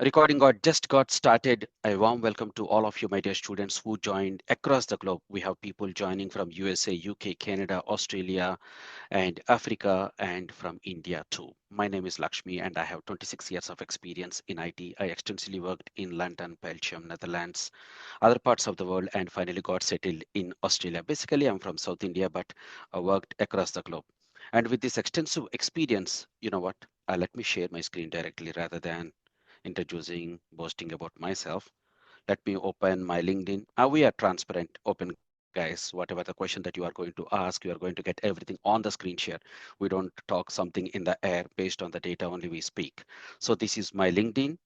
Recording just got started. A warm welcome to all of you, my dear students who joined across the globe. We have people joining from USA, UK, Canada, Australia, and Africa, and from India too. My name is Lakshmi, and I have 26 years of experience in IT. I extensively worked in London, Belgium, Netherlands, other parts of the world, and finally got settled in Australia. Basically, I'm from South India, but I worked across the globe. And with this extensive experience, you know what? Let me share my screen directly rather than introducing, boasting about myself. Let me open my LinkedIn. We are transparent, open guys. Whatever the question that you are going to ask, you are going to get everything on the screen share. We don't talk something in the air based on the data only we speak. So this is my LinkedIn.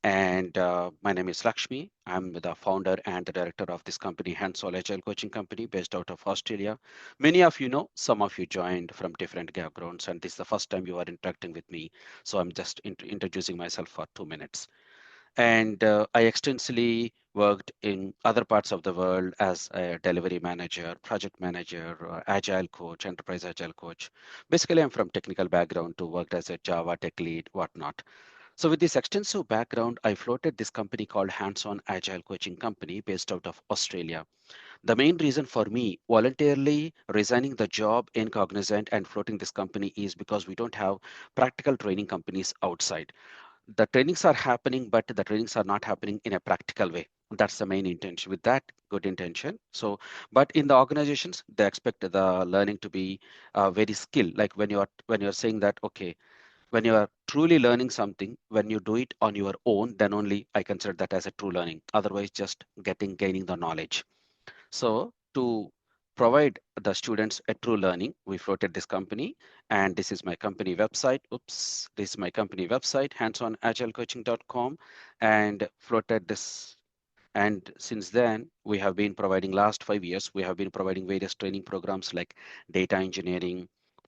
And my name is Lakshmi. I'm the founder and the director of this company, Hands-on Agile Coaching Company, based out of Australia. Many of you know, some of you joined from different backgrounds, and this is the first time you are interacting with me. So I'm just introducing myself for 2 minutes. And I extensively worked in other parts of the world as a delivery manager, project manager, agile coach, enterprise agile coach. Basically, I'm from technical background to worked as a Java tech lead, whatnot. So with this extensive background, I floated this company called Hands-on Agile Coaching Company based out of Australia. The main reason for me voluntarily resigning the job in Cognizant and floating this company is because we don't have practical training companies outside. The trainings are happening, but the trainings are not happening in a practical way. That's the main intention with that good intention. So, but in the organizations, they expect the learning to be very skilled. Like when you're saying that, okay, when you are truly learning something, when you do it on your own, then only I consider that as a true learning. Otherwise, just gaining the knowledge. So to provide the students a true learning, we floated this company, and this is my company website. Oops, this is my company website, handsonagilecoaching.com, and floated this. And since then, we have been providing last 5 years, we have been providing various training programs like data engineering.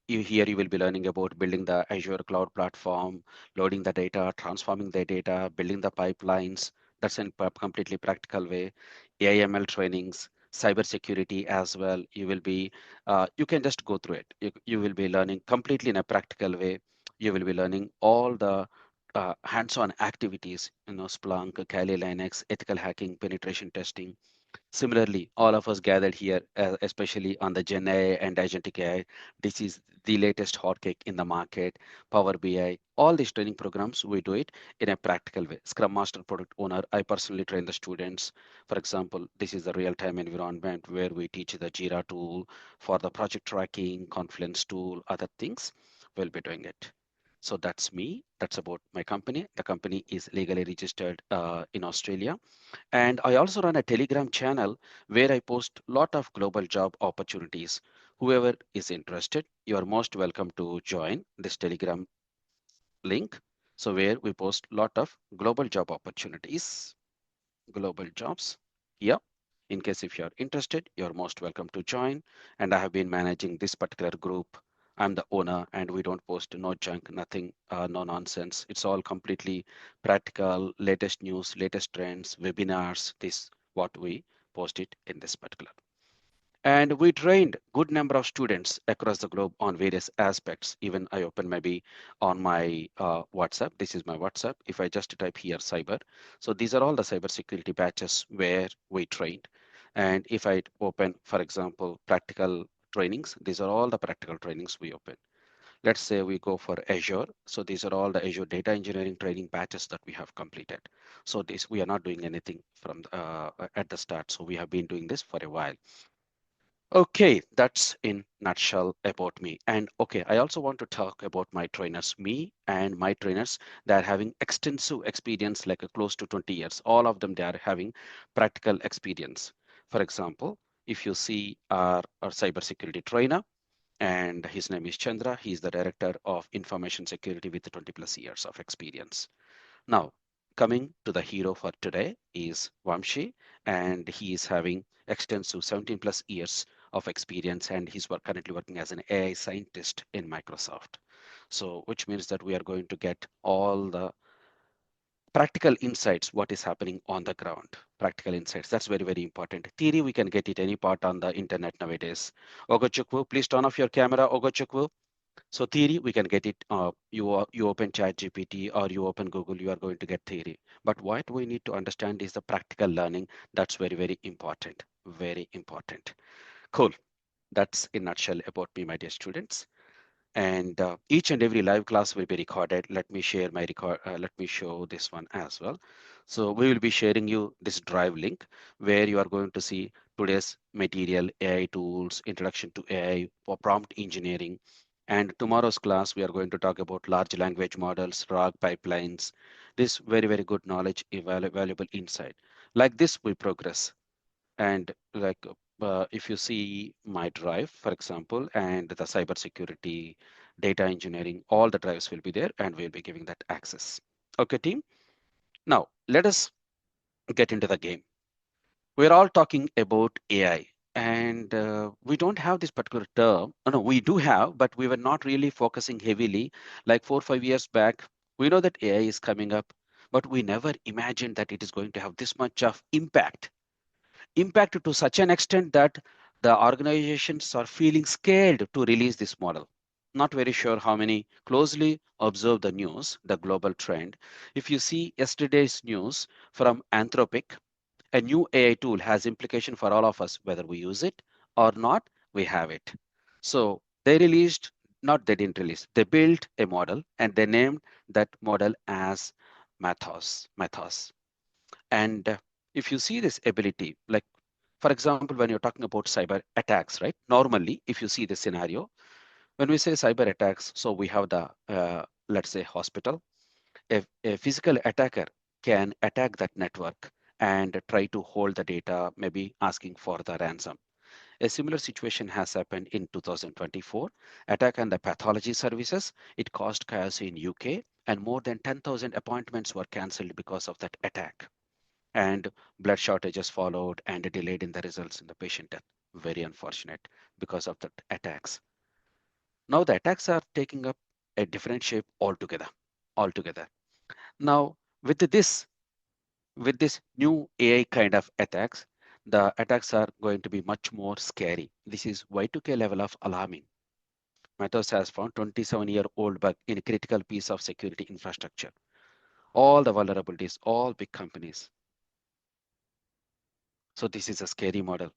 Here you will be learning about building the Azure cloud platform, loading the data, transforming the data, building the pipelines. That's in completely practical way. AIML trainings, cybersecurity as well. You can just go through it. You will be learning completely in a practical way. You will be learning all the hands-on activities, Splunk, Kali Linux, ethical hacking, penetration testing. Similarly, all of us gathered here, especially on the GenAI and Agentic AI. This is the latest hotcake in the market. Power BI, all these training programs, we do it in a practical way. Scrum Master Product Owner, I personally train the students. For example, this is the real-time environment where we teach the Jira tool for the project tracking, Confluence tool, other things. We'll be doing it. So that's me. That's about my company. The company is legally registered in Australia. And I also run a Telegram channel where I post a lot of global job opportunities. Whoever is interested, you are most welcome to join this Telegram link. So where we post a lot of global job opportunities, global jobs here. In case if you are interested, you're most welcome to join. And I have been managing this particular group. I'm the owner, and we don't post no junk, nothing, no nonsense. It's all completely practical, latest news, latest trends, webinars. This what we post it in this particular. And we trained good number of students across the globe on various aspects. Even I open maybe on my WhatsApp. This is my WhatsApp. If I just type here cyber, so these are all the cybersecurity batches where we trained. And if I open, for example, practical trainings, these are all the practical trainings we open. Let's say we go for Azure. So these are all the Azure data engineering training batches that we have completed. So this we are not doing anything from at the start. So we have been doing this for a while. Okay, that's in nutshell about me. And okay, I also want to talk about my trainers, me and my trainers that are having extensive experience, like close to 20 years. All of them, they are having practical experience. For example, if you see our cybersecurity trainer, and his name is Chandra, he's the director of information security with 20 plus years of experience. Now, coming to the hero for today is Vamshi, and he is having extensive 17 plus years of experience, and he's currently working as an AI scientist in Microsoft. So, which means that we are going to get all the practical insights, what is happening on the ground. Practical insights, that's very, very important. Theory, we can get it any part on the internet nowadays. Ogochukwu, please turn off your camera, Ogochukwu. So theory, we can get it. You open ChatGPT or you open Google, you are going to get theory. But what we need to understand is the practical learning. That's very, very important. Very important. Cool. That's in nutshell about me, my dear students. And each and every live class will be recorded. Let me share my record. Let me show this one as well. So we will be sharing you this drive link where you are going to see today's material, AI tools, introduction to AI for prompt engineering. And tomorrow's class, we are going to talk about large language models, RAG pipelines. This very, very good knowledge, valuable insight. Like this, we progress. And like if you see my drive, for example, and the cybersecurity, data engineering, all the drives will be there and we'll be giving that access. Okay, team. Now let us get into the game. We're all talking about AI and we don't have this particular term. No, we do have, but we were not really focusing heavily. Like 4 or 5 years back, we know that AI is coming up, but we never imagined that it is going to have this much of impact to such an extent that the organizations are feeling scared to release this model. Not very sure how many closely observe the news, the global trend. If you see yesterday's news from Anthropic, a new AI tool has implication for all of us, whether we use it or not, we have it. So they released, not they didn't release, they built a model and they named that model as Mathos. And if you see this ability, like for example, when you're talking about cyber attacks, right? Normally, if you see the scenario, when we say cyber attacks, so we have the, let's say, hospital. A physical attacker can attack that network and try to hold the data, maybe asking for the ransom. A similar situation has happened in 2024. Attack on the pathology services. It caused chaos in UK, and more than 10,000 appointments were cancelled because of that attack, and blood shortages followed and delayed in the results in the patient death. Very unfortunate because of the attacks. Now the attacks are taking up a different shape altogether. Altogether. Now with this new AI kind of attacks, the attacks are going to be much more scary. This is Y2K level of alarming. Matos has found 27-year-old bug in a critical piece of security infrastructure. All the vulnerabilities, all big companies. So this is a scary model,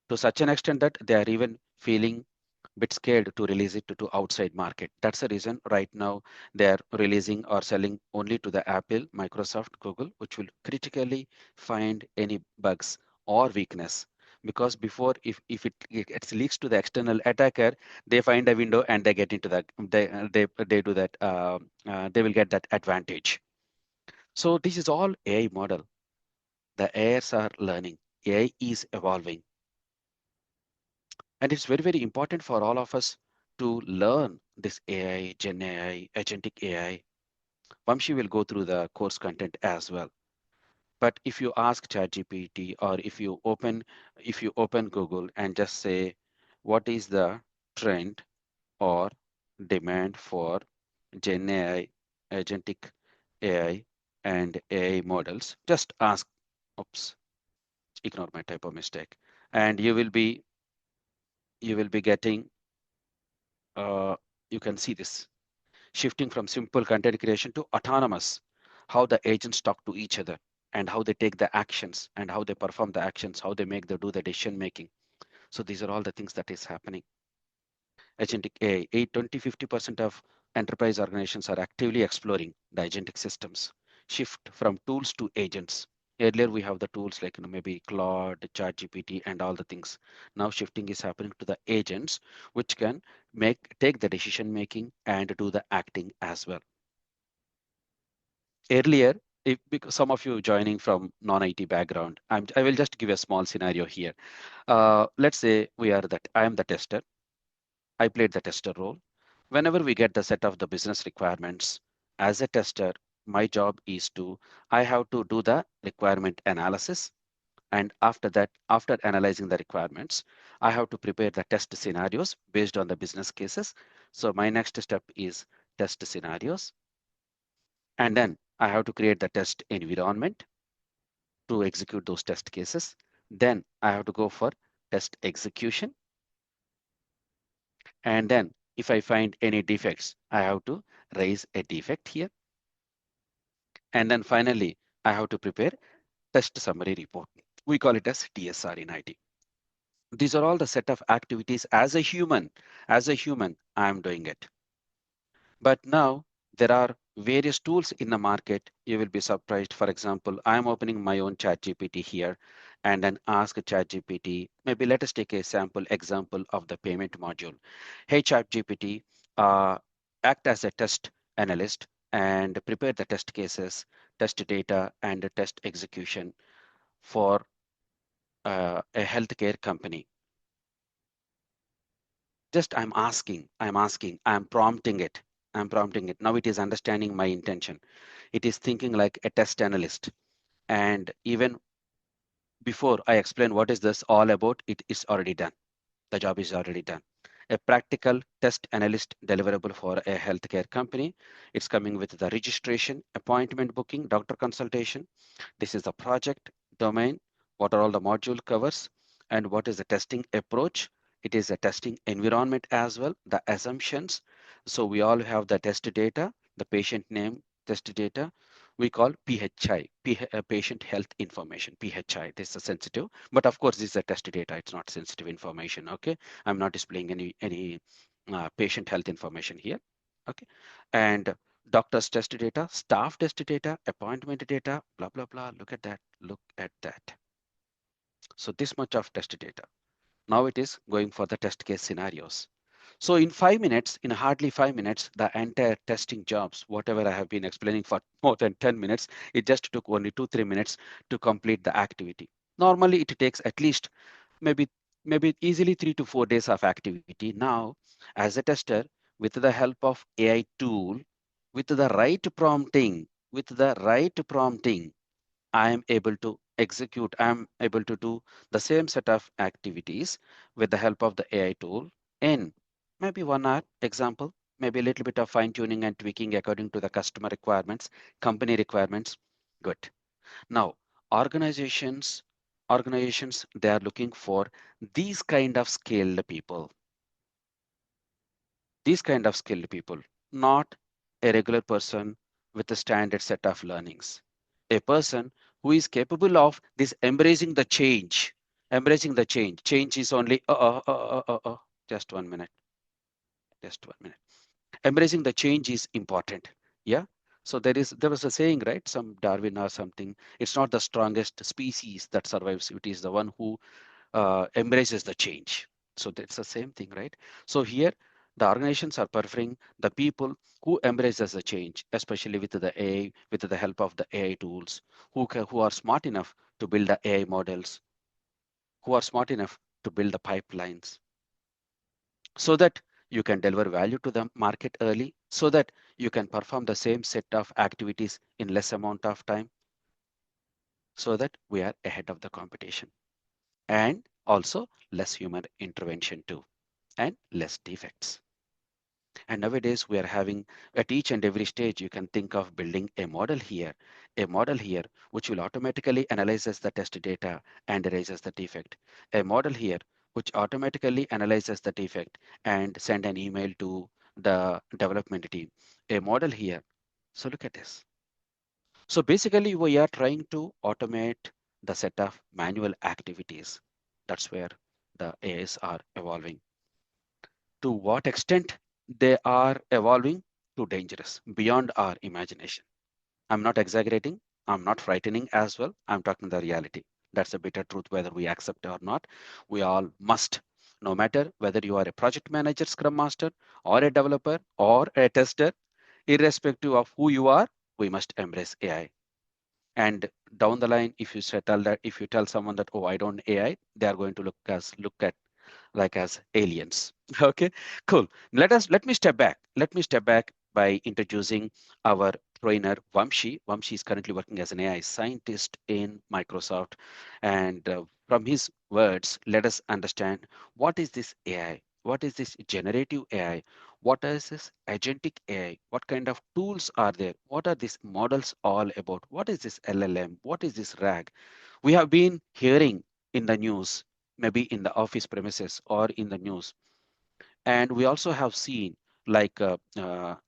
to such an extent that they are even feeling a bit scared to release it to outside market. That's the reason right now they are releasing or selling only to the Apple, Microsoft, Google, which will critically find any bugs or weakness. Because before, if it leaks to the external attacker, they find a window and they get into that. They do that. They will get that advantage. So this is all AI model. The AIs are learning. AI is evolving. And it's very, very important for all of us to learn this AI, Gen AI, Agentic AI. Vamshi will go through the course content as well. But if you ask ChatGPT or if you open Google and just say, what is the trend or demand for Gen AI, Agentic AI, and AI models, just ask, oops, ignore my typo mistake. And you will be getting, uh, you can see this shifting from simple content creation to autonomous, how the agents talk to each other and how they take the actions and how they perform the actions, how they do the decision making. So these are all the things that is happening. Agentic AI, 50% of enterprise organizations are actively exploring the agentic systems. Shift from tools to agents. Earlier we have the tools like maybe Claude, ChatGPT, and all the things. Now shifting is happening to the agents, which can take the decision making and do the acting as well. Earlier, if because some of you joining from non-IT background, I will just give a small scenario here. Let's say I am the tester. I played the tester role. Whenever we get the set of the business requirements, as a tester, my job is I have to do the requirement analysis. And after that, after analyzing the requirements, I have to prepare the test scenarios based on the business cases. So my next step is test scenarios. And then I have to create the test environment to execute those test cases. Then I have to go for test execution. And then If I find any defects, I have to raise a defect here. And then finally, I have to prepare test summary report. We call it as TSR in IT. These are all the set of activities as a human, I'm doing it. But now there are various tools in the market. You will be surprised. For example, I'm opening my own chat GPT here and then ask chat GPT, maybe let us take a sample example of the payment module. Hey chat GPT, act as a test analyst and prepare the test cases, test data, and the test execution for a healthcare company. Just I'm prompting it. I'm prompting it. Now it is understanding my intention. It is thinking like a test analyst. And even before I explain what is this all about, it is already done. The job is already done. A practical test analyst deliverable for a healthcare company. It's coming with the registration, appointment booking, doctor consultation. This is the project domain, what are all the module covers, and what is the testing approach. It is a testing environment as well, the assumptions. So we all have the test data, the patient name, test data. We call PHI, patient health information, PHI. This is sensitive, but of course, this is a test data. It's not sensitive information. Okay, I'm not displaying any patient health information here. Okay, and doctor's test data, staff test data, appointment data, blah, blah, blah. Look at that. Look at that. So this much of test data. Now it is going for the test case scenarios. So in 5 minutes, in hardly 5 minutes, the entire testing jobs, whatever I have been explaining for more than 10 minutes, it just took only 2-3 minutes to complete the activity. Normally it takes at least maybe maybe easily 3 to 4 days of activity. Now, as a tester, with the help of AI tool, with the right prompting, I am able to execute, I am able to do the same set of activities with the help of the AI tool in maybe 1 hour, example, maybe a little bit of fine tuning and tweaking according to the customer requirements, company requirements. Good. Now, organizations, organizations, they are looking for these kind of skilled people, these kind of skilled people, not a regular person with a standard set of learnings. A person who is capable of this embracing the change, embracing the change. Change is only, just 1 minute, just 1 minute. Embracing the change is important. Yeah. So there was a saying, right? Some Darwin or something. It's not the strongest species that survives. It is the one who embraces the change. So that's the same thing, right? So here, the organizations are preferring the people who embraces the change, especially with the AI, with the help of the AI tools, who are smart enough to build the AI models, who are smart enough to build the pipelines, so that you can deliver value to the market early, so that you can perform the same set of activities in less amount of time, so that we are ahead of the competition, and also less human intervention too, and less defects. And nowadays we are having at each and every stage, you can think of building a model here, which will automatically analyzes the test data and erases the defect. A model here, which automatically analyzes the defect and send an email to the development team. A model here. So look at this. So basically we are trying to automate the set of manual activities. That's where the AIs are evolving. To what extent they are evolving, too dangerous, beyond our imagination. I'm not exaggerating. I'm not frightening as well. I'm talking the reality. That's a bitter truth, whether we accept it or not. We all must, no matter whether you are a project manager, scrum master, or a developer, or a tester, irrespective of who you are, we must embrace AI. And down the line, if you tell someone that, oh, I don't AI, they are going to look at like as aliens. Okay, cool. Let me step back. Let me step back by introducing our trainer Vamshi. Vamshi is currently working as an AI scientist in Microsoft, and from his words, let us understand what is this AI. What is this generative AI? What is this agentic AI? What kind of tools are there? What are these models all about? What is this LLM? What is this RAG? We have been hearing in the news, maybe in the office premises or in the news, And we also have seen, like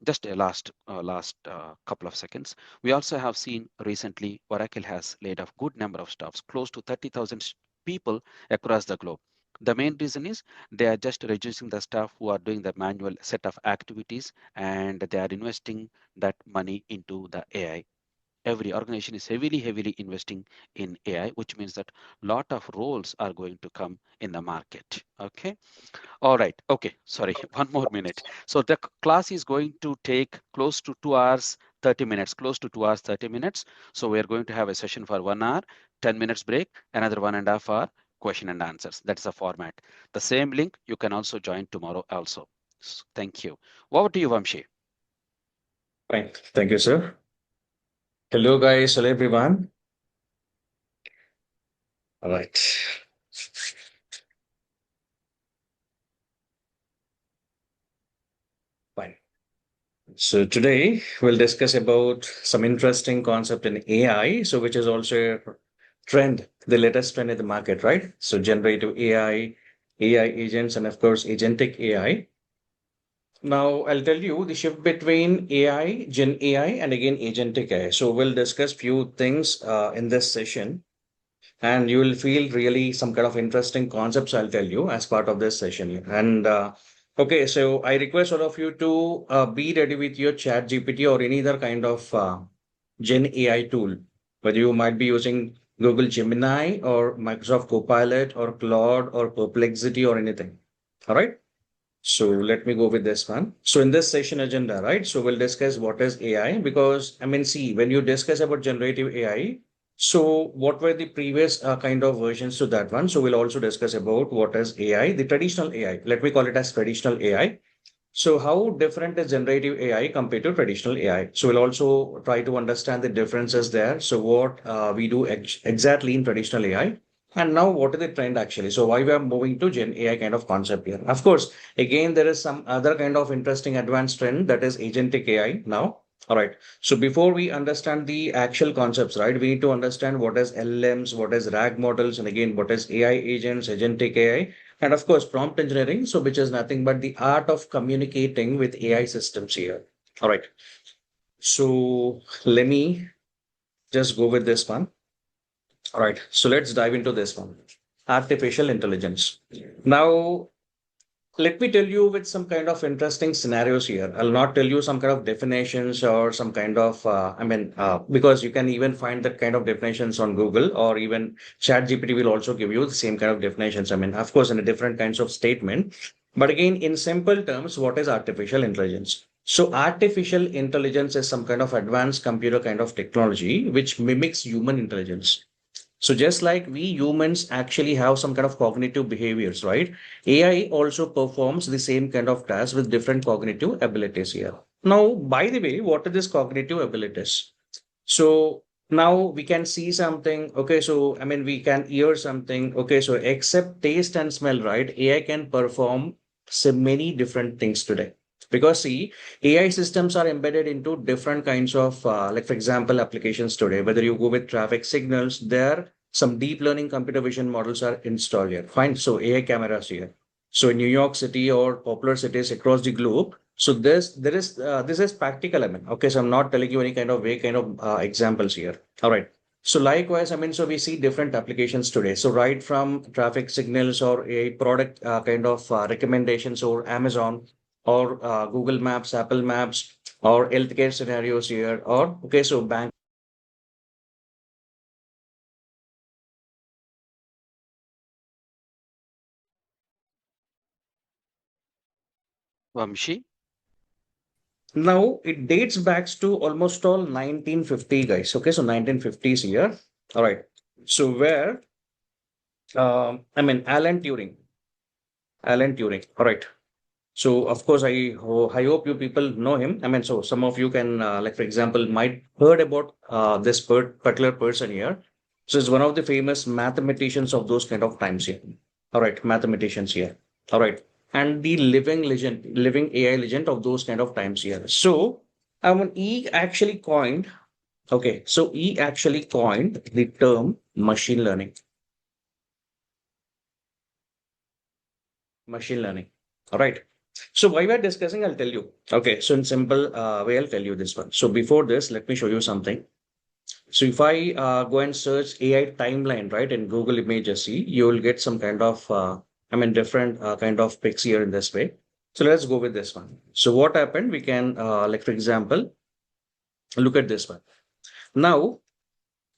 just a last couple of seconds, we also have seen recently Oracle has laid off good number of staffs, close to 30,000 people across the globe. The main reason is they are just reducing the staff who are doing the manual set of activities, and they are investing that money into the AI. Every organization is heavily investing in AI, which means that lot of roles are going to come in the market. Okay. All right. Okay. Sorry. One more minute. So the class is going to take close to 2 hours, 30 minutes, close to 2 hours, 30 minutes. So we are going to have a session for 1 hour, 10 minutes break, another 1.5 hour question and answers. That's the format. The same link, you can also join tomorrow also. Thank you. Over to you, Vamshi. Fine. Thank you, sir. Hello, guys. Hello, everyone. All right. Fine. So today we'll discuss about some interesting concept in AI. So which is also a trend, the latest trend in the market, right? So generative AI agents, and of course agentic AI. Now I'll tell you the shift between AI, Gen AI, and again agentic AI. So we'll discuss few things in this session, and you will feel really some kind of interesting concepts I'll tell you as part of this session. And okay, so I request all of you to be ready with your chat GPT or any other kind of Gen AI tool, whether you might be using Google Gemini or Microsoft Copilot or Claude or Perplexity or anything. All right. So let me go with this one. So in this session agenda, right? So we'll discuss what is AI, because I mean, see, when you discuss about generative AI, so what were the previous kind of versions to that one? So we'll also discuss about what is AI, the traditional AI. Let me call it as traditional AI. So how different is generative AI compared to traditional AI? So we'll also try to understand the differences there. So what we do exactly in traditional AI, and now what is the trend actually? So why we are moving to Gen AI kind of concept here? Of course, again there is some other kind of interesting advanced trend, that is agentic AI now. All right. So before we understand the actual concepts, right, we need to understand what is LLMs, what is RAG models, and again what is AI agents, agentic AI, and of course, prompt engineering, so which is nothing but the art of communicating with AI systems here. All right. So let me just go with this one. All right. So let's dive into this one. Artificial intelligence. Now, let me tell you with some kind of interesting scenarios here. I'll not tell you some kind of definitions or some kind of, because you can even find that kind of definitions on Google, or even ChatGPT will also give you the same kind of definitions. I mean, of course, in a different kinds of statement. But again, in simple terms, what is artificial intelligence? So artificial intelligence is some kind of advanced computer kind of technology which mimics human intelligence. So just like we humans actually have some kind of cognitive behaviors, right? AI also performs the same kind of tasks with different cognitive abilities here. Now, by the way, what are these cognitive abilities? So now we can see something. Okay, so I mean we can hear something. Okay, so except taste and smell, right? AI can perform so many different things today. Because see, AI systems are embedded into different kinds of, like for example, applications today. Whether you go with traffic signals, there some deep learning computer vision models are installed here. Fine. So AI cameras here. So in New York City or popular cities across the globe, so this is practical. I mean, okay, so I'm not telling you any kind of way kind of examples here. All right. So likewise, I mean, so we see different applications today. So right from traffic signals or a product kind of recommendations, or Amazon or Google Maps, Apple Maps, or healthcare scenarios here, or okay, so bank. Vamshi. Now it dates back to almost all 1950, guys. Okay, so 1950s here. All right. So where I mean Alan Turing. All right. So of course, I hope you people know him. I mean, so some of you can, like for example, might heard about this particular person here. So it's one of the famous mathematicians of those kind of times here. All right, mathematicians here. All right, and the living legend, living AI legend of those kind of times here. So, I mean, he actually coined. Okay, so he actually coined the term machine learning. Machine learning. All right. So why we're discussing, I'll tell you. Okay, so in simple way, I'll tell you this one. So before this, let me show you something. So if I go and search AI timeline, right, in Google Images, see, you will get some kind of, different kind of pics here in this way. So let's go with this one. So what happened? We can, like, for example, look at this one. Now,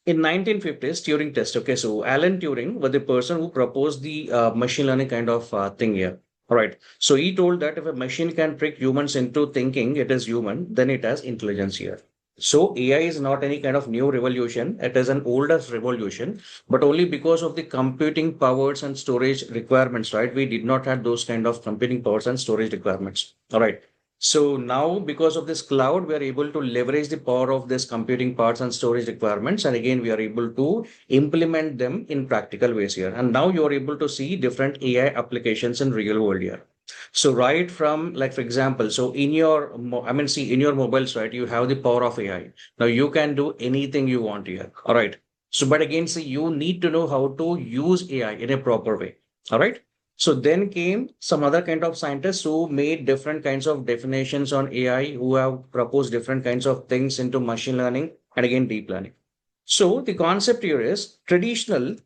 in 1950s, Turing test. Okay, so Alan Turing was the person who proposed the machine learning kind of thing here. All right. So he told that if a machine can trick humans into thinking it is human, then it has intelligence here. So AI is not any kind of new revolution. It is an older revolution, but only because of the computing powers and storage requirements, right? We did not have those kind of computing powers and storage requirements. All right. So now, because of this cloud, we are able to leverage the power of this computing parts and storage requirements. And again, we are able to implement them in practical ways here. And now you are able to see different AI applications in real world here. So right from, like, for example, so in your, see, in your mobiles, right, you have the power of AI. Now you can do anything you want here. All right. So, but again, see, you need to know how to use AI in a proper way. All right. So then came some other kind of scientists who made different kinds of definitions on AI, who have proposed different kinds of things into machine learning and again deep learning. So the concept here is traditional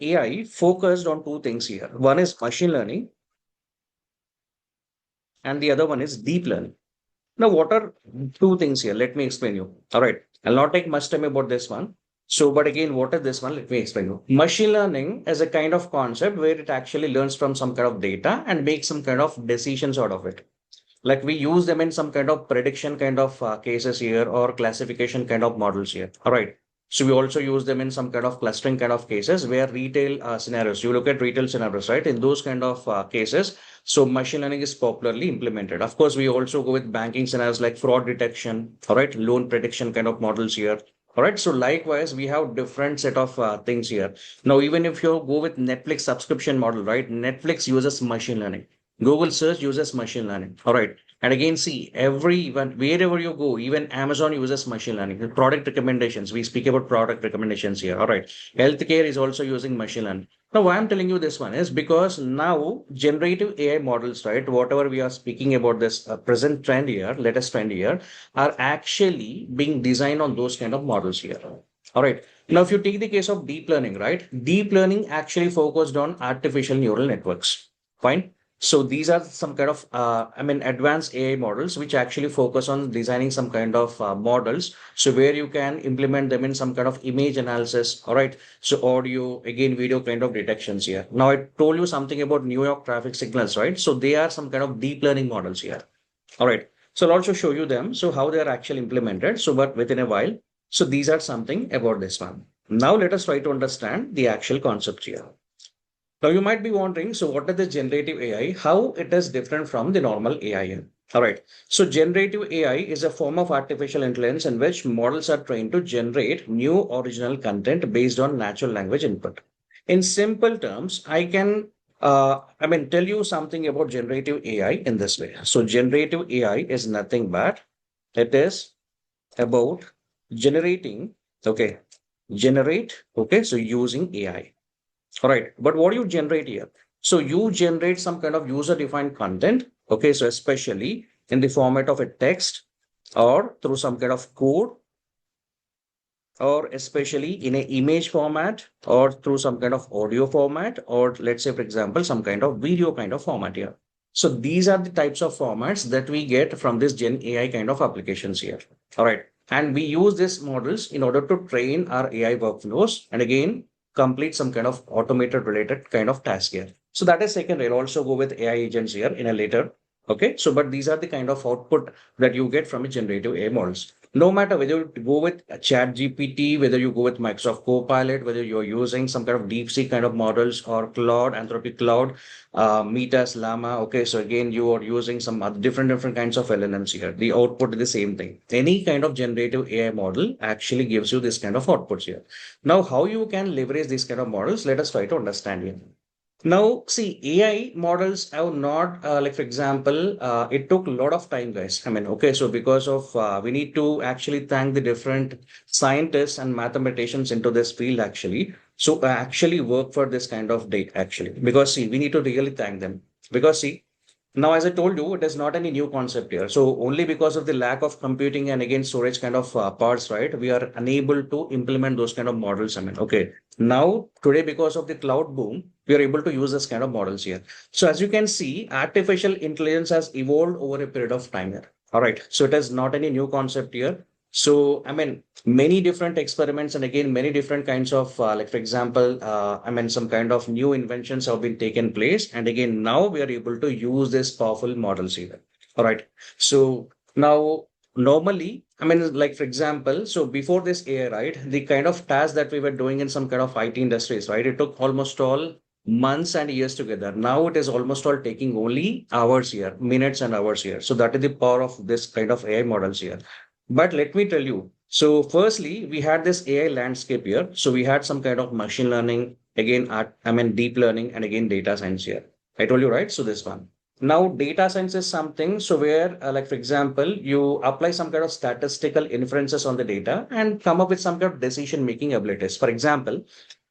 AI focused on two things here. One is machine learning and the other one is deep learning. Now, what are two things here? Let me explain you. All right. I'll not take much time about this one. So, but again, what is this one? Let me explain you. Machine learning is a kind of concept where it actually learns from some kind of data and makes some kind of decisions out of it. Like we use them in some kind of prediction kind of cases here or classification kind of models here. All right. So we also use them in some kind of clustering kind of cases where retail scenarios, you look at retail scenarios, right? In those kind of cases, so machine learning is popularly implemented. Of course, we also go with banking scenarios like fraud detection, all right, loan prediction kind of models here. All right. So likewise, we have different set of things here. Now, even if you go with Netflix subscription model, right? Netflix uses machine learning. Google search uses machine learning. All right. And again, see, wherever you go, even Amazon uses machine learning. The product recommendations, we speak about product recommendations here. All right. Healthcare is also using machine learning. Now, why I'm telling you this one is because now generative AI models, right? Whatever we are speaking about this present trend here, latest trend here, are actually being designed on those kind of models here. All right. Now, if you take the case of deep learning, right? Deep learning actually focused on artificial neural networks. Fine. So these are some kind of, advanced AI models which actually focus on designing some kind of models. So where you can implement them in some kind of image analysis. All right. So audio, again, video kind of detections here. Now I told you something about New York traffic signals, right? So they are some kind of deep learning models here. All right. So I'll also show you them. So how they are actually implemented. So, but within a while. So these are something about this one. Now let us try to understand the actual concepts here. Now you might be wondering, so what is the generative AI? How it is different from the normal AI? All right. So generative AI is a form of artificial intelligence in which models are trained to generate new original content based on natural language input. In simple terms, I can tell you something about generative AI in this way. So generative AI is nothing but it is about generating, okay, so using AI. All right. But what do you generate here? So you generate some kind of user-defined content. Okay. So especially in the format of a text or through some kind of code or especially in a image format or through some kind of audio format or let's say, for example, some kind of video kind of format here. So these are the types of formats that we get from this Gen AI kind of applications here. All right. And we use these models in order to train our AI workflows and again, complete some kind of automated related kind of task here. So that is second. I'll also go with AI agents here in a later. Okay. So, but these are the kind of output that you get from a generative AI models. No matter whether you go with Chat GPT, whether you go with Microsoft Copilot, whether you're using some kind of DeepSeek kind of models or Claude, Anthropic Cloud, Meta's Llama. Okay, so again, you are using some other different kinds of LLMs here. The output is the same thing. Any kind of generative AI model actually gives you this kind of outputs here. Now, how you can leverage these kind of models? Let us try to understand here. Now, see, AI models have not, like, for example, it took a lot of time, guys. Okay, so because of, we need to actually thank the different scientists and mathematicians into this field, actually. actually work for this kind of date actually, because see, we need to really thank them. Because see, now, as I told you, it is not any new concept here. So only because of the lack of computing and again storage kind of parts, right? We are unable to implement those kind of models. I mean, okay. Now, today, because of the cloud boom, we are able to use this kind of models here. So as you can see, artificial intelligence has evolved over a period of time here. All right. So it is not any new concept here. So, I mean, many different experiments and again, many different kinds of, like, for example, some kind of new inventions have been taken place. And again, now we are able to use this powerful models here. All right. So now, normally, like, for example, so before this AI, right, the kind of task that we were doing in some kind of IT industries, right, it took almost all months and years together. Now it is almost all taking only hours here, minutes and hours here. So that is the power of this kind of AI models here. But let me tell you. So, firstly, we had this AI landscape here. So, we had some kind of machine learning, again, deep learning, and again, data science here. I told you, right? So, this one. Now, data science is something. So, where, like, for example, you apply some kind of statistical inferences on the data and come up with some kind of decision making abilities. For example,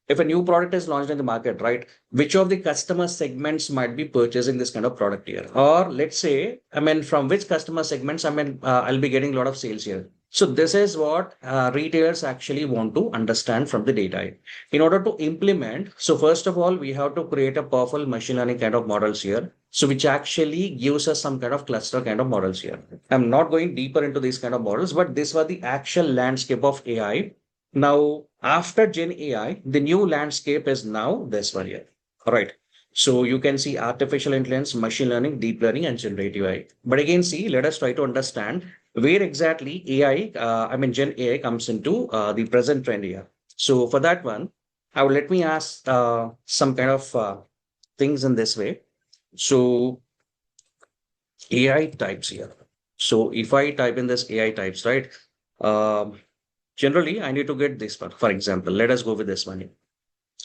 if a new product is launched in the market, right, which of the customer segments might be purchasing this kind of product here? Or let's say, from which customer segments, I'll be getting a lot of sales here. So this is what retailers actually want to understand from the data. In order to implement, so first of all, we have to create a powerful machine learning kind of models here. So which actually gives us some kind of cluster kind of models here. I'm not going deeper into these kind of models, but this was the actual landscape of AI. Now, after Gen AI, the new landscape is now this one here. All right. So you can see artificial intelligence, machine learning, deep learning, and generative AI. But again, see, let us try to understand where exactly Gen AI comes into the present trend here. So for that one, I will let me ask some kind of things in this way. So AI types here. So if I type in this AI types, right? Um, Generally, I need to get this one. For example, let us go with this one here,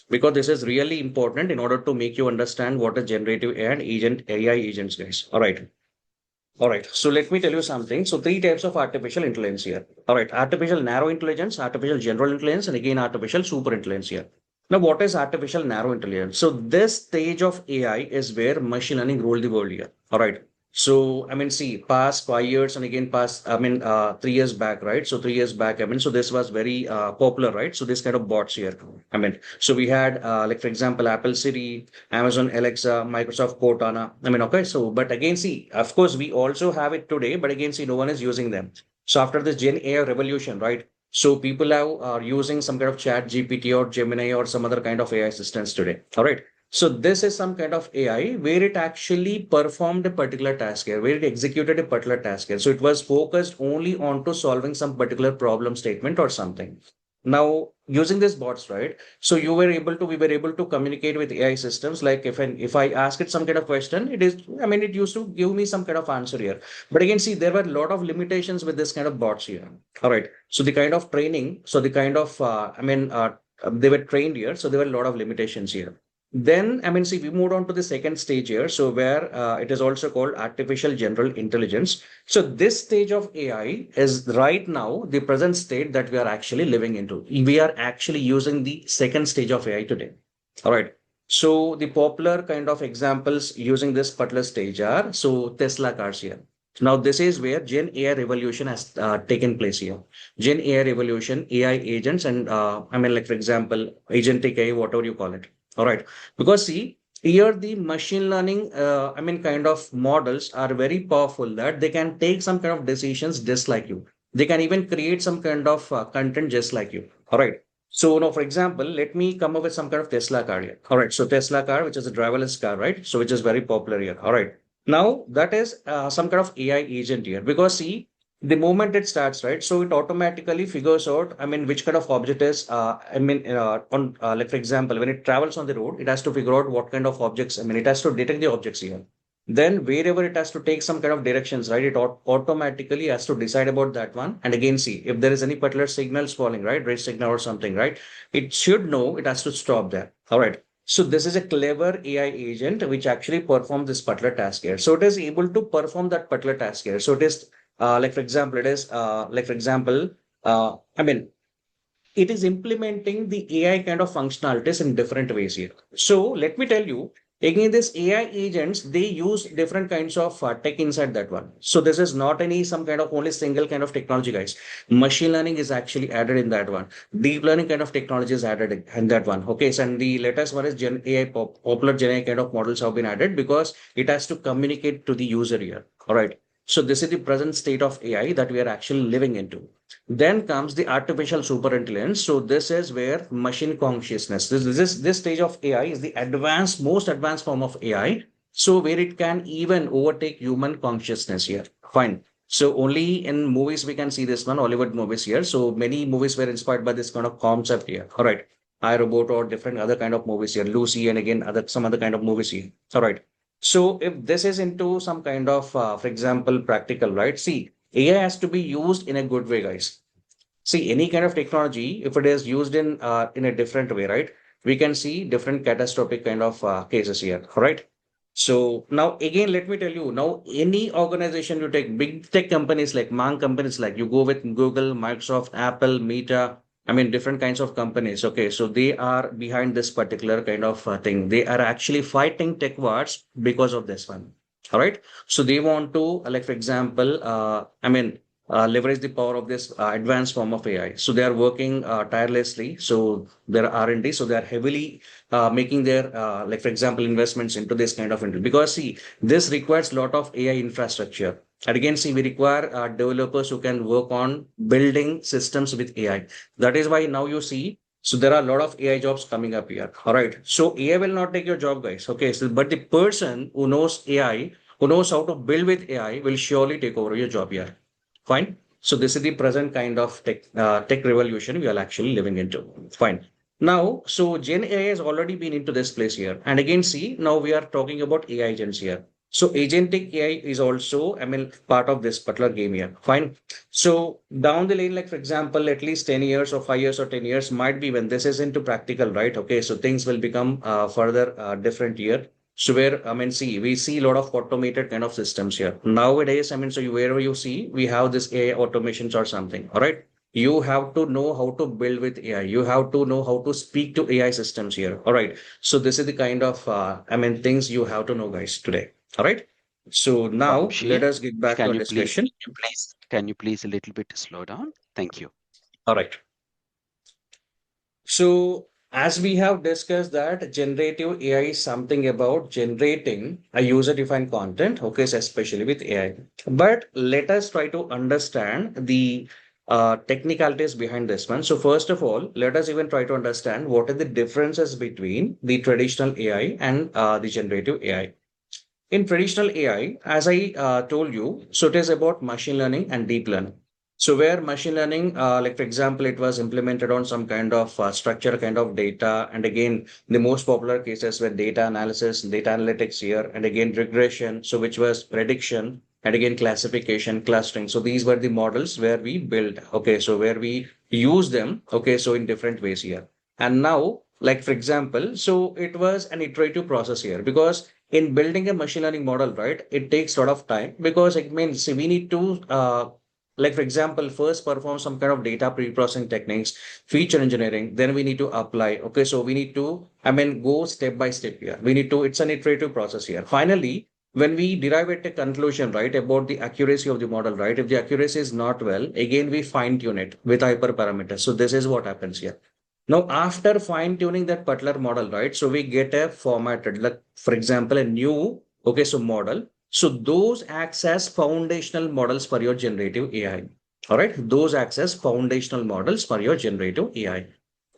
because this is really important in order to make you understand what a generative AI and AI agents guys. All right. All right. So let me tell you something. So three types of artificial intelligence here. All right. Artificial narrow intelligence, artificial general intelligence, and again artificial super intelligence here. Now, what is artificial narrow intelligence? So this stage of AI is where machine learning ruled the world here. All right. So, see, past 5 years and again past, 3 years back, right? So 3 years back, so this was very popular, right? So this kind of bots here. So we had, like, for example, Apple Siri, Amazon Alexa, Microsoft Cortana. Okay. So, but again, see, of course, we also have it today, but again, see, no one is using them. So after this Gen AI revolution, right? So people are using some kind of chat GPT or Gemini or some other kind of AI assistants today. All right. So this is some kind of AI where it actually performed a particular task here, where it executed a particular task here. So it was focused only on to solving some particular problem statement or something. Now, using this bots, right? So we were able to communicate with AI systems. Like if I ask it some kind of question, it used to give me some kind of answer here. But again, see, there were a lot of limitations with this kind of bots here. All right. So the kind of training, so the kind of, they were trained here. So there were a lot of limitations here. Then, see, we moved on to the second stage here. So where it is also called artificial general intelligence. So this stage of AI is right now the present state that we are actually living into. We are actually using the second stage of AI today. All right. So the popular kind of examples using this particular stage are so Tesla cars here. Now this is where Gen AI revolution has taken place here. Gen AI revolution, AI agents, and like for example, Agentic AI, whatever you call it. All right. Because see, here the machine learning, kind of models are very powerful that they can take some kind of decisions just like you. They can even create some kind of content just like you. All right. So now, for example, let me come up with some kind of Tesla car here. All right. So Tesla car, which is a driverless car, right? So which is very popular here. All right. Now that is some kind of AI agent here, because see, the moment it starts, right? So it automatically figures out, which kind of object is, like for example, when it travels on the road, it has to figure out what kind of objects, it has to detect the objects here. Then wherever it has to take some kind of directions, right? It automatically has to decide about that one. And again, see, if there is any particular signals falling, right? Red signal or something, right? It should know it has to stop there. All right. So this is a clever AI agent which actually performs this particular task here. So it is able to perform that particular task here. So it is like for example, it is like for example, uh, I mean it is implementing the AI kind of functionalities in different ways here. So let me tell you, again, this AI agents, they use different kinds of tech inside that one. So this is not any some kind of only single kind of technology, guys. Machine learning is actually added in that one. Deep learning kind of technology is added in that one. Okay, so and the latest one is Gen AI, popular Gen AI kind of models have been added because it has to communicate to the user here. All right. So this is the present state of AI that we are actually living into. Then comes the artificial superintelligence. So this is where machine consciousness. This stage of AI is the advanced, most advanced form of AI. So where it can even overtake human consciousness here. Fine. So only in movies we can see this one, Hollywood movies here. So many movies were inspired by this kind of concept here. All right. I Robot or different other kind of movies here. Lucy and again other some other kind of movies here. All right. So if this is into some kind of, for example, practical, right? See, AI has to be used in a good way, guys. See, any kind of technology, if it is used in a different way, right? We can see different catastrophic kind of cases here, right? So now again, let me tell you, now any organization you take, big tech companies like mang companies, like you go with Google, Microsoft, Apple, Meta, I mean, different kinds of companies. Okay, so they are behind this particular kind of thing. They are actually fighting tech wars because of this one. All right. So they want to, like, for example, leverage the power of this advanced form of AI. So they are working tirelessly. So their R&D. So they are heavily making their, like, for example, investments into this kind of because see, this requires a lot of AI infrastructure. And again, see, we require developers who can work on building systems with AI. That is why now you see, so there are a lot of AI jobs coming up here. All right. So AI will not take your job, guys. Okay. So, but the person who knows AI, who knows how to build with AI, will surely take over your job here. Fine. So this is the present kind of tech revolution we are actually living into. Fine. Now, so Gen AI has already been into this place here. And again, see, now we are talking about AI agents here. So agentic AI is also, I mean, part of this particular game here. Fine. So down the lane, like for example, at least 10 years or 5 years or 10 years might be when this is into practical, right? Okay. So things will become further different here. So where, I mean, see, we see a lot of automated kind of systems here. Nowadays, I mean, so wherever you see, we have this AI automations or something. All right. You have to know how to build with AI. You have to know how to speak to AI systems here. All right. So this is the kind of, things you have to know, guys, today. All right. So now let Vamshi, us get back to can our you please, discussion. can you please a little bit slow down? Thank you. All right. So, as we have discussed that generative AI is something about generating a user-defined content, okay, so especially with AI. But let us try to understand the technicalities behind this one. So, first of all, let us even try to understand what are the differences between the traditional AI and the generative AI. In traditional AI, as I told you, so it is about machine learning and deep learning. So where machine learning, like for example, it was implemented on some kind of structure kind of data. And again, the most popular cases were data analysis, data analytics here, and again, regression. So which was prediction and again, classification, clustering. So these were the models where we built. Okay. So where we use them. Okay. So in different ways here. And now, like for example, so it was an iterative process here because in building a machine learning model, right, it takes a lot of time because it means we need to, like for example, first perform some kind of data pre-processing techniques, feature engineering, then we need to apply. Okay, so we need to, go step by step here. We need to, it's an iterative process here. Finally, when we derive at a conclusion, right, about the accuracy of the model, right, if the accuracy is not well, again, we fine tune it with hyperparameters. So this is what happens here. Now, after fine tuning that particular model, right? So we get a formatted, like for example, a new, okay, so model. So those acts as foundational models for your generative AI. All right. Those acts as foundational models for your generative AI.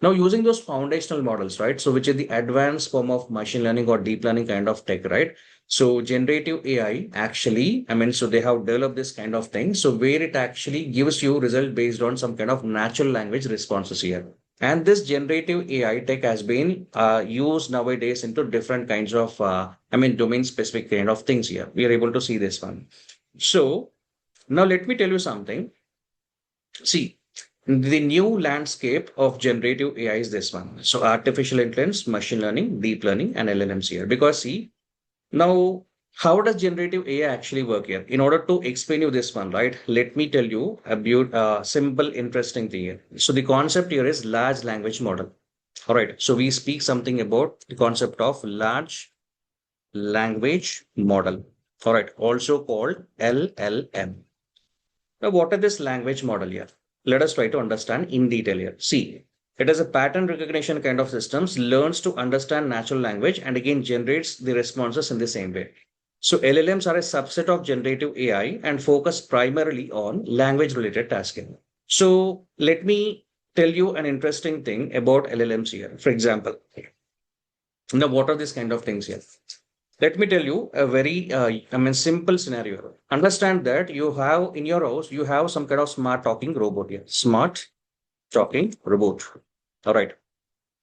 Now, using those foundational models, right? So which is the advanced form of machine learning or deep learning kind of tech, right? So generative AI actually, so they have developed this kind of thing. So where it actually gives you result based on some kind of natural language responses here. And this generative AI tech has been used nowadays into different kinds of, domain specific kind of things here. We are able to see this one. So now let me tell you something. See, the new landscape of generative AI is this one. So artificial intelligence, machine learning, deep learning, and LLMs here. Because see, now How does generative AI actually work here? In order to explain you this one, right? Let me tell you a simple, interesting thing here. So the concept here is large language model. All right. So we speak something about the concept of large language model. All right. Also called LLM. Now, what is this language model here? Let us try to understand in detail here. See, it is a pattern recognition kind of systems, learns to understand natural language and again generates the responses in the same way. So LLMs are a subset of generative AI and focus primarily on language related tasking. So let me tell you an interesting thing about LLMs here. For example, now what are these kind of things here? Let me tell you a very, simple scenario. Understand that you have in your house, you have some kind of smart talking robot here. Smart talking robot. All right.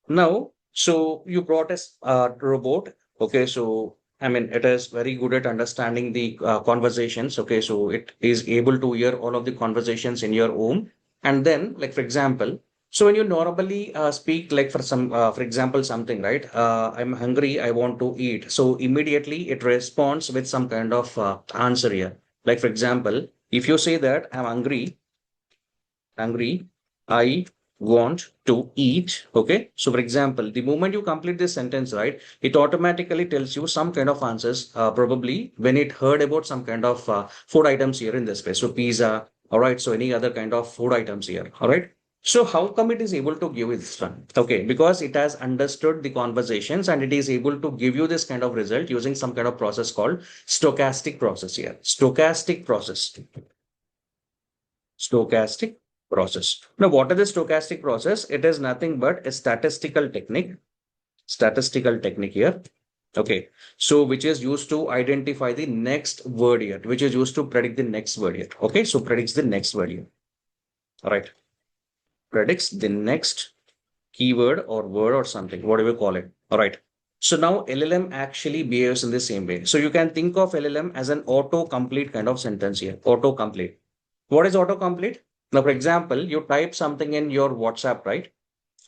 Now, so you brought a robot. Okay. So, it is very good at understanding the conversations. Okay. So it is able to hear all of the conversations in your home. And then, like, for example, so when you normally speak, like for example, something, right? I'm hungry, I want to eat. So immediately it responds with some kind of answer here. Like, for example, if you say that I'm hungry, I want to eat. Okay. So, for example, the moment you complete this sentence, right, it automatically tells you some kind of answers, probably when it heard about some kind of food items here in this space. So, pizza. All right. So, any other kind of food items here. All right. So, how come it is able to give you this one? Okay. Because it has understood the conversations and it is able to give you this kind of result using some kind of process called stochastic process here. Stochastic process. Stochastic process. Now, what is the stochastic process? It is nothing but a statistical technique here. Okay. So, which is used to identify the next word here, which is used to predict the next word here. Okay. So, predicts the next word here. All right. Predicts the next keyword or word or something, whatever you call it. All right. So now LLM actually behaves in the same way. So you can think of LLM as an auto-complete kind of sentence here. Auto-complete. What is autocomplete? Now, for example, you type something in your WhatsApp, right?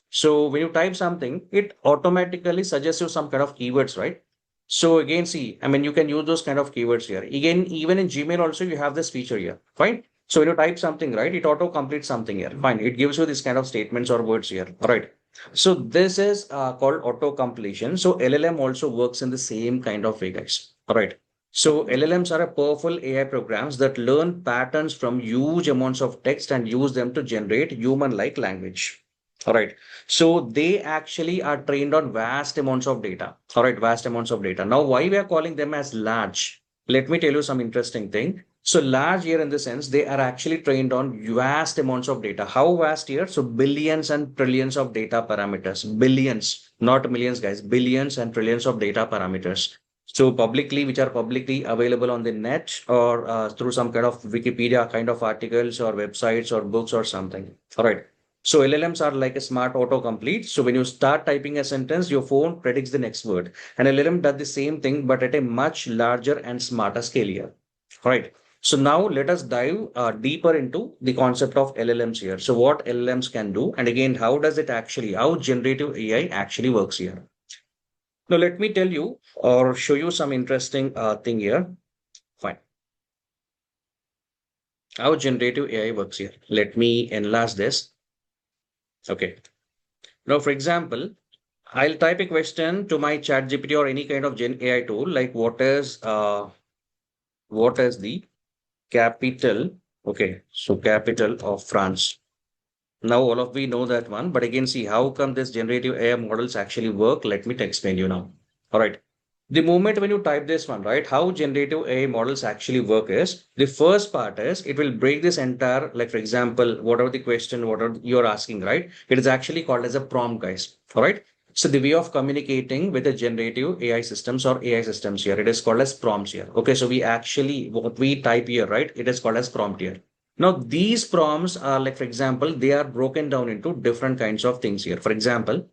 So when you type something, it automatically suggests you some kind of keywords, right? So again, see, you can use those kind of keywords here. Again, even in Gmail also, you have this feature here. Fine. So when you type something, right, it auto completes something here. Fine. It gives you this kind of statements or words here. All right. So this is called auto completion. So LLM also works in the same kind of way, guys. All right. So LLMs are a powerful AI programs that learn patterns from huge amounts of text and use them to generate human-like language. All right. So they actually are trained on vast amounts of data. All right, vast amounts of data. Now, why we are calling them as large? Let me tell you some interesting thing. So large here in the sense they are actually trained on vast amounts of data. How vast here? So billions and trillions of data parameters. Billions, not millions, guys. Billions and trillions of data parameters. So publicly, which are publicly available on the net or through some kind of Wikipedia kind of articles or websites or books or something. All right. So LLMs are like a smart autocomplete. So when you start typing a sentence, your phone predicts the next word. And LLM does the same thing, but at a much larger and smarter scale here. All right. So now let us dive deeper into the concept of LLMs here. So what LLMs can do, and again, how generative AI actually works here. Now let me tell you or show you some interesting thing here. Fine. How generative AI works here. Let me enlarge this. Okay. Now, for example, I'll type a question to my chat GPT or any kind of Gen AI tool, like what is the capital? Okay, so capital of France. Now all of we know that one, but again, see how come this generative AI models actually work? Let me explain you now. All right. The moment when you type this one, right, how generative AI models actually work is the first part is it will break this entire, like for example, whatever the question, whatever you're asking, right? It is actually called as a prompt, guys. All right. So the way of communicating with the generative AI systems or AI systems here, it is called as prompts here. Okay. So we actually, what we type here, right? It is called as prompt here. Now, these prompts are like, for example, they are broken down into different kinds of things here. For example,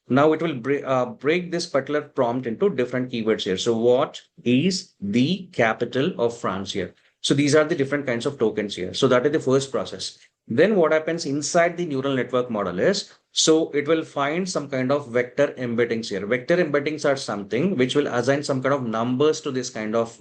now it will break this particular prompt into different keywords here. So what is the capital of France here? So these are the different kinds of tokens here. So that is the first process. Then what happens inside the neural network model is, So it will find some kind of vector embeddings here. Vector embeddings are something which will assign some kind of numbers to this kind of,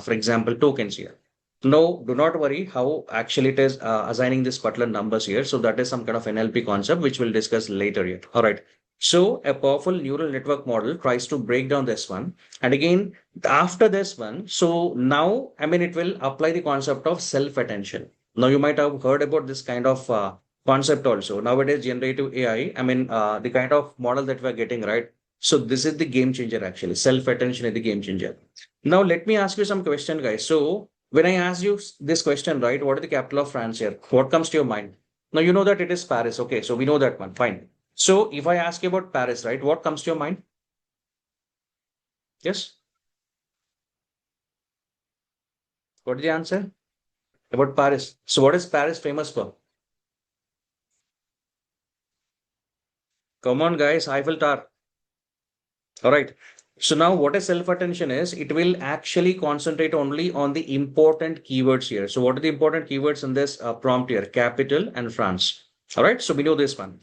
for example, tokens here. No, do not worry how actually it is assigning this particular numbers here. So that is some kind of NLP concept which we'll discuss later here. All right. So a powerful neural network model tries to break down this one. And again, after this one, so now, I mean, it will apply the concept of self-attention. Now you might have heard about this kind of concept also. Nowadays, generative AI, I mean, the kind of model that we're getting, right? So this is the game changer actually. Self-attention is the game changer. Now let me ask you some question, guys. So when I ask you this question, right, what is the capital of France here? What comes to your mind? Now you know that it is Paris. Okay, so we know that one. Fine. So if I ask you about Paris, right, what comes to your mind? Yes. What is the answer? About Paris. So what is Paris famous for? Come on, guys, Eiffel Tower. All right. So now what a self-attention is, it will actually concentrate only on the important keywords here. So what are the important keywords in this prompt here? Capital and France. All right. So we know this one.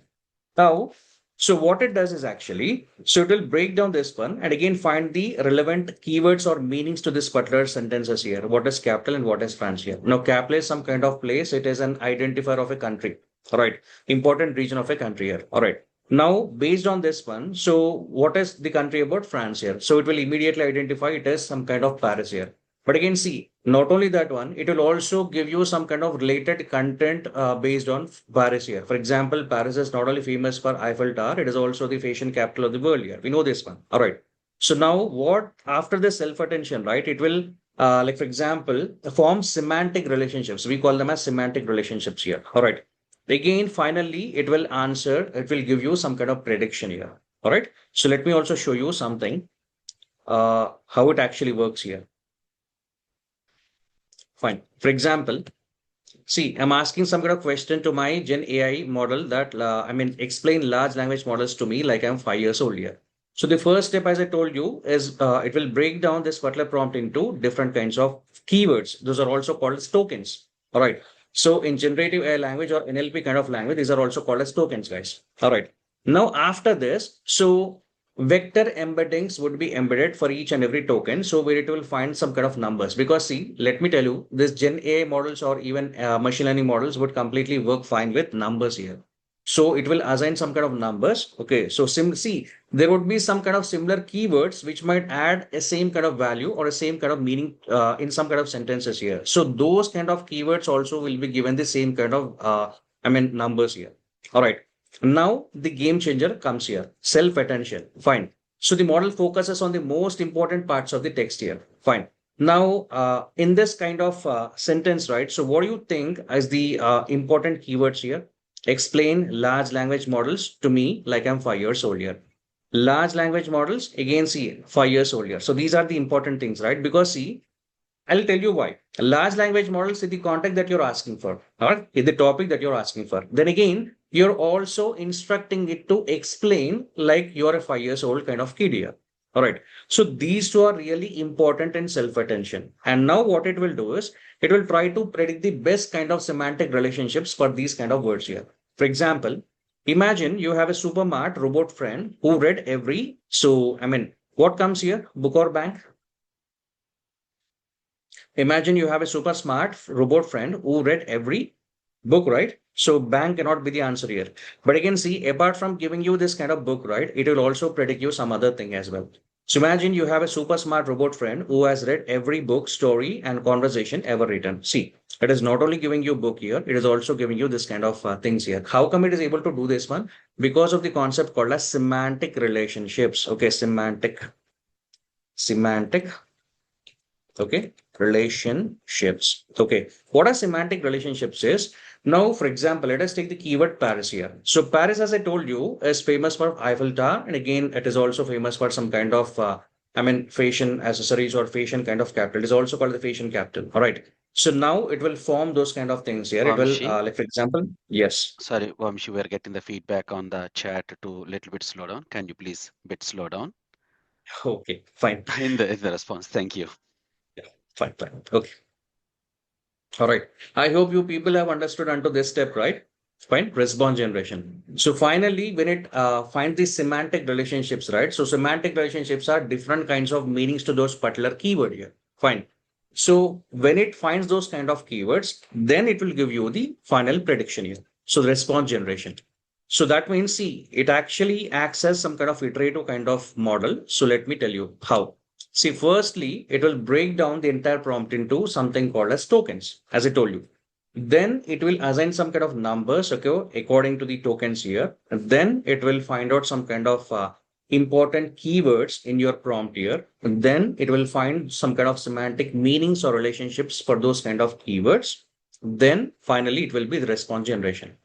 Now, so what it does is actually, so it will break down this one and again find the relevant keywords or meanings to this particular sentences here. What is capital and what is France here? Now, capital is some kind of place. It is an identifier of a country. All right. Important region of a country here. All right. Now, based on this one, so what is the country about France here? So it will immediately identify it as some kind of Paris here. But again, see, not only that one, it will also give you some kind of related content based on Paris here. For example, Paris is not only famous for Eiffel Tower, it is also the fashion capital of the world here. We know this one. All right. So now what, after the self-attention, right, it will, like for example, form semantic relationships. We call them as semantic relationships here. All right. Again, finally, it will answer, it will give you some kind of prediction here. All right. So let me also show you something, how it actually works here. Fine. For example, see, I'm asking some kind of question to my Gen AI model that, I mean, explain large language models to me like I'm 5 years old here. So the first step, as I told you, is it will break down this particular prompt into different kinds of keywords. Those are also called as tokens. All right. So in generative AI language or NLP kind of language, these are also called as tokens, guys. All right. Now after this, so vector embeddings would be embedded for each and every token. So where it will find some kind of numbers, because see, let me tell you, this Gen AI models or even machine learning models would completely work fine with numbers here. So it will assign some kind of numbers. Okay. So see, there would be some kind of similar keywords which might add a same kind of value or a same kind of meaning in some kind of sentences here. So those kind of keywords also will be given the same kind of, I mean, numbers here. All right. Now the game changer comes here. Self-attention. Fine. So the model focuses on the most important parts of the text here. Fine. Now, in this kind of sentence, right? So what do you think as the important keywords here? Explain large language models to me like I'm 5 years old here. Large language models, again, see, 5 years old here. So these are the important things, right? Because see, I'll tell you why. Large language models is the context that you're asking for, or is the topic that you're asking for. Then again, you're also instructing it to explain like you're a 5 years old kind of kid here. All right. So these two are really important in self-attention. And now what it will do is it will try to predict the best kind of semantic relationships for these kind of words here. For example, imagine you have a supermart robot friend who read every, so I mean, what comes here? Book or bank? Imagine you have a super smart robot friend who read every book, right? So bank cannot be the answer here. But again, see, apart from giving you this kind of book, right, it will also predict you some other thing as well. So imagine you have a super smart robot friend who has read every book, story, and conversation ever written. See, it is not only giving you book here, it is also giving you this kind of things here. How come it is able to do this one? Because of the concept called as semantic relationships. Okay, semantic okay, relationships. Okay, what are semantic relationships is, now for example, let us take the keyword Paris here. So Paris, as I told you, is famous for Eiffel Tower, and again it is also famous for some kind of I mean fashion accessories or fashion kind of capital. It is also called the fashion capital. All right. So now it will form those kind of things here. It will Vamshi, like for example, yes. sorry, Vamshi, we're getting the feedback on the chat to little bit slow down. Can you please bit slow down Okay, fine. in the response? Thank you. Yeah, fine, fine. Okay. All right. I hope you people have understood unto this step, right? Fine, response generation. So finally, when it finds these semantic relationships, right? So semantic relationships are different kinds of meanings to those particular keyword here. Fine. So when it finds those kind of keywords, then it will give you the final prediction here. So the response generation. So that means, see, it actually acts as some kind of iterative kind of model. So let me tell you how. See, firstly, it will break down the entire prompt into something called as tokens, as I told you. Then it will assign some kind of numbers, okay, according to the tokens here. And then it will find out some kind of important keywords in your prompt here. And then it will find some kind of semantic meanings or relationships for those kind of keywords. Then finally, it will be the response generation.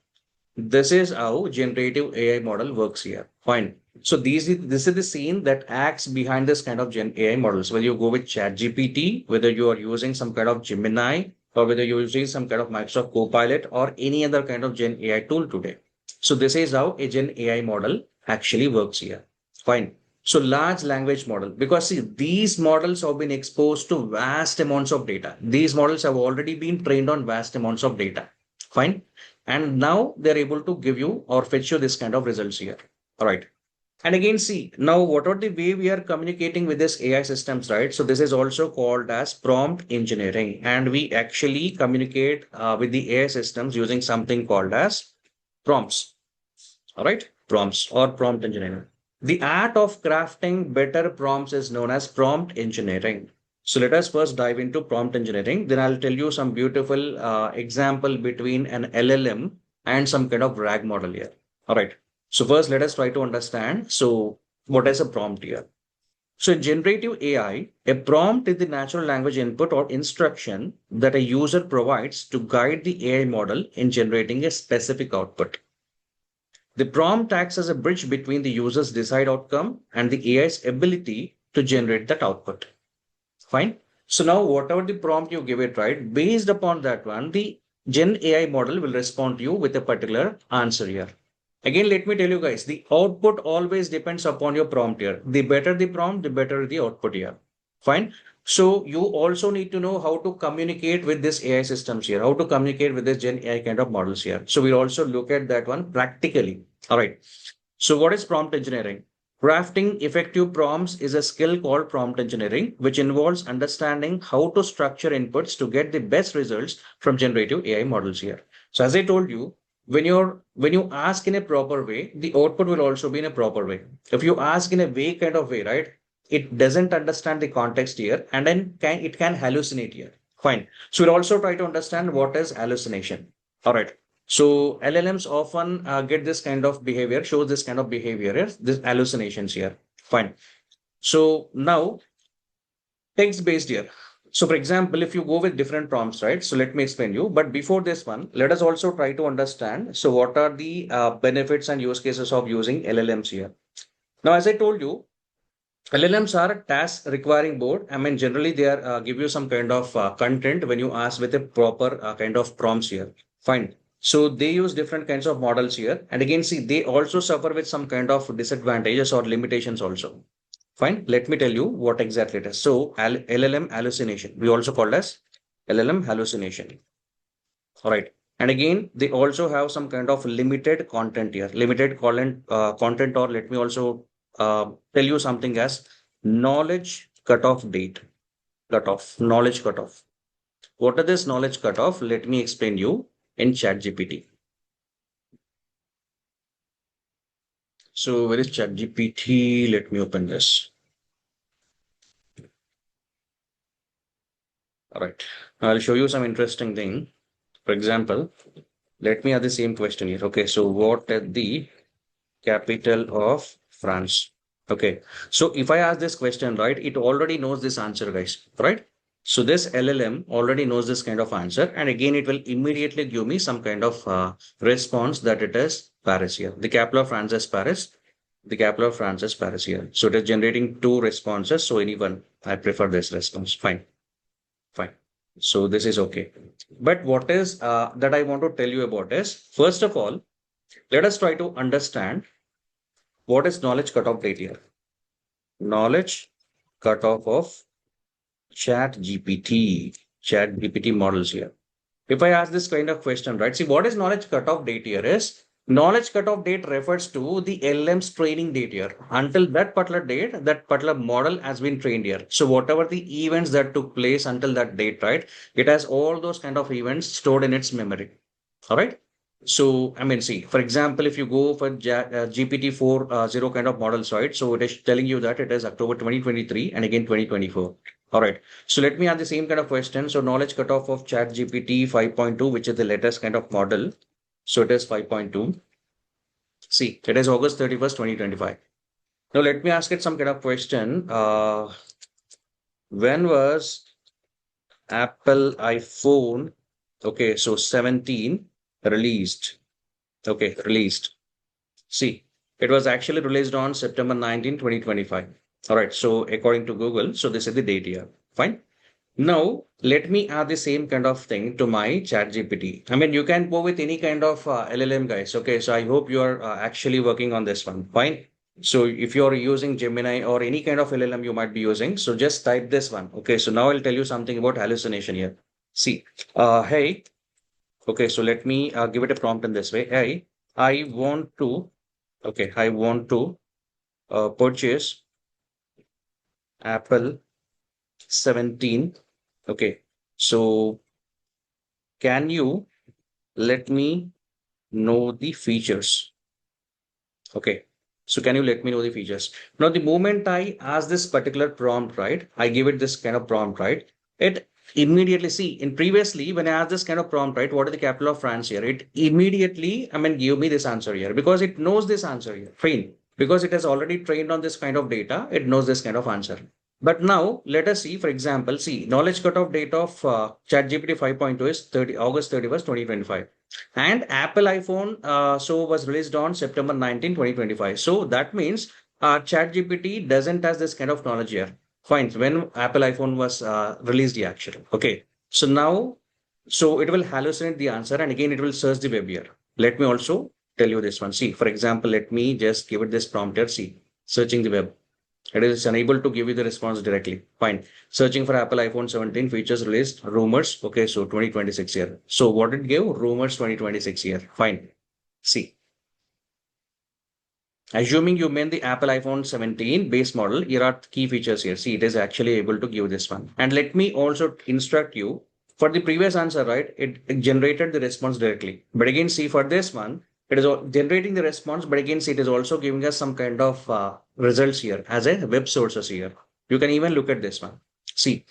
This is how generative AI model works here. Fine. So this is the scene that acts behind this kind of Gen AI models. Whether you go with ChatGPT, whether you are using some kind of Gemini, or whether you're using some kind of Microsoft Copilot or any other kind of Gen AI tool today. So this is how a Gen AI model actually works here. Fine. So large language model, because see, these models have been exposed to vast amounts of data. These models have already been trained on vast amounts of data. Fine. And now they're able to give you or fetch you this kind of results here. All right. And again, see, now what are the way we are communicating with this AI systems, right? So this is also called as prompt engineering. And we actually communicate with the AI systems using something called as prompts. All right. Prompts or prompt engineering. The art of crafting better prompts is known as prompt engineering. So let us first dive into prompt engineering. Then I'll tell you some beautiful example between an LLM and some kind of RAG model here. All right. So first, let us try to understand. So what is a prompt here? So in generative AI, a prompt is the natural language input or instruction that a user provides to guide the AI model in generating a specific output. The prompt acts as a bridge between the user's desired outcome and the AI's ability to generate that output. Fine. So now whatever the prompt you give it, right, based upon that one, the Gen AI model will respond to you with a particular answer here. Again, let me tell you guys, the output always depends upon your prompt here. The better the prompt, the better the output here. Fine. So you also need to know how to communicate with this AI systems here, how to communicate with this Gen AI kind of models here. So we'll also look at that one practically. All right. So what is prompt engineering? Crafting effective prompts is a skill called prompt engineering, which involves understanding how to structure inputs to get the best results from generative AI models here. So as I told you, when you ask in a proper way, the output will also be in a proper way. If you ask in a vague kind of way, right, it doesn't understand the context here, and then it can hallucinate here. Fine. So we'll also try to understand what is hallucination. All right. So LLMs often get this kind of behavior, shows this kind of behavior, yes, this hallucinations here. Fine. So now text based here. So for example, if you go with different prompts, right? So let me explain you. But before this one, let us also try to understand. So what are the benefits and use cases of using LLMs here? Now, as I told you, LLMs are task requiring board. I mean, generally they are give you some kind of content when you ask with a proper kind of prompts here. Fine. So they use different kinds of models here. And again, see, they also suffer with some kind of disadvantages or limitations also. Fine. Let me tell you what exactly it is. So LLM hallucination, we also call as LLM hallucination. All right. And again, they also have some kind of limited content here, limited content, or let me also tell you something as knowledge cutoff date, cutoff, knowledge cutoff. What are this knowledge cutoff? Let me explain you in ChatGPT. So where is ChatGPT? Let me open this. All right. I'll show you some interesting thing. For example, let me have the same question here. Okay. So what is the capital of France? Okay. So if I ask this question, right, it already knows this answer, guys, right? So this LLM already knows this kind of answer. And again, it will immediately give me some kind of response that it is Paris here. The capital of France is Paris. The capital of France is Paris here. So it is generating two responses. So anyone, I prefer this response. Fine. Fine. So this is okay. But what is that I want to tell you about is, first of all, let us try to understand what is knowledge cutoff date here. Knowledge cutoff of chat GPT models here. if I ask this kind of question, right? See, what is knowledge cutoff date here is knowledge cutoff date refers to the LM's training date here. Until that particular date, that particular model has been trained here. So whatever the events that took place until that date, right? It has all those kind of events stored in its memory. All right. So, I mean, see, for example, if you go for GPT-4 zero kind of models, right? So it is telling you that it is October 2023 and again 2024. All right. So let me ask the same kind of question. So knowledge cutoff of Chat GPT 5.2, which is the latest kind of model. So it is 5.2. See, it is August 31st, 2025. Now let me ask it some kind of question. When was Apple iPhone, okay, so 17 released? Okay, released. See, it was actually released on September 19, 2025. All right, so according to Google, so this is the date here. Fine. Now, let me add the same kind of thing to my chat GPT. I mean, you can go with any kind of LLM, guys. Okay, so I hope you are actually working on this one. Fine. So if you're using Gemini or any kind of LLM you might be using, so just type this one. Okay, so now I'll tell you something about hallucination here. See, hey, okay, so let me give it a prompt in this way. Hey, I want to, okay, I want to purchase Apple 17. Okay, so can you let me know the features? Okay, so can you let me know the features? Now, the moment I ask this particular prompt, right, I give it this kind of prompt, right, it immediately see in previously when I asked this kind of prompt, right, what is the capital of France here? It immediately, I mean, give me this answer here because it knows this answer here. Fine. Because it has already trained on this kind of data, it knows this kind of answer. But now let us see, for example, see knowledge cutoff date of ChatGPT 5.2 is 30, August 31st, 2025. And Apple iPhone so was released on September 19, 2025. So that means ChatGPT doesn't have this kind of knowledge here. Fine. When Apple iPhone was released, the actual. Okay. So now, so it will hallucinate the answer and again it will search the web here. Let me also tell you this one. See, for example, let me just give it this prompt here. See, searching the web. It is unable to give you the response directly. Fine. Searching for Apple iPhone 17 features released, rumors. Okay, so 2026 year. So what it gave? Rumors 2026 year. Fine. See. Assuming you mean the Apple iPhone 17 base model, here are key features here. See, it is actually able to give this one. And let me also instruct you for the previous answer, right? It generated the response directly. But again, see for this one, it is generating the response, but again, see, it is also giving us some kind of results here as a web sources here. You can even look at this one. See,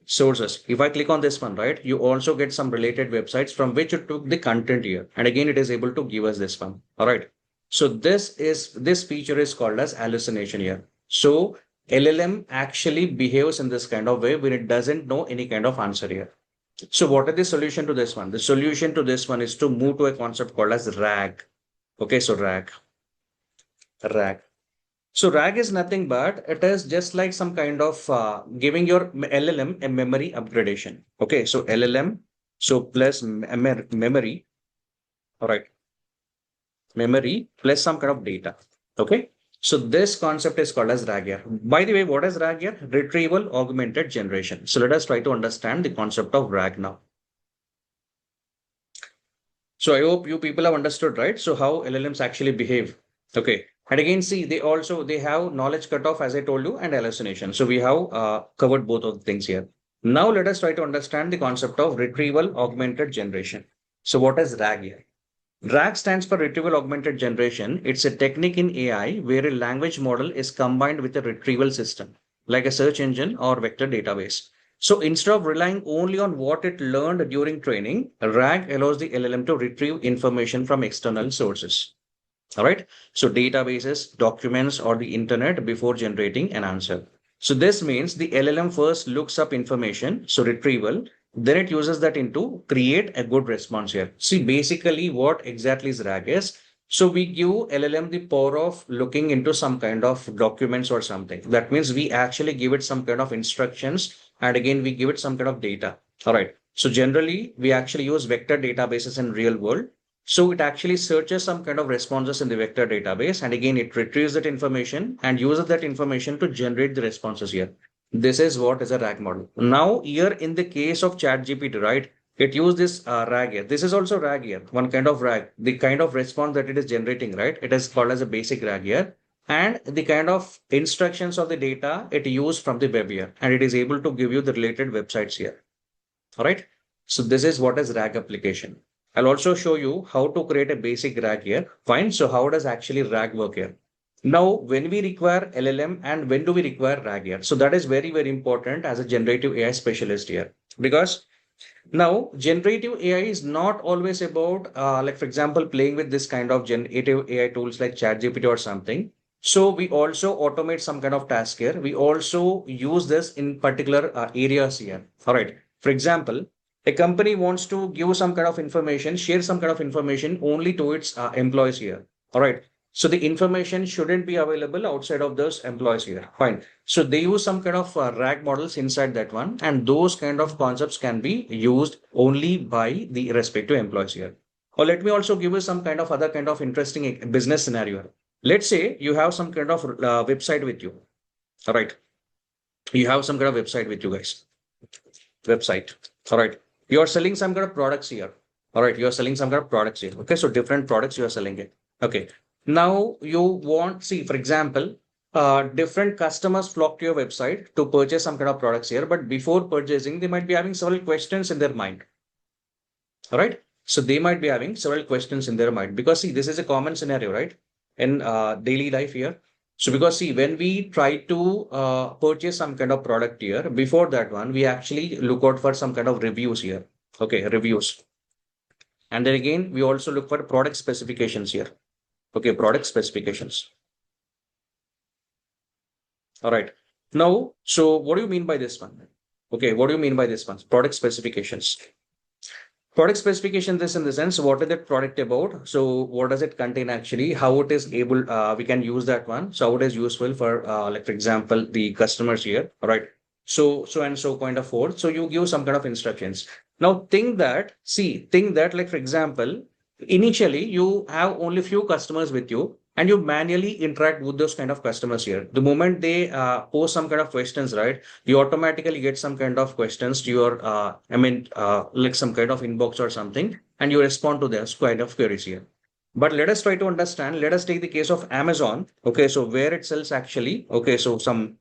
sources. If I click on this one, right, you also get some related websites from which it took the content here. And again, it is able to give us this one. All right. So this feature is called as hallucination here. So LLM actually behaves in this kind of way when it doesn't know any kind of answer here. So what is the solution to this one? The solution to this one is to move to a concept called as RAG. Okay, so RAG. So RAG is nothing but it is just like some kind of giving your LLM a memory upgradation. Okay, so LLM, so plus memory, all right, memory plus some kind of data. Okay, so this concept is called as RAG here. By the way, what is RAG here? Retrieval augmented generation. So let us try to understand the concept of RAG now. So I hope you people have understood, right? So how LLMs actually behave. Okay. And again, see, they have knowledge cutoff, as I told you, and hallucination. So we have covered both of the things here. Now let us try to understand the concept of retrieval augmented generation. So what is RAG here? RAG stands for retrieval augmented generation. It's a technique in AI where a language model is combined with a retrieval system, like a search engine or vector database. So instead of relying only on what it learned during training, RAG allows the LLM to retrieve information from external sources. All right. So databases, documents, or the internet before generating an answer. So this means the LLM first looks up information, so retrieval, then it uses that into create a good response here. See, basically what exactly is RAG is. So we give LLM the power of looking into some kind of documents or something. That means we actually give it some kind of instructions and again we give it some kind of data. All right. So generally we actually use vector databases in real world. So it actually searches some kind of responses in the vector database and again it retrieves that information and uses that information to generate the responses here. This is what is a RAG model. Now here in the case of ChatGPT, right? It used this RAG here. This is also RAG here, one kind of RAG. The kind of response that it is generating, right? It is called as a basic RAG here. And the kind of instructions of the data it used from the web here. And it is able to give you the related websites here. All right. So this is what is RAG application. I'll also show you how to create a basic RAG here. Fine. So how does actually RAG work here? Now, when we require LLM and when do we require RAG here? So that is very, very important as a generative AI specialist here. Because now, generative AI is not always about, like, for example, playing with this kind of generative AI tools like ChatGPT or something. So we also automate some kind of task here. We also use this in particular areas here. All right. For example, a company wants to give some kind of information, share some kind of information only to its employees here. All right. So the information shouldn't be available outside of those employees here. Fine. So they use some kind of RAG models inside that one, and those kind of concepts can be used only by the respective employees here. Or let me also give you some kind of other kind of interesting business scenario. Let's say you have some kind of website with you. All right. You have some kind of website with you guys. Website. All right. You are selling some kind of products here. All right. You are selling some kind of products here. Okay. So different products you are selling it. Okay. Now you want, see, for example, different customers flock to your website to purchase some kind of products here. But before purchasing, they might be having several questions in their mind. All right. So they might be having several questions in their mind because see, this is a common scenario, right? In daily life here. So because see, when we try to purchase some kind of product here, before that one, we actually look out for some kind of reviews here. Okay, reviews. And then again, we also look for product specifications here. Okay, product specifications. All right. Now, so what do you mean by this one? Okay, what do you mean by this one? Product specifications. Product specification, this in the sense, what is that product about? So what does it contain actually? How it is able, we can use that one. So how it is useful for, like, for example, the customers here, all right? So and so kind of forth. So you give some kind of instructions. Now think that, like, for example, initially you have only few customers with you and you manually interact with those kind of customers here. The moment they pose some kind of questions, right? You automatically get some kind of questions to your, like some kind of inbox or something, and you respond to those kind of queries here. But let us try to understand. Let us take the case of Amazon. Okay, so where it sells actually. Okay, so some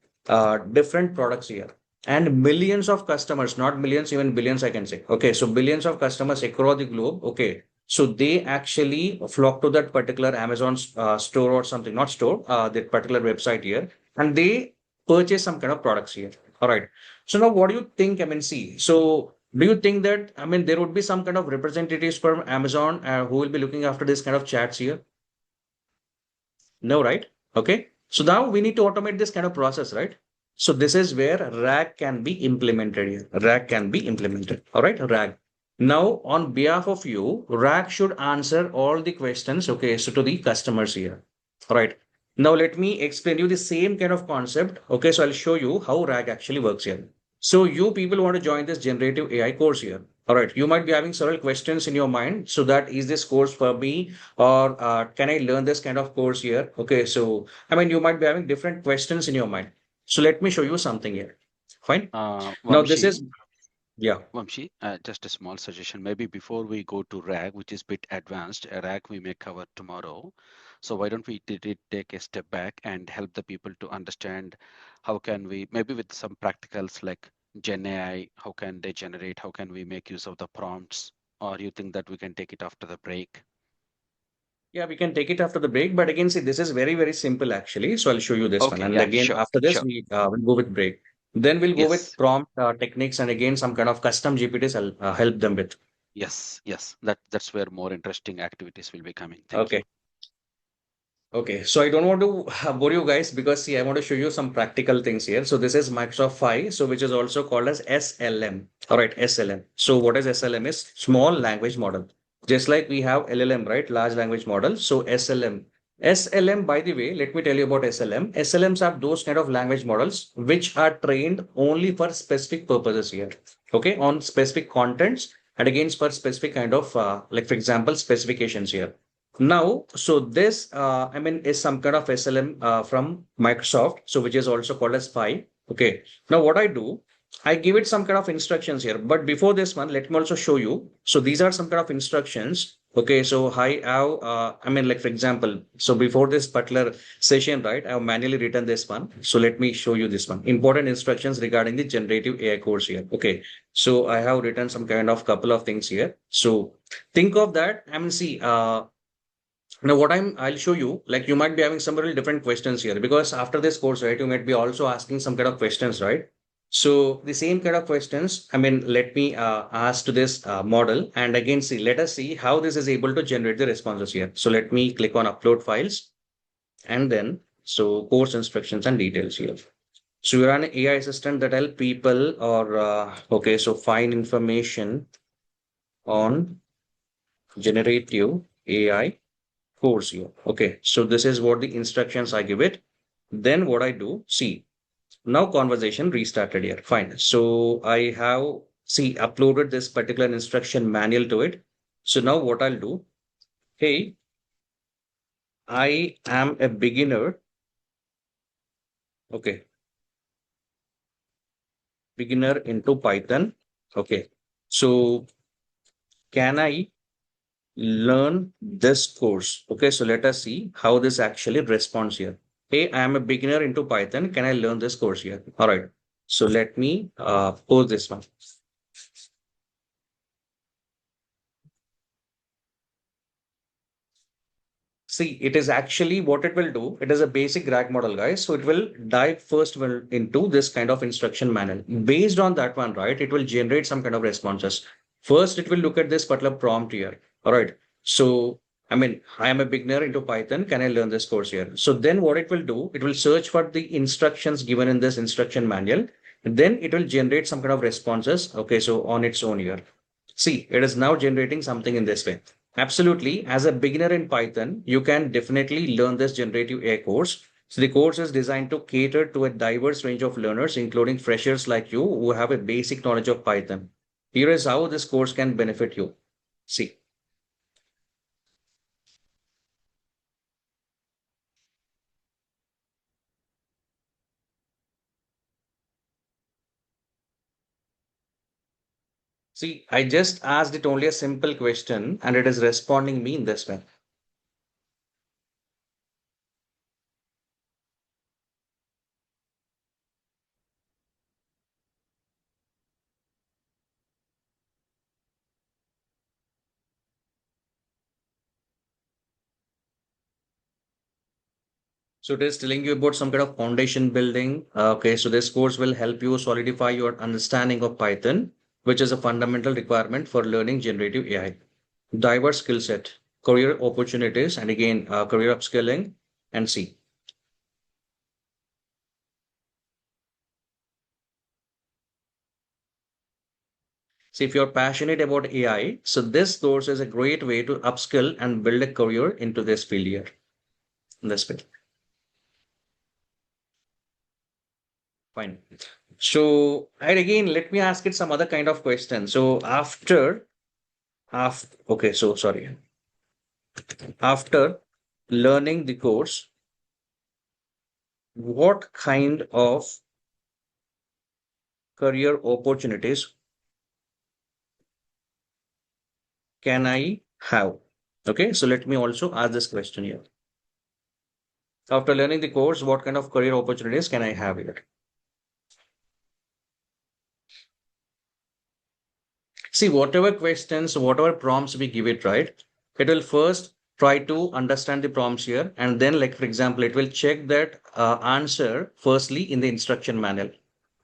different products here. And millions of customers, not millions, even billions, I can say. Okay, so billions of customers across the globe. Okay, so they actually flock to that particular Amazon store or something, not store, that particular website here, and they purchase some kind of products here. All right. So now what do you think? I mean, see, so do you think that, I mean, there would be some kind of representatives from Amazon who will be looking after this kind of chats here? No, right? Okay. So now we need to automate this kind of process, right? So this is where RAG can be implemented here. RAG can be implemented. All right, RAG. Now, on behalf of you, RAG should answer all the questions. Okay, so to the customers here. All right. Now let me explain you the same kind of concept. Okay, so I'll show you how RAG actually works here. So you people want to join this generative AI course here. All right, you might be having several questions in your mind. So that is this course for me, or can I learn this kind of course here? Okay, so I mean, you might be having different questions in your mind. So let me show you something here. Fine. Now this is, Vamshi, yeah. Vamshi, just a small suggestion. Maybe before we go to RAG, which is bit advanced, RAG we may cover tomorrow. So why don't we take a step back and help the people to understand how can we, maybe with some practicals like GenAI, how can they generate, how can we make use of the prompts? Or you think that we can take it after the break? Yeah, we can take it after the break. But again, see, this is very, very simple actually. So I'll show you this one. Okay, And yeah, again, sure, after this, sure. we'll go with break. Then we'll go with Yes, prompt techniques and again, some kind of custom GPTs I'll help them with. yes, yes. That's where more interesting activities will be coming. Thank you. Okay. Okay, so I don't want to bore you guys because see, I want to show you some practical things here. So this is Microsoft 5, so which is also called as SLM. All right, SLM. So what is SLM is small language model. Just like we have LLM, right? Large language model. So SLM. SLM, by the way, let me tell you about SLM. SLMs are those kind of language models which are trained only for specific purposes here. Okay, on specific contents and against for specific kind of like for example specifications here. Now, so this, is some kind of SLM from Microsoft, so which is also called as Pi. Okay. Now, what I do? I give it some kind of instructions here. But before this one, let me also show you. So these are some kind of instructions. Okay, so I have, I mean, like for example, so before this particular session, right, I have manually written this one. So let me show you this one. Important instructions regarding the generative AI course here. Okay, so I have written some kind of couple of things here. So think of that. I mean, see, now, I'll show you, like you might be having some really different questions here because after this course, right, you might be also asking some kind of questions, right? So the same kind of questions, I mean, let me ask to this model and again see, let us see how this is able to generate the responses here. So let me click on upload files and then, so course instructions and details here. So you're an AI assistant that help people or, okay, so find information on generative AI course here. Okay, so this is what the instructions I give it. Then what I do, see, now conversation restarted here. Fine. So I have, see, uploaded this particular instruction manual to it. So now what I'll do, hey, I am a beginner. Okay, beginner into Python. Okay, so can I learn this course? Okay, so let us see how this actually responds here. Hey, I am a beginner into Python. Can I learn this course here? All right. So let me post this one. See, it is actually what it will do. It is a basic RAG model, guys. So it will dive first into this kind of instruction manual. Based on that one, right, it will generate some kind of responses. First, it will look at this particular prompt here. All right. So, I mean, I am a beginner into Python. Can I learn this course here? So then what it will do, it will search for the instructions given in this instruction manual. Then it will generate some kind of responses. Okay. So on its own here. See, it is now generating something in this way. Absolutely. As a beginner in Python, you can definitely learn this generative AI course. So the course is designed to cater to a diverse range of learners, including freshers like you who have a basic knowledge of Python. Here is how this course can benefit you. See, I just asked it only a simple question and it is responding me in this way. So it is telling you about some kind of foundation building. Okay, so this course will help you solidify your understanding of Python, which is a fundamental requirement for learning generative AI. Diverse skill set, career opportunities, and again, career upskilling, and see. See, if you're passionate about AI, so this course is a great way to upskill and build a career into this field here, in this field. Fine. So, and again, let me ask it some other kind of question. So after, okay, so sorry. After learning the course, what kind of career opportunities can I have? Okay, so let me also ask this question here. After learning the course, what kind of career opportunities can I have here? See, whatever questions, whatever prompts we give it, right? It will first try to understand the prompts here. And then, like, for example, it will check that answer firstly in the instruction manual.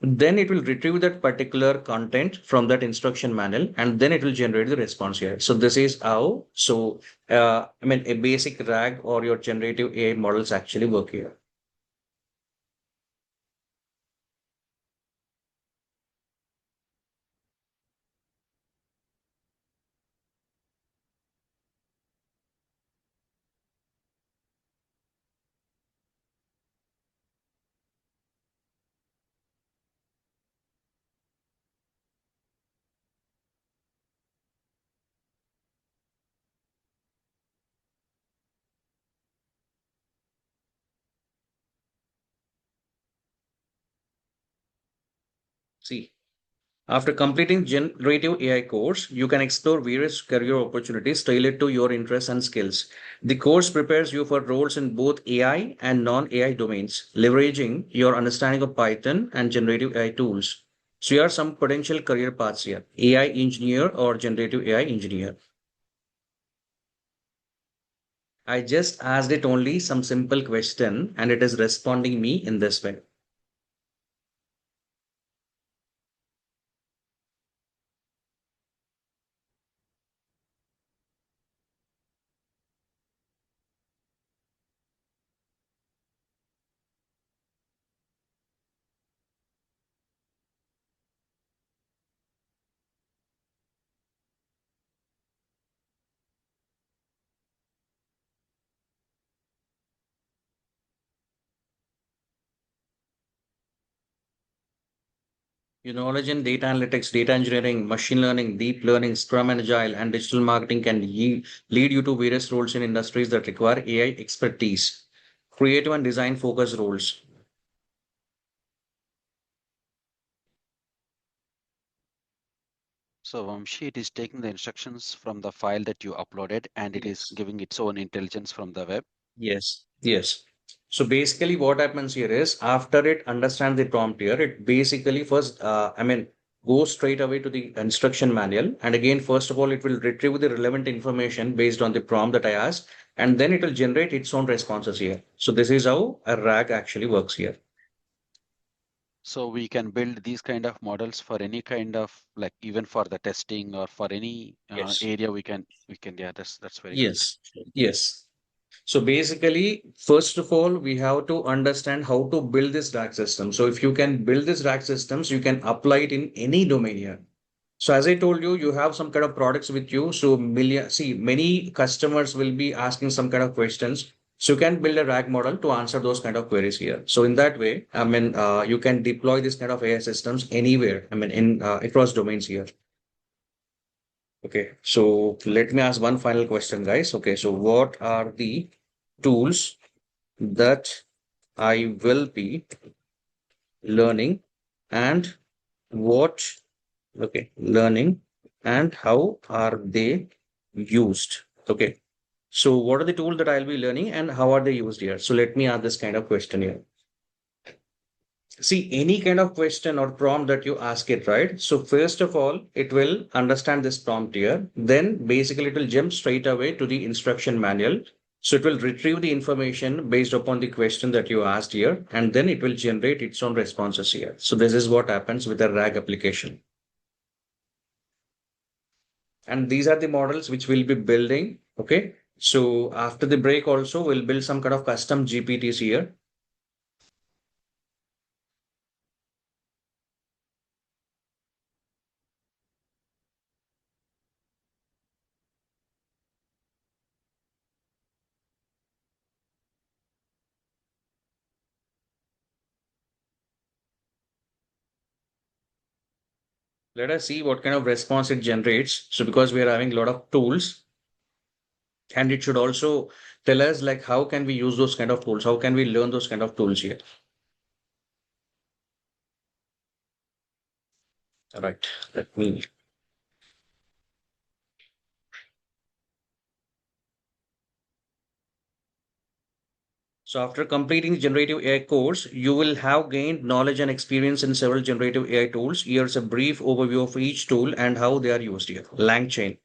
Then it will retrieve that particular content from that instruction manual and then it will generate the response here. So this is how, so, I mean, a basic RAG or your generative AI models actually work here. See, After completing generative AI course, you can explore various career opportunities tailored to your interests and skills. The course prepares you for roles in both AI and non-AI domains, leveraging your understanding of Python and generative AI tools. So here are some potential career paths here: AI engineer or generative AI engineer. I just asked it only some simple question and it is responding me in this way. Your knowledge in data analytics, data engineering, machine learning, deep learning, Scrum and Agile, and digital marketing can lead you to various roles in industries that require AI expertise. Creative and design focused roles. So Vamshi, it is taking the instructions from the file that you uploaded and it is Yes. giving its own intelligence from the web. Yes. Yes. So basically, what happens here is after it understands the prompt here, it basically first, goes straight away to the instruction manual. And again, first of all, it will retrieve the relevant information based on the prompt that I asked, and then it will generate its own responses here. So this is how a RAG actually works here. So we can build these kind of models for any kind of like even for the testing or for any Yes. area we can yeah, that's very good. Yes. Yes. So basically, first of all, we have to understand how to build this rack system. So if you can build this rack systems, you can apply it in any domain here. So as I told you, you have some kind of products with you. So many customers will be asking some kind of questions. So you can build a RAG model to answer those kind of queries here. So in that way, you can deploy this kind of AI systems anywhere. In across domains here. Okay. So let me ask one final question, guys. Okay. So what are the tools that I will be learning and what, okay, learning and how are they used? Okay. So what are the tools that I'll be learning and how are they used here? So let me ask this kind of question here. See, any kind of question or prompt that you ask it, right? So first of all, it will understand this prompt here. Then basically it will jump straight away to the instruction manual. So it will retrieve the information based upon the question that you asked here, and then it will generate its own responses here. So this is what happens with a RAG application. And these are the models which we'll be building. Okay. So after the break also, we'll build some kind of custom GPTs here. Let us see what kind of response it generates. So because we are having a lot of tools, and it should also tell us like how can we use those kind of tools? How can we learn those kind of tools here? All right. Let me. So after completing the generative AI course, you will have gained knowledge and experience in several generative AI tools. Here's a brief overview of each tool and how they are used here. LangChain.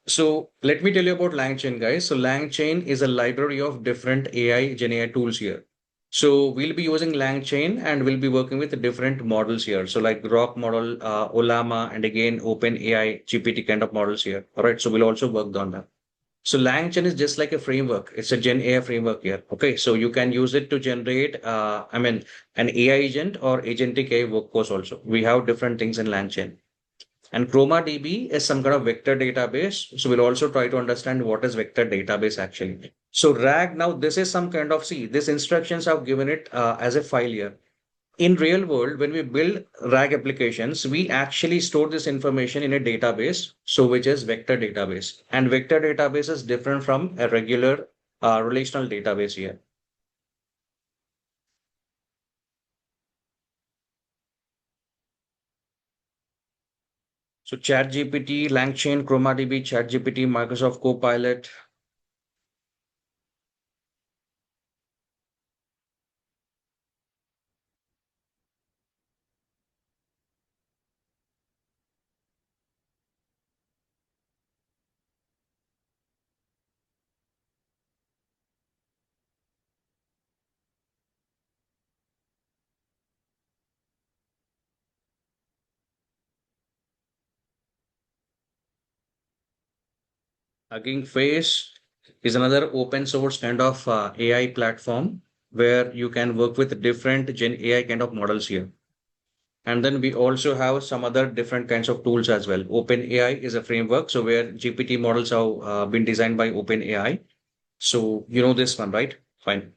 So let me tell you about LangChain, guys. So LangChain is a library of different AI, GenAI tools here. So we'll be using LangChain and we'll be working with different models here. So like Grok model, Olama, and again OpenAI GPT kind of models here. All right. So we'll also work on that. So LangChain is just like a framework. It's a Gen AI framework here. Okay. So you can use it to generate, an AI agent or agentic AI workforce also. We have different things in LangChain. And ChromaDB is some kind of vector database. So we'll also try to understand what is vector database actually. So RAG, now this is some kind of, see, these instructions I've given it as a file here. In real world, when we build RAG applications, we actually store this information in a database. So which is vector database. And vector database is different from a regular relational database here. So ChatGPT, LangChain, ChromaDB, ChatGPT, Microsoft Copilot. Hugging Face is another open source kind of AI platform where you can work with different Gen AI kind of models here. And then we also have some other different kinds of tools as well. OpenAI is a framework, so where GPT models have been designed by OpenAI. So you know this one, right? Fine.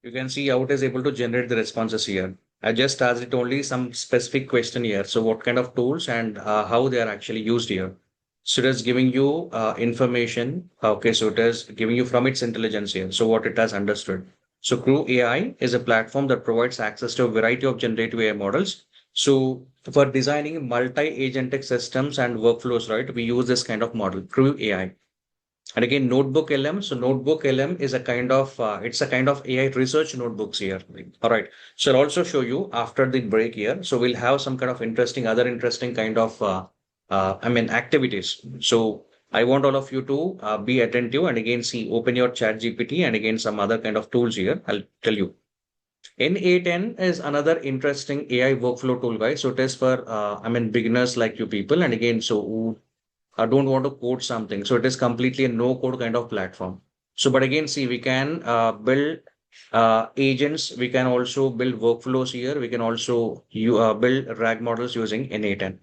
You can see how it is able to generate the responses here. I just asked it only some specific question here. So what kind of tools and how they are actually used here. So it is giving you information. Okay, so it is giving you from its intelligence here. So what it has understood. So Crew AI is a platform that provides access to a variety of generative AI models. So for designing multi-agentic systems and workflows, right, we use this kind of model, Crew AI. And again, Notebook LM. So Notebook LM is a kind of it's a kind of AI research notebooks here. All right. So I'll also show you after the break here. So we'll have some kind of other interesting kind of activities. So I want all of you to be attentive and again see open your Chat GPT and again some other kind of tools here. I'll tell you. N8N is another interesting AI workflow tool, guys. So it is for beginners like you people. And again, so who don't want to code something. So it is completely a no code kind of platform. So, but again, see, we can build agents. We can also build workflows here. We can also build RAG models using N8N.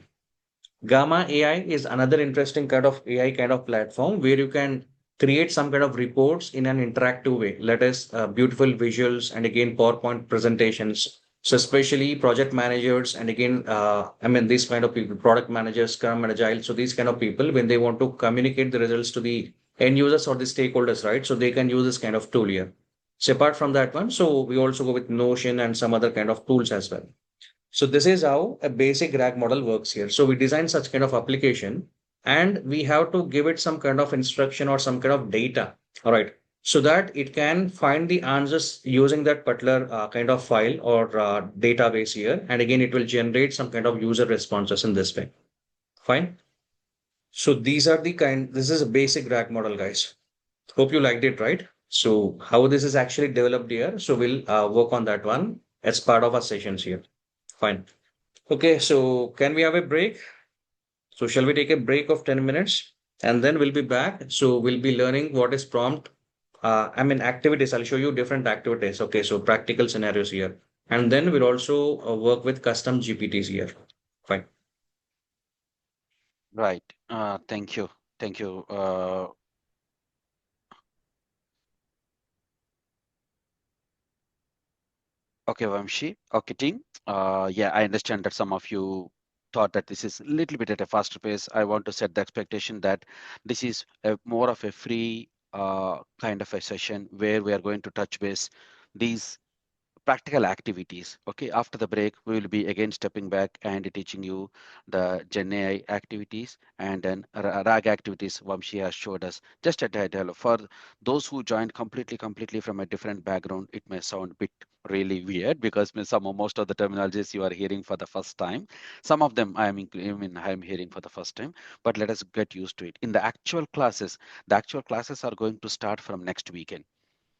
Gamma AI is another interesting kind of AI kind of platform where you can create some kind of reports in an interactive way. Let us beautiful visuals and again PowerPoint presentations. So especially project managers and again, these kind of people, product managers, Scrum and Agile. So these kind of people, when they want to communicate the results to the end users or the stakeholders, right? So they can use this kind of tool here. So apart from that one, so we also go with Notion and some other kind of tools as well. So this is how a basic RAG model works here. So we design such kind of application and we have to give it some kind of instruction or some kind of data. All right. So that it can find the answers using that particular kind of file or database here. And again, it will generate some kind of user responses in this way. Fine. So these are the kind, this is a basic RAG model, guys. Hope you liked it, right? So how this is actually developed here. So we'll work on that one as part of our sessions here. Fine. Okay, so can we have a break? So shall we take a break of 10 minutes and then we'll be back. So we'll be learning what is prompt. Activities. I'll show you different activities. Okay, so practical scenarios here. And then we'll also work with custom GPTs here. Fine. Right. Thank you. Thank you. Okay, Vamshi. Okay, team. Yeah, I understand that some of you thought that this is a little bit at a faster pace. I want to set the expectation that this is more of a free kind of a session where we are going to touch base these practical activities. Okay, after the break, we will be again stepping back and teaching you the GenAI activities and then RAG activities Vamshi has showed us. Just a title for those who joined completely from a different background, it may sound a bit really weird because most of the terminologies you are hearing for the first time. Some of them I am hearing for the first time, but let us get used to it. In the actual classes are going to start from next weekend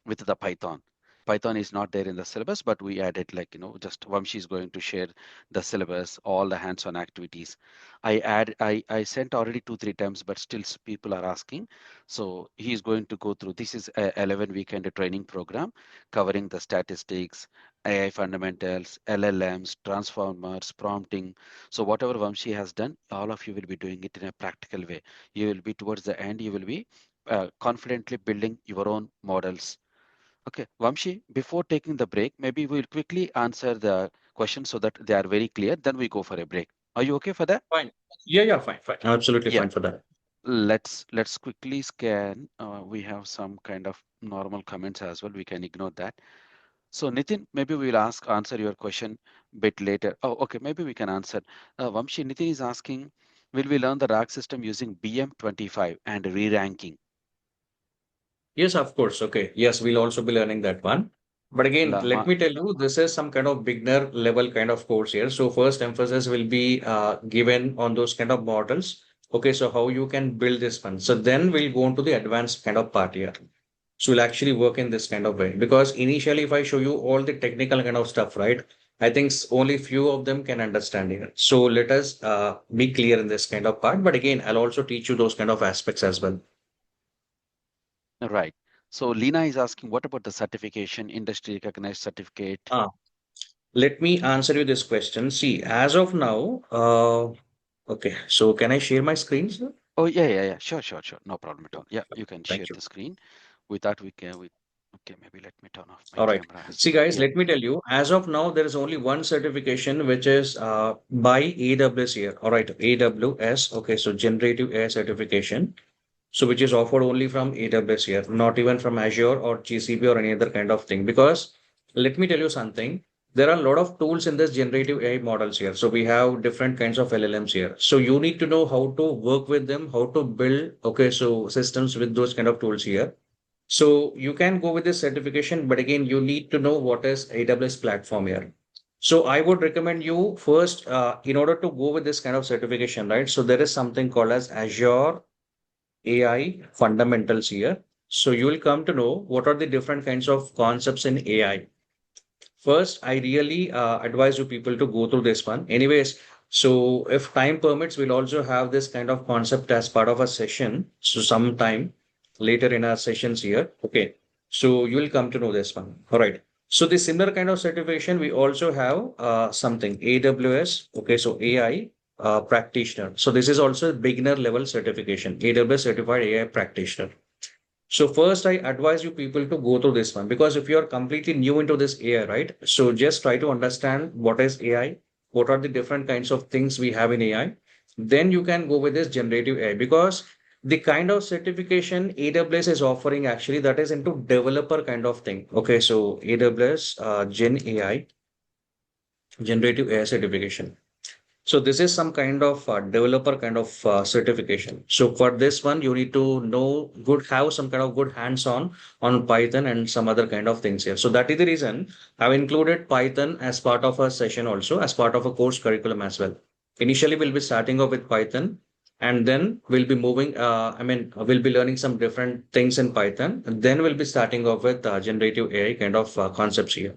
with the Python. Python is not there in the syllabus, but we added just Vamshi is going to share the syllabus, all the hands-on activities. I sent already 2 3 times, but still people are asking. So he is going to go through. This is a 11 weekend training program covering the statistics, AI fundamentals, LLMs, transformers, prompting. So whatever Vamshi has done, all of you will be doing it in a practical way. You will be towards the end, you will be confidently building your own models. Okay, Vamshi, before taking the break, maybe we'll quickly answer the questions so that they are very clear. Then we go for a break. Are you okay for that? Fine. Yeah, fine, fine. I'm absolutely Yeah. fine for that. Let's quickly scan. We have some kind of normal comments as well. We can ignore that. So Nitin, maybe we'll answer your question bit later. Oh, okay, maybe we can answer. Vamshi, Nitin is asking, will we learn the rack system using BM25 and re-ranking? Yes, of course. Okay. Yes, we'll also be learning that one. But again, let Lama, me tell you, this is some kind of beginner level kind of course here. So first emphasis will be given on those kind of models. Okay, so how you can build this one. So then we'll go on to the advanced kind of part here. So we'll actually work in this kind of way because initially, if I show you all the technical kind of stuff, right? I think only few of them can understand here. So let us be clear in this kind of part. But again, I'll also teach you those kind of aspects as well. right. So Lina is asking, what about the certification, industry recognized certificate? Ah, Let me answer you this question. See, as of now, okay, so can I share my screen, sir? Oh, yeah, yeah, yeah. Sure, sure, sure. No problem at all. Yeah, you can share Thank you. the screen. With that, okay, maybe let me turn off my All right. camera as See, well. guys, Yeah. let me tell you, as of now, there is only one certification which is by AWS here. All right, AWS. Okay, so generative AI certification. So which is offered only from AWS here, not even from Azure or GCP or any other kind of thing. Because let me tell you something, there are a lot of tools in this generative AI models here. So we have different kinds of LLMs here. So you need to know how to work with them, how to build, okay, so systems with those kind of tools here. So you can go with this certification, but again, you need to know what is AWS platform here. So I would recommend you first, in order to go with this kind of certification, right? So there is something called as Azure AI fundamentals here. So you will come to know what are the different kinds of concepts in AI. First, I really advise you people to go through this one. Anyways, so if time permits, we'll also have this kind of concept as part of a session. So sometime later in our sessions here. Okay. So you will come to know this one. All right. So the similar kind of certification, we also have something AWS. Okay. So AI practitioner. So this is also a beginner level certification, AWS certified AI practitioner. So first, I advise you people to go through this one because if you are completely new into this AI, right? So just try to understand what is AI, what are the different kinds of things we have in AI. Then you can go with this generative AI because the kind of certification AWS is offering actually that is into developer kind of thing. Okay, so AWS Gen AI, generative AI certification. So this is some kind of developer kind of certification. So for this one, you need to know good, have some kind of good hands-on on Python and some other kind of things here. So that is the reason I've included Python as part of a session also, as part of a course curriculum as well. Initially, we'll be starting off with Python and then we'll be moving, we'll be learning some different things in Python. And then we'll be starting off with generative AI kind of concepts here.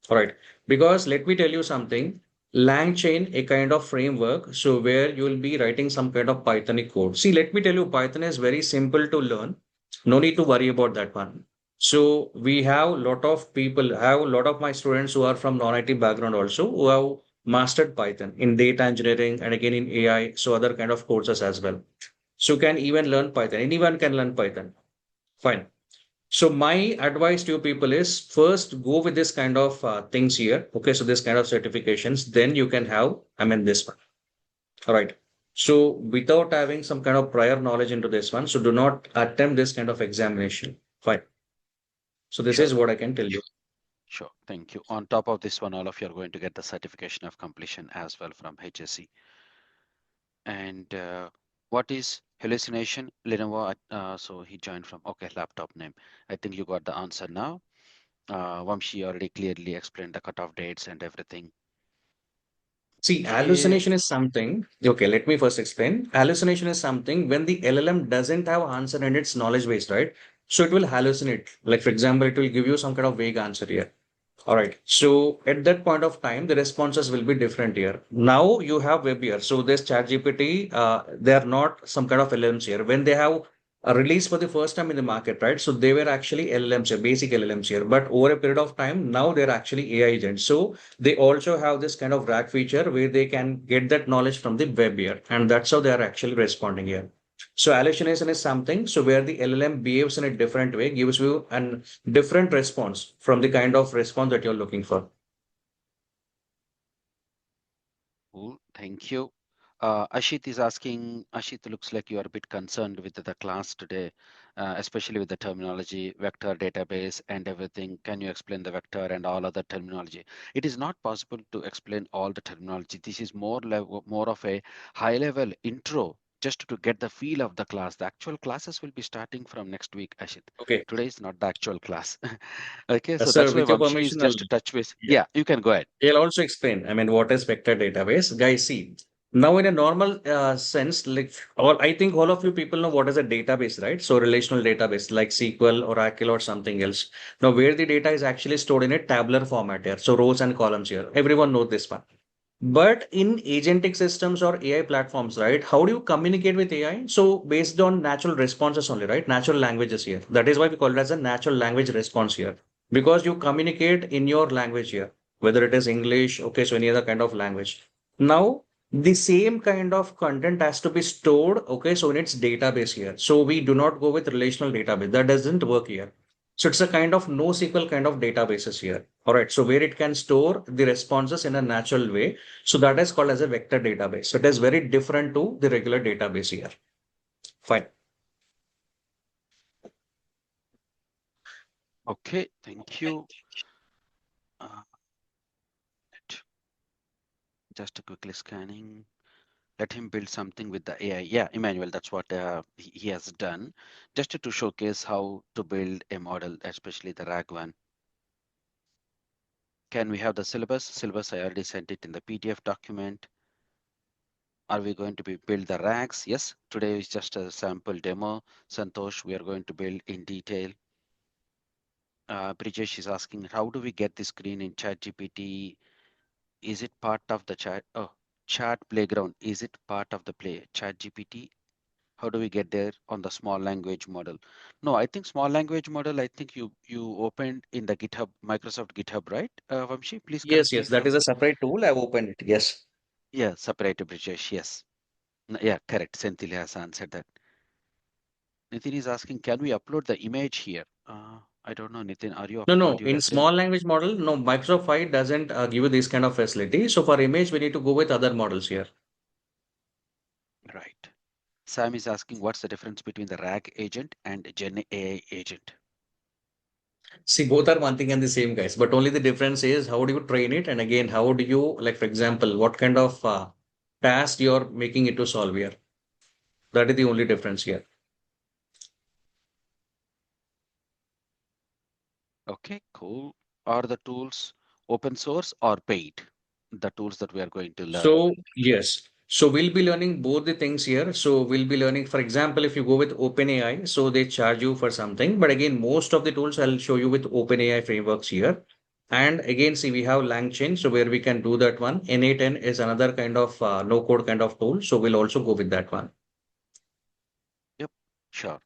All right. Because let me tell you something. LangChain, a kind of framework, so where you will be writing some kind of Pythonic code. See, let me tell you, Python is very simple to learn. No need to worry about that one. So we have a lot of people, have a lot of my students who are from non-IT background also, who have mastered Python in data engineering and again in AI, so other kind of courses as well. So can even learn Python. Anyone can learn Python. Fine. So my advice to you people is first go with this kind of things here. Okay, so this kind of certifications, then you can have, this one. All right. So without having some kind of prior knowledge into this one, so do not attempt this kind of examination. Fine. So this Sure, is what I can tell you. sure. Thank you. On top of this one, all of you are going to get the certification of completion as well from HSC. And what is hallucination? Lenovo, so he joined from, okay, laptop name. I think you got the answer now. Vamshi already clearly explained the cutoff dates and everything. See, Okay. hallucination is something. Okay, let me first explain. Hallucination is something when the LLM doesn't have answer in its knowledge base, right? So it will hallucinate. Like for example, it will give you some kind of vague answer here. All right. So at that point of time, the responses will be different here. Now you have web here. So this ChatGPT, they are not some kind of LLMs here. When they have a release for the first time in the market, right? So they were actually LLMs here, basic LLMs here. But over a period of time, now they're actually AI agents. So they also have this kind of rack feature where they can get that knowledge from the web here. And that's how they are actually responding here. So hallucination is something so where the LLM behaves in a different way, gives you an different response from the kind of response that you're looking for. Cool. Thank you. Ashit is asking, Ashit, looks like you are a bit concerned with the class today. especially with the terminology, vector database and everything. Can you explain the vector and all other terminology? It is not possible to explain all the terminology. This is more of a high level intro just to get the feel of the class. The actual classes will be starting from next week, Ashit. Okay. Today is not the actual class. Okay, so Sir, that's why with your Vamshi is permission, I'll just to touch base. yeah. Yeah, you can go ahead. I'll also explain. I mean, what is vector database? Guys, see, now in a normal sense, like all, I think all of you people know what is a database, right? So relational database like SQL, Oracle, or something else. Now, where the data is actually stored in a tabular format here. So rows and columns here. Everyone knows this one. But in agentic systems or AI platforms, right? How do you communicate with AI? So based on natural responses only, right? Natural languages here. That is why we call it as a natural language response here. Because you communicate in your language here, whether it is English, okay, so any other kind of language. Now, the same kind of content has to be stored, okay, so in its database here. So we do not go with relational database. That doesn't work here. So it's a kind of NoSQL kind of databases here. All right. So where it can store the responses in a natural way, so that is called as a vector database. So it is very different to the regular database here. Fine. Okay, thank you. Uh, just quickly scanning. Let him build something with the AI. Yeah, Emmanuel, that's what he has done, just to showcase how to build a model, especially the RAG one. Can we have the syllabus? Syllabus, I already sent it in the PDF document. Are we going to be build the RAGs? Yes, today is just a sample demo. Santosh, we are going to build in detail. Brijesh is asking, how do we get the screen in ChatGPT? Is it part of the chat? Oh, chat playground. Is it part of the play? ChatGPT. How do we get there on the small language model? No, I think small language model, I think you opened in the GitHub, Microsoft GitHub, right? Vamshi, please Yes, correct me yes, if that is I'm, a separate tool. I've opened it. Yes. yeah, separate British, yes. Yeah, correct. Senthil has answered that. Nitin is asking, can we upload the image here? I don't know, Nitin, No, are no. you In referring? small language model, no, Microsoft 5 doesn't give you this kind of facility. So for image, we need to go with other models here. Right. Sam is asking, what's the difference between the RAG agent and Gen AI agent? See, both are one thing and the same, guys. But only the difference is how do you train it? And again, how do you, like, for example, what kind of task you're making it to solve here? That is the only difference here. Okay, cool. Are the tools open source or paid? The tools that we are going to learn. So, yes. So we'll be learning both the things here. So we'll be learning, for example, if you go with OpenAI, so they charge you for something. But again, most of the tools I'll show you with OpenAI frameworks here. And again, see, we have LangChain, so where we can do that one. Na10 is another kind of no code kind of tool. So we'll also go with that one. Yep, sure.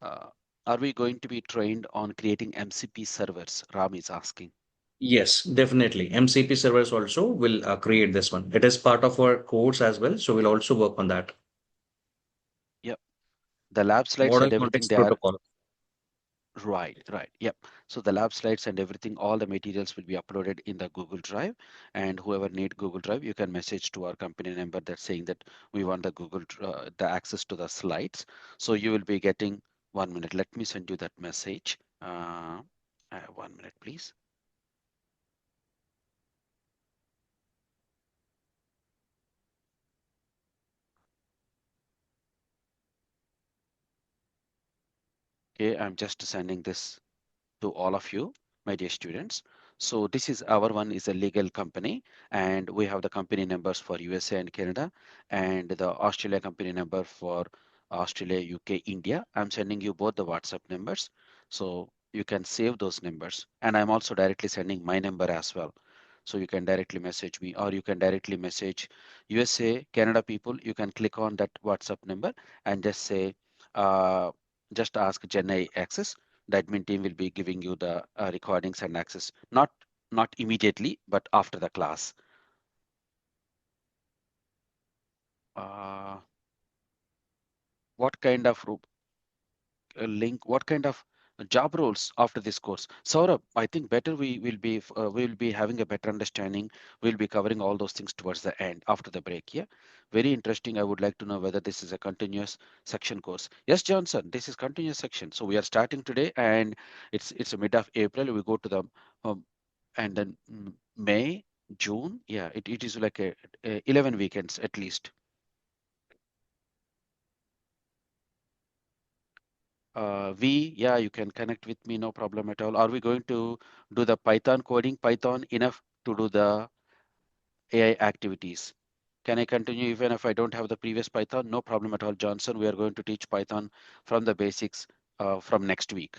Uh, are we going to be trained on creating MCP servers? Ram is asking. Yes, definitely. MCP servers also will create this one. It is part of our course as well. So we'll also work on that. Yep. The lab slides Model and everything, context they are protocol. right, right. Yep. So the lab slides and everything, all the materials will be uploaded in the Google Drive. And whoever need Google Drive, you can message to our company number that's saying that we want the the access to the slides. So you will be getting 1 minute. Let me send you that message. 1 minute, please. Okay, I'm just sending this to all of you, my dear students. So this is our one is a legal company, and we have the company numbers for USA and Canada, and the Australia company number for Australia, UK, India. I'm sending you both the WhatsApp numbers, so you can save those numbers. And I'm also directly sending my number as well. So you can directly message me, or you can directly message USA, Canada people. You can click on that WhatsApp number and just say, uh, just ask GenAI access. The admin team will be giving you the recordings and access, not immediately, but after the class. Uh, what kind of link? What kind of? job roles after this course. Saurabh, I think better we will be having a better understanding. We'll be covering all those things towards the end after the break. Yeah, very interesting. I would like to know whether this is a continuous section course. Yes, Johnson, this is continuous section. So we are starting today, and it's a mid of April. We go to the and then May, June. Yeah, it is like a 11 weekends at least. Yeah, you can connect with me, no problem at all. Are we going to do the Python coding, Python enough to do the AI activities? Can I continue even if I don't have the previous Python? No problem at all, Johnson. We are going to teach Python from the basics from next week.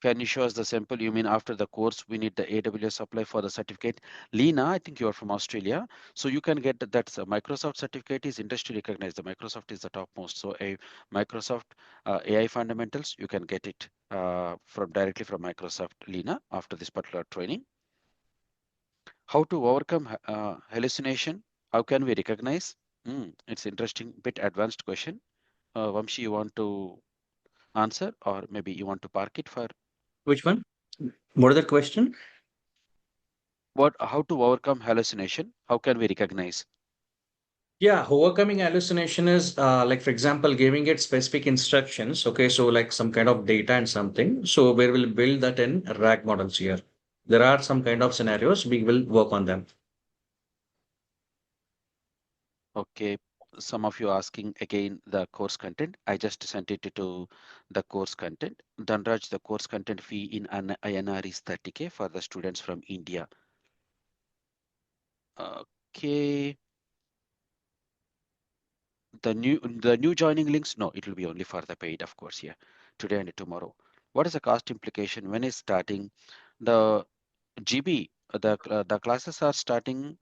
Can you show us the sample? You mean after the course, we need the AWS apply for the certificate? Lena, I think you are from Australia. So you can get that Microsoft certificate is industry recognized. The Microsoft is the topmost. So a Microsoft AI fundamentals, you can get it from directly from Microsoft, Lena, after this particular training. How to overcome hallucination? How can we recognize? It's interesting, bit advanced question. Vamshi, you want to answer or maybe you want to park it for Which one? What is that question? how to overcome hallucination? How can we recognize? Yeah, overcoming hallucination is like, for example, giving it specific instructions. Okay, so like some kind of data and something. So we will build that in RAG models here. There are some kind of scenarios we will work on them. Okay, some of you asking again the course content. I just sent it to the course content. Dhanraj, the course content fee in INR is 30K for the students from India. Okay, the new joining links, no, it will be only for the paid, of course, yeah, today and tomorrow. What is the cost implication when it's starting? The GB, the classes are starting.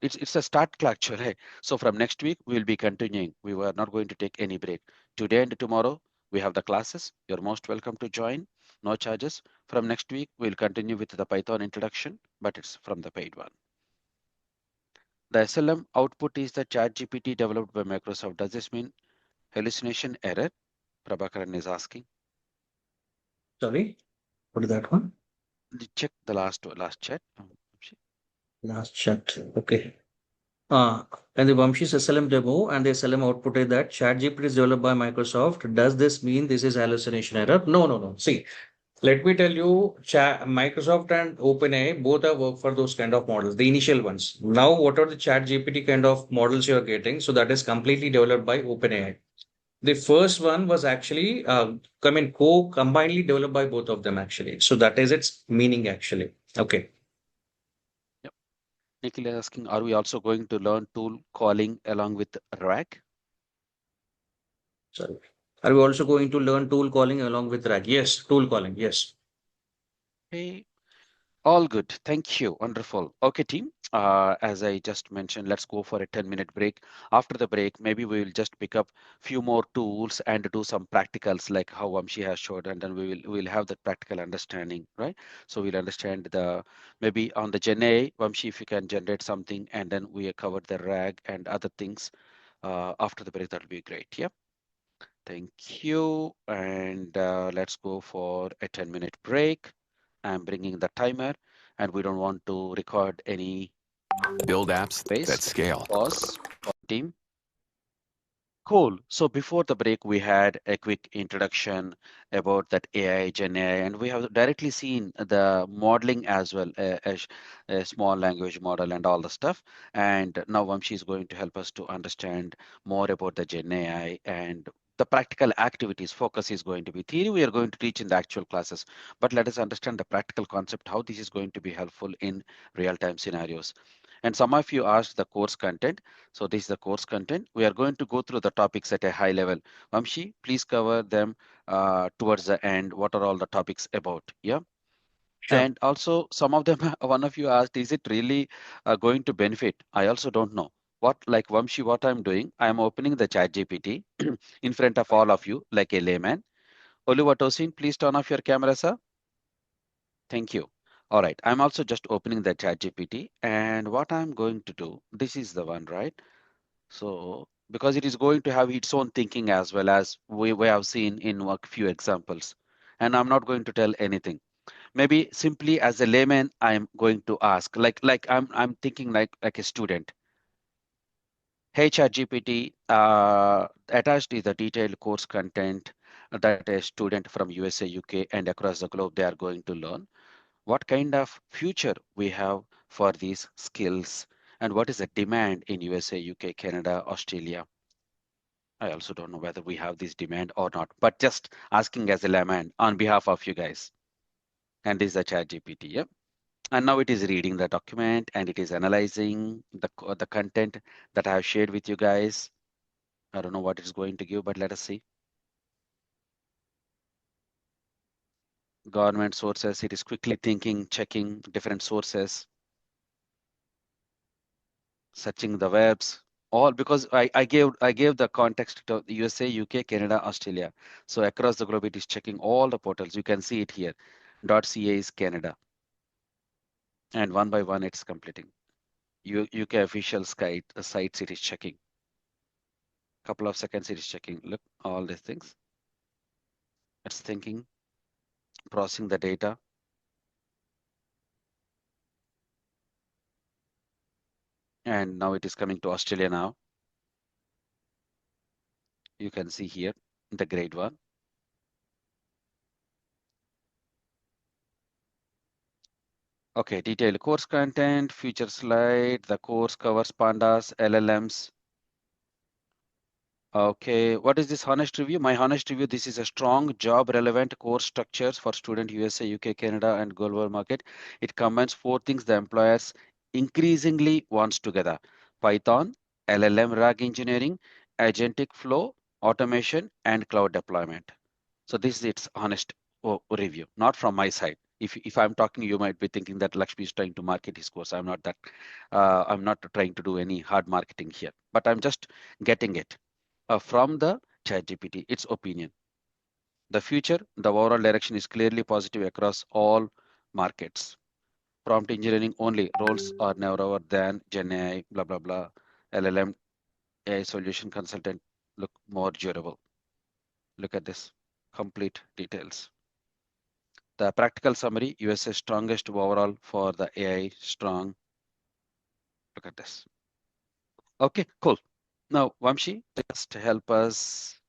It's a start class actually. So from next week we will be continuing. We were not going to take any break. Today and tomorrow we have the classes. You're most welcome to join. No charges. From next week we'll continue with the Python introduction, but it's from the paid one. The SLM output is the Chat GPT developed by Microsoft. Does this mean hallucination error? Prabhakaran is asking. Sorry, what is that one? Check the last chat. Last chat. Okay. Uh, and the Vamshi's SLM demo and the SLM output is that ChatGPT is developed by Microsoft. Does this mean this is hallucination error? No, no, no. See, let me tell you, Microsoft and OpenAI both have worked for those kind of models, the initial ones. Now, what are the ChatGPT kind of models you are getting? So that is completely developed by OpenAI. The first one was actually, combinedly developed by both of them actually. So that is its meaning actually. Okay. Yep. Nikhil is asking, are we also going to learn tool calling along with RAG? Sorry. Are we also going to learn tool calling along with RAG? Yes, tool calling. Yes. Hey, all good. Thank you. Wonderful. Okay, team. As I just mentioned, let's go for a 10-minute break. After the break, maybe we will just pick up few more tools and do some practicals like how Vamshi has showed, and then we'll have that practical understanding, right? So we'll understand the maybe on the GenAI, Vamshi, if you can generate something, and then we covered the RAG and other things. After the break, that'll be great. Yeah. Thank you. And let's go for a 10-minute break. I'm bringing the timer, and we don't want to record any Build apps that waste. scale. Pause. Team. Cool. So before the break, we had a quick introduction about that AI, Gen AI, and we have directly seen the modeling as well, a small language model and all the stuff. And now Vamshi is going to help us to understand more about the Gen AI and the practical activities. Focus is going to be theory. We are going to teach in the actual classes, but let us understand the practical concept, how this is going to be helpful in real-time scenarios. And some of you asked the course content. So this is the course content. We are going to go through the topics at a high level. Vamshi, please cover them towards the end. What are all the topics about? Yeah. Sure. And also some of them, one of you asked, is it really going to benefit? I also don't know. What, like Vamshi, what I'm doing, I'm opening the chat GPT in front of all of you, like a layman. Olivatosin, please turn off your camera, sir. Thank you. All right. I'm also just opening the chat GPT. And what I'm going to do, this is the one, right? So because it is going to have its own thinking as well, as we have seen in a few examples. And I'm not going to tell anything. Maybe simply as a layman, I'm going to ask, like I'm thinking like a student. Hey ChatGPT, attached is the detailed course content that a student from USA, UK, and across the globe they are going to learn. What kind of future we have for these skills, and what is the demand in USA, UK, Canada, Australia? I also don't know whether we have this demand or not, but just asking as a layman on behalf of you guys. And this is the ChatGPT. Yep. And now it is reading the document and it is analyzing the content that I have shared with you guys. I don't know what it's going to give, but let us see. Government sources, it is quickly thinking, checking different sources, searching the webs, all because I gave the context to the USA, UK, Canada, Australia. So across the globe, it is checking all the portals. You can see it here. .ca is Canada, and one by one it's completing. UK official sites it is checking. Couple of seconds it is checking. Look, all these things. It's thinking, processing the data, and now it is coming to Australia now. You can see here the grade one. Okay, detailed course content, future slide, the course covers pandas, LLMs. Okay, what is this honest review? My honest review, this is a strong job relevant course structures for student USA, UK, Canada, and global market. It combines four things the employers increasingly wants together. Python, LLM RAG engineering, agentic flow, automation, and cloud deployment. So this is its honest review, not from my side. If I'm talking, you might be thinking that Lakshmi is trying to market his course. I'm not that. I'm not trying to do any hard marketing here, but I'm just getting it from the ChatGPT, its opinion. The future, the overall direction is clearly positive across all markets. Prompt engineering only roles are narrower than GenAI, blah blah blah. LLM AI solution consultant look more durable. Look at this complete details. The practical summary, USA strongest overall for the AI strong. Look at this. Okay, cool. Now, Vamshi, just help us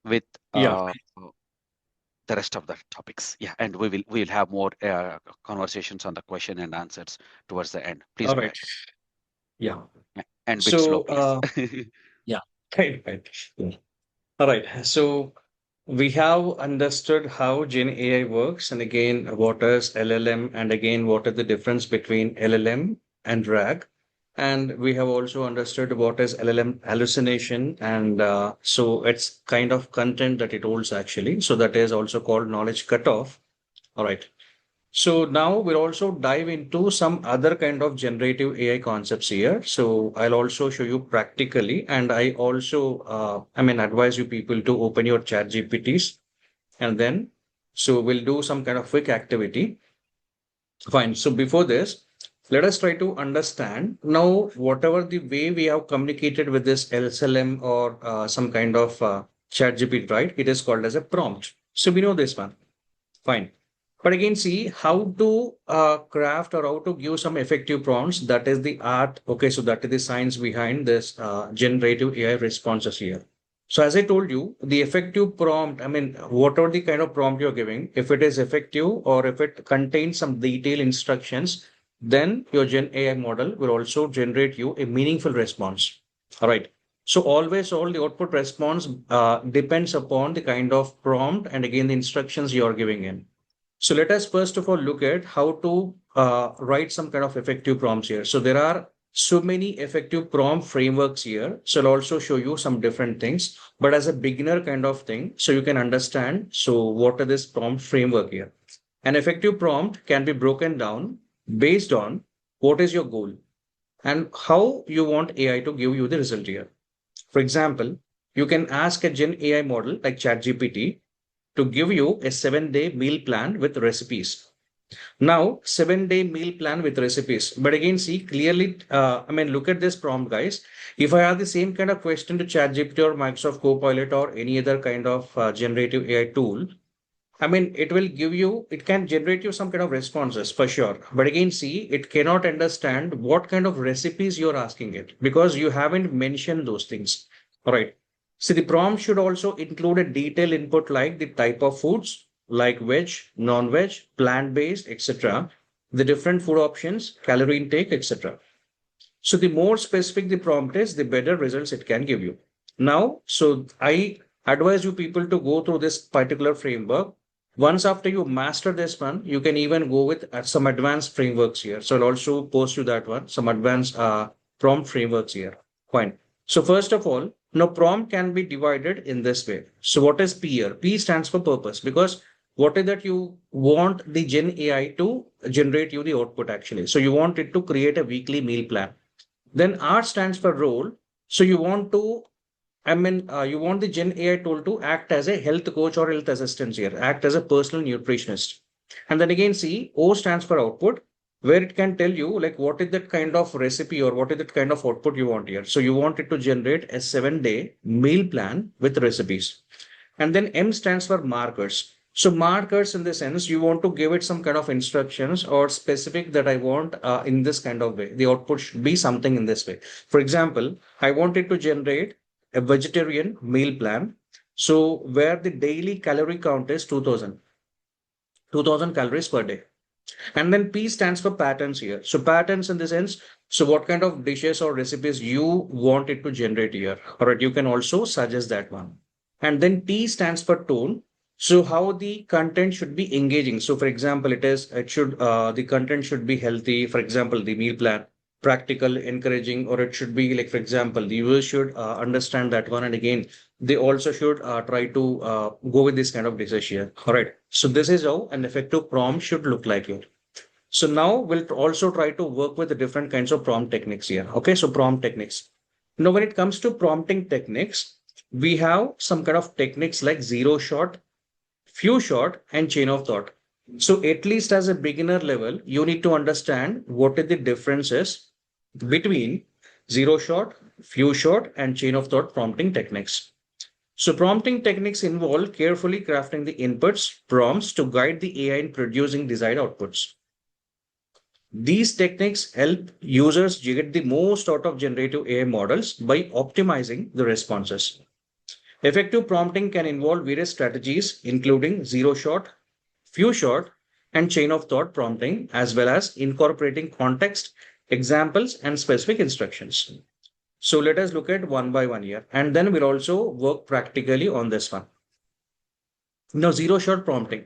with Yeah. the rest of the topics. Yeah, and we will have more conversations on the question and answers towards the end. Please All go right. ahead. Yeah. And bit slow, So, please. yeah. Right, right. Yeah. All right. So we have understood how Gen AI works, and again, what is LLM, and again, what is the difference between LLM and RAG. And we have also understood what is LLM hallucination, and so it's kind of content that it holds actually. So that is also called knowledge cutoff. All right. So now we'll also dive into some other kind of generative AI concepts here. So I'll also show you practically, and I also, advise you people to open your chat GPTs and then, so we'll do some kind of quick activity. Fine. So before this, let us try to understand now whatever the way we have communicated with this LSLM or some kind of chat GPT, right? It is called as a prompt. So we know this one. Fine. But again, see how to craft or how to give some effective prompts. That is the art. Okay, so that is the science behind this generative AI responses here. So as I told you, the effective prompt, whatever the kind of prompt you're giving, if it is effective or if it contains some detailed instructions, then your Gen AI model will also generate you a meaningful response. All right. So always all the output response depends upon the kind of prompt and again the instructions you are giving in. So let us first of all look at how to write some kind of effective prompts here. So there are so many effective prompt frameworks here. So I'll also show you some different things, but as a beginner kind of thing, so you can understand. So what are this prompt framework here? An effective prompt can be broken down based on what is your goal and how you want AI to give you the result here. For example, you can ask a Gen AI model like ChatGPT to give you a 7-day meal plan with recipes. Now, 7-day meal plan with recipes. But again, see clearly, look at this prompt, guys. If I have the same kind of question to ChatGPT or Microsoft Copilot or any other kind of generative AI tool, it can generate you some kind of responses for sure. But again, see, it cannot understand what kind of recipes you're asking it because you haven't mentioned those things. All right. So the prompt should also include a detailed input like the type of foods, like veg, non-veg, plant-based, etc. The different food options, calorie intake, etc. So the more specific the prompt is, the better results it can give you. Now, so I advise you people to go through this particular framework. Once after you master this one, you can even go with some advanced frameworks here. So I'll also post you that one, some advanced prompt frameworks here. Fine. So first of all, now prompt can be divided in this way. So what is P here? P stands for purpose because what is that you want the Gen AI to generate you the output actually. So you want it to create a weekly meal plan. Then R stands for role. So you want the Gen AI tool to act as a health coach or health assistant here, act as a personal nutritionist. And then again, see, O stands for output, where it can tell you like what is that kind of recipe or what is that kind of output you want here. So you want it to generate a 7-day meal plan with recipes. And then M stands for markers. So markers in the sense you want to give it some kind of instructions or specific that I want in this kind of way. The output should be something in this way. For example, I want it to generate a vegetarian meal plan. So where the daily calorie count is 2000 calories per day. And then P stands for patterns here. So patterns in the sense, so what kind of dishes or recipes you want it to generate here. All right, you can also suggest that one. And then T stands for tone. So how the content should be engaging. So for example, the content should be healthy. For example, the meal plan, practical, encouraging, or it should be like, for example, the users should understand that one. And again, they also should try to go with this kind of dishes here. All right. So this is how an effective prompt should look like here. So now we'll also try to work with the different kinds of prompt techniques here. Okay, so prompt techniques. Now, when it comes to prompting techniques, we have some kind of techniques like zero shot, few shot, and chain of thought. So at least as a beginner level, you need to understand what are the differences between zero shot, few shot, and chain of thought prompting techniques. So prompting techniques involve carefully crafting the inputs, prompts to guide the AI in producing desired outputs. These techniques help users get the most out of generative AI models by optimizing the responses. Effective prompting can involve various strategies, including zero shot, few shot, and chain of thought prompting, as well as incorporating context, examples, and specific instructions. So let us look at one by one here, and then we'll also work practically on this one. Now, zero shot prompting.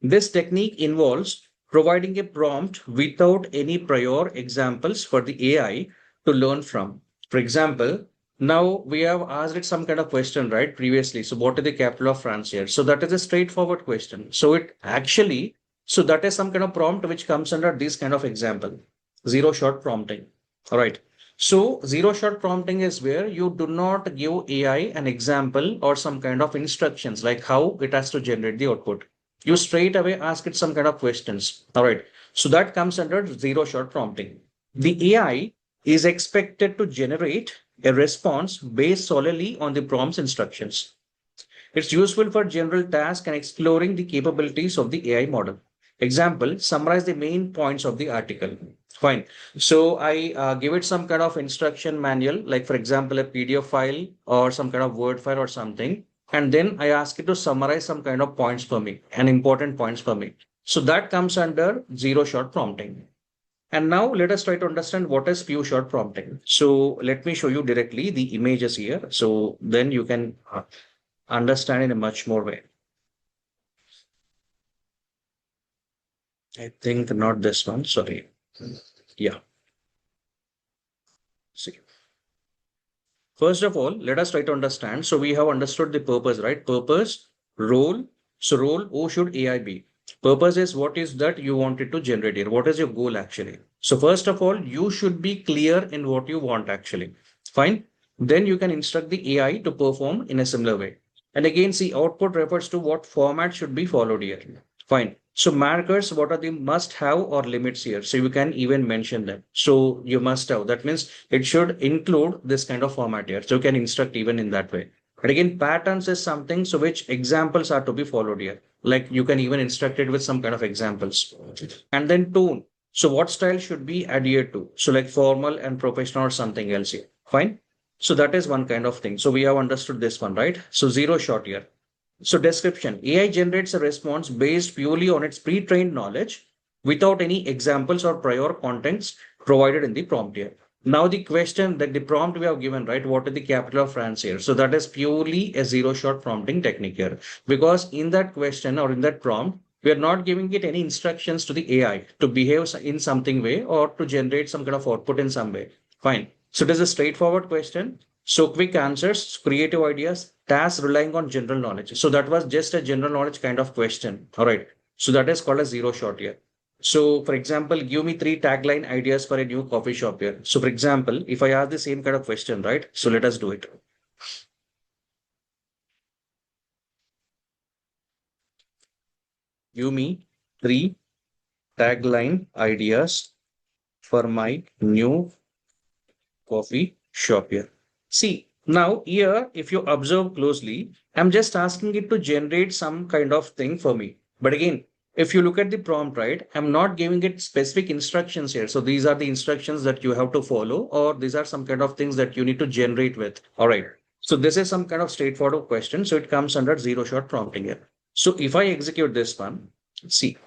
This technique involves providing a prompt without any prior examples for the AI to learn from. For example, now we have asked it some kind of question, right? Previously. So, what is the capital of France here? So, that is a straightforward question. So that is some kind of prompt which comes under this kind of example, zero shot prompting. All right. So zero shot prompting is where you do not give AI an example or some kind of instructions like how it has to generate the output. You straight away ask it some kind of questions. All right. So that comes under zero shot prompting. The AI is expected to generate a response based solely on the prompt's instructions. It's useful for general tasks and exploring the capabilities of the AI model. Example, summarize the main points of the article. Fine. So I give it some kind of instruction manual, like for example, a PDF file or some kind of Word file or something. And then I ask it to summarize some kind of points for me and important points for me. So that comes under zero shot prompting. And now let us try to understand what is few shot prompting. So let me show you directly the images here. So then you can understand in a much more way. I think not this one. Sorry. Yeah. See. First of all, let us try to understand. So we have understood the purpose, right? Purpose, role. So role, who should AI be? Purpose is what is that you wanted to generate here? What is your goal actually? So first of all, you should be clear in what you want actually. Fine. Then you can instruct the AI to perform in a similar way. And again, see output refers to what format should be followed here. Fine. So markers, what are the must have or limits here? So you can even mention them. So you must have. That means it should include this kind of format here. So you can instruct even in that way. But again, patterns is something. So which examples are to be followed here? Like you can even instruct it with some kind of examples. And then tone. So what style should be adhered to? So like formal and professional or something else here. Fine. So that is one kind of thing. So we have understood this one, right? So zero shot here. So description, AI generates a response based purely on its pre-trained knowledge without any examples or prior contents provided in the prompt here. Now the question that the prompt we have given, right? What is the capital of France here? So that is purely a zero shot prompting technique here. Because in that question or in that prompt, we are not giving it any instructions to the AI to behave in something way or to generate some kind of output in some way. Fine. So it is a straightforward question. So quick answers, creative ideas, tasks relying on general knowledge. So that was just a general knowledge kind of question. All right. So that is called a zero shot here. So for example, give me three tagline ideas for a new coffee shop here. So for example, if I ask the same kind of question, right? So let us do it. Give me three tagline ideas for my new coffee shop here. See, now here, if you observe closely, I'm just asking it to generate some kind of thing for me. But again, if you look at the prompt, right, I'm not giving it specific instructions here. So these are the instructions that you have to follow, or these are some kind of things that you need to generate with. All right. So this is some kind of straightforward question. So it comes under zero shot prompting here. So if I execute this one, see,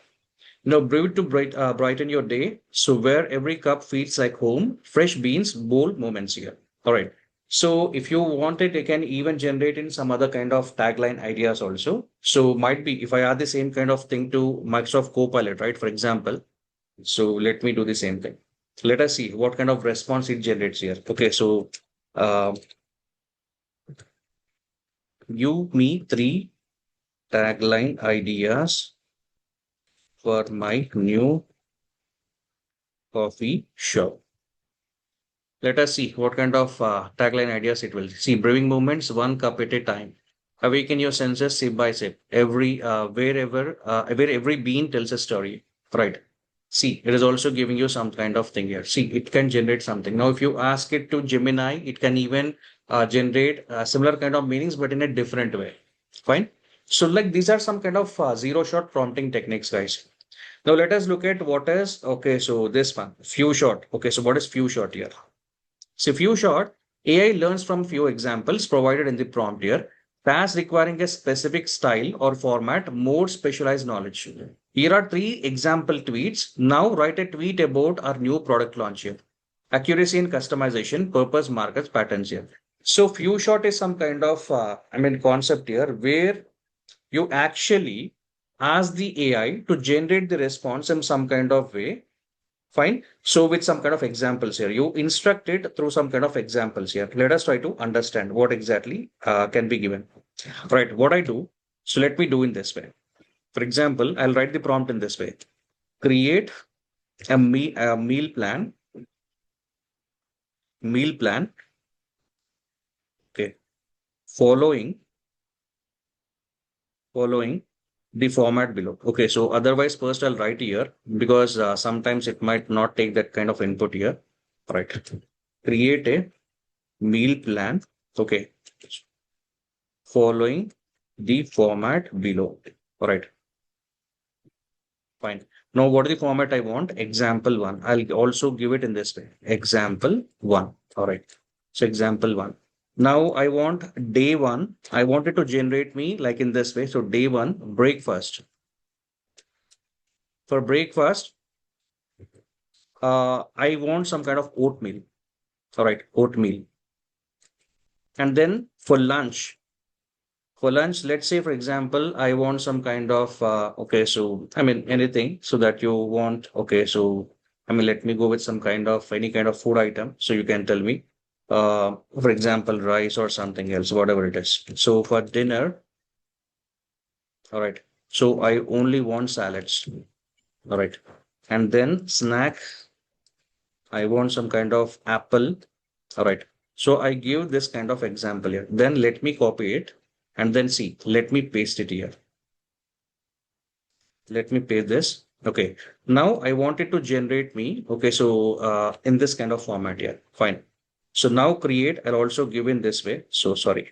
now, brew to brighten your day. So, where every cup feels like home, fresh beans, bold moments here. All right. So, if you want it, you can even generate in some other kind of tagline ideas also. So, might be if I add the same kind of thing to Microsoft Copilot, right? For example, so let me do the same thing. Let us see what kind of response it generates here. Okay. So, uh, give me three tagline ideas for my new coffee shop. Let us see what kind of tagline ideas it will. See, brewing moments, one cup at a time. Awaken your senses sip by sip. Where every bean tells a story. Right. See, it is also giving you some kind of thing here. See, it can generate something. Now, if you ask it to Gemini, it can even generate similar kind of meanings, but in a different way. Fine. So, like these are some kind of zero shot prompting techniques, guys. Now, let us look at what is okay. So, this one, few shot. Okay, so what is few shot here? So few short, AI learns from few examples provided in the prompt here. Tasks requiring a specific style or format, more specialized knowledge. Here are three example tweets. Now write a tweet about our new product launch here. Accuracy and customization, purpose, markets, patterns here. So few shot is some kind of, concept here where you actually ask the AI to generate the response in some kind of way. Fine. So with some kind of examples here, you instruct it through some kind of examples here. Let us try to understand what exactly can be given. Right. What I do. So let me do in this way. For example, I'll write the prompt in this way. Create a meal plan. Okay. Following, following the format below. Okay. So otherwise, first I'll write here because sometimes it might not take that kind of input here. Right. Create a meal plan. Okay. Following the format below. All right, fine. Now, what is the format I want? Example one. I'll also give it in this way. Example one. All right. So example one. Now I want day one. I want it to generate me like in this way. So day one, breakfast. For breakfast, I want some kind of oatmeal. All right, oatmeal. And then for lunch, let's say, for example, I want some kind of, okay, so I mean, anything so that you want, okay, so I mean, let me go with some kind of any kind of food item. So you can tell me, for example, rice or something else, whatever it is. So for dinner, all right, so I only want salads, all right. And then snack, I want some kind of apple, all right. So I give this kind of example here. Then let me copy it and then see, let me paste it here. Let me paste this. Okay. Now I want it to generate me. Okay. So in this kind of format here. Fine. So now create, I'll also give in this way. So sorry.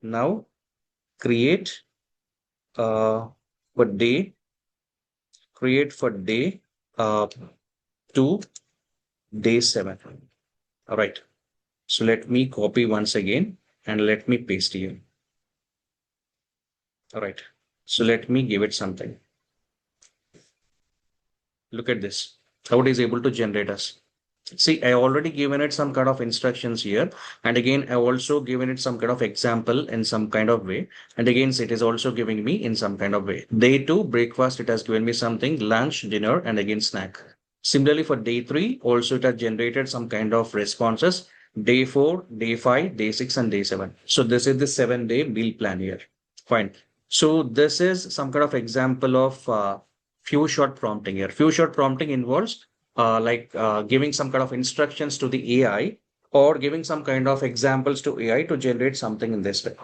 Now create for day, create for day uh, to day 7. All right. So let me copy once again and let me paste here. All right. So let me give it something. Look at this. How it is able to generate us. See, I already given it some kind of instructions here. And again, I also given it some kind of example in some kind of way. And again, it is also giving me in some kind of way. Day 2, breakfast, it has given me something, lunch, dinner, and again, snack. Similarly, for day 3, also it has generated some kind of responses. Day 4, day 5, day 6, and day 7. So this is the 7-day meal plan here. Fine. So this is some kind of example of few shot prompting here. Few shot prompting involves giving some kind of instructions to the AI or giving some kind of examples to AI to generate something in this way.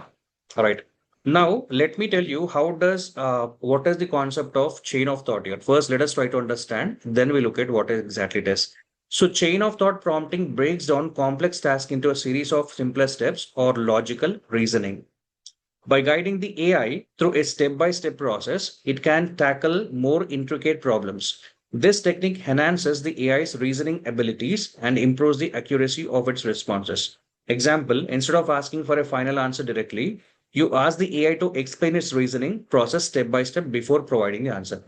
All right. Now, let me tell you what is the concept of chain of thought here. First, let us try to understand, then we look at what exactly it is. So, chain of thought prompting breaks down complex tasks into a series of simpler steps or logical reasoning. By guiding the AI through a step by step process, it can tackle more intricate problems. This technique enhances the AI's reasoning abilities and improves the accuracy of its responses. Example, instead of asking for a final answer directly, you ask the AI to explain its reasoning process step by step before providing the answer.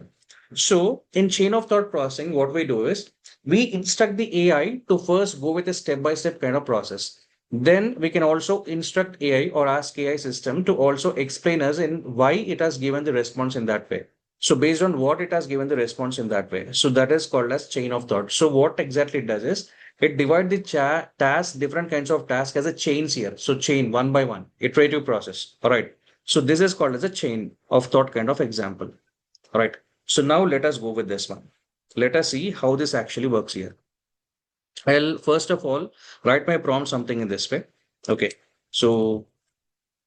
So, in chain of thought processing, what we do is we instruct the AI to first go with a step by step kind of process. Then we can also instruct AI or ask AI system to also explain us in why it has given the response in that way. So based on what it has given the response in that way. So that is called as chain of thought. So what exactly it does is it divides the task, different kinds of tasks as a chains here. So chain one by one, iterative process. All right. So this is called as a chain of thought kind of example. All right. So now let us go with this one. Let us see how this actually works here. I'll first of all write my prompt something in this way. Okay. So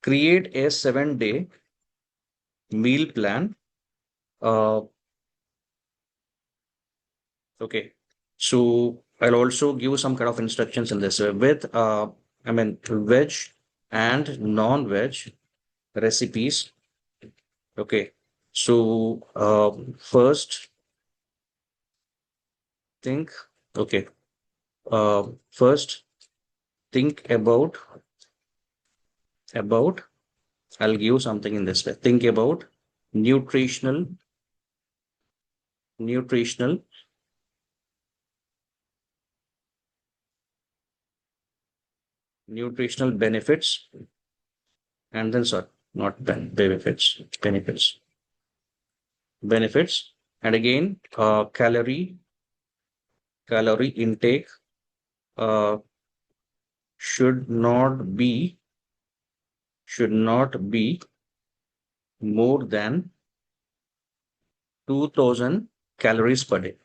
create a 7-day meal plan. Uh, okay. So I'll also give some kind of instructions in this way with, veg and non-veg recipes. Okay. So first think, okay. First think about I'll give something in this way. Think about nutritional, nutritional, nutritional benefits, and then sorry, not benefits, benefits, and again, calorie intake uh, should not be should not be more than 2,000 calories per day.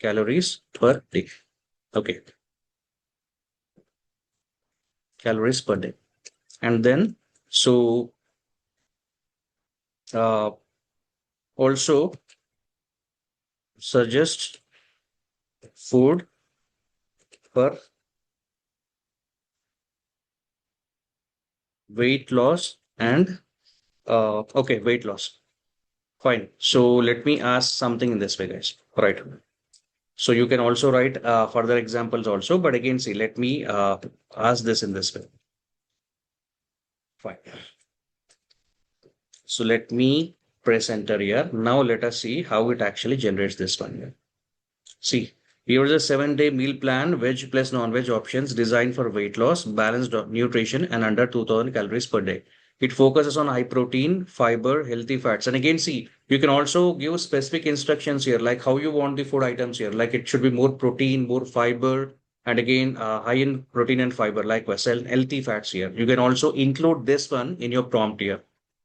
Calories per day. Okay, calories per day, and then so uh, also suggest food for weight loss and okay, weight loss. Fine. So let me ask something in this way, guys. All right. So you can also write further examples also, but again, see, let me ask this in this way. Fine. So let me press enter here. Now let us see how it actually generates this one here. See, here is a 7-day meal plan, veg plus non-veg options designed for weight loss, balanced nutrition, and under 2,000 calories per day. It focuses on high protein, fiber, healthy fats. And again, see, you can also give specific instructions here, like how you want the food items here. Like it should be more protein, more fiber, and again, high in protein and fiber, likewise, healthy fats here. You can also include this one in your prompt here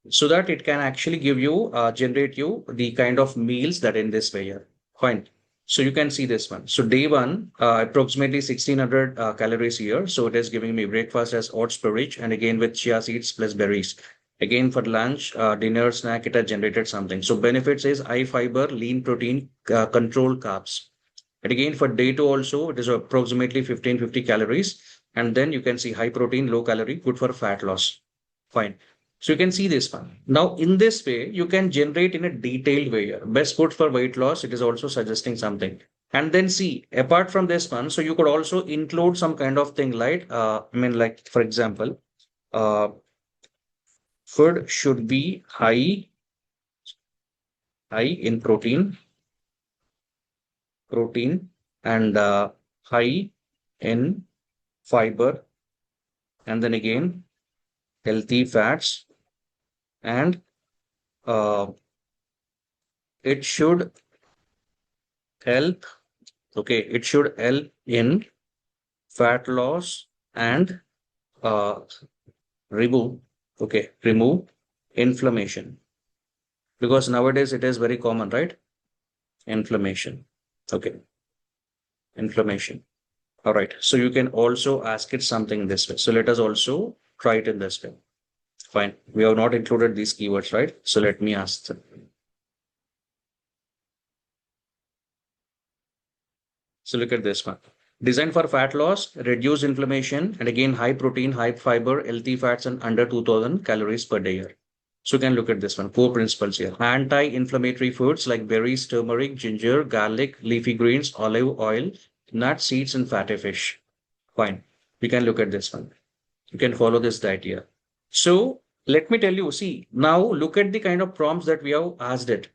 so that it can actually give you, generate you the kind of meals that in this way here. Fine. So you can see this one. So day one, approximately 1,600 calories here. So it is giving me breakfast as oats porridge and again with chia seeds plus berries. Again, for lunch, dinner, snack, it has generated something. So benefits is high fiber, lean protein, controlled carbs. And again, for day two also, it is approximately 1550 calories. And then you can see high protein, low calorie, good for fat loss. Fine. So you can see this one. Now, in this way, you can generate in a detailed way here. Best good for weight loss. It is also suggesting something. And then see, apart from this one, so you could also include some kind of thing like, like for example, food should be high in protein, and high in fiber, and then again healthy fats, and uh, it should help. Okay, it should help in fat loss and uh, remove. Okay, remove inflammation, because nowadays it is very common, right? Inflammation. Okay, inflammation. All right. So you can also ask it something this way. So let us also try it in this way. Fine. We have not included these keywords, right? So let me ask them. So look at this one. Designed for fat loss, reduce inflammation, and again high protein, high fiber, healthy fats, and under 2000 calories per day here. So you can look at this one. Core principles here. Anti-inflammatory foods like berries, turmeric, ginger, garlic, leafy greens, olive oil, nuts, seeds, and fatty fish. Fine. We can look at this one. You can follow this diet here. So let me tell you, see, now look at the kind of prompts that we have asked it.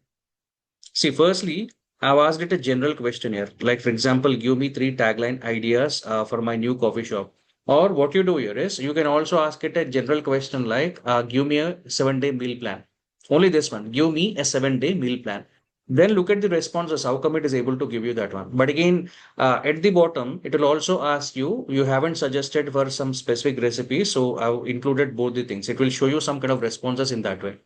See, firstly, I've asked it a general question here. Like, for example, give me three tagline ideas for my new coffee shop. Or what you do here is you can also ask it a general question like, give me a 7 day meal plan. Only this one, give me a 7 day meal plan. Then look at the responses, how come it is able to give you that one. But again, at the bottom, it will also ask you, you haven't suggested for some specific recipe. So I've included both the things. It will show you some kind of responses in that way.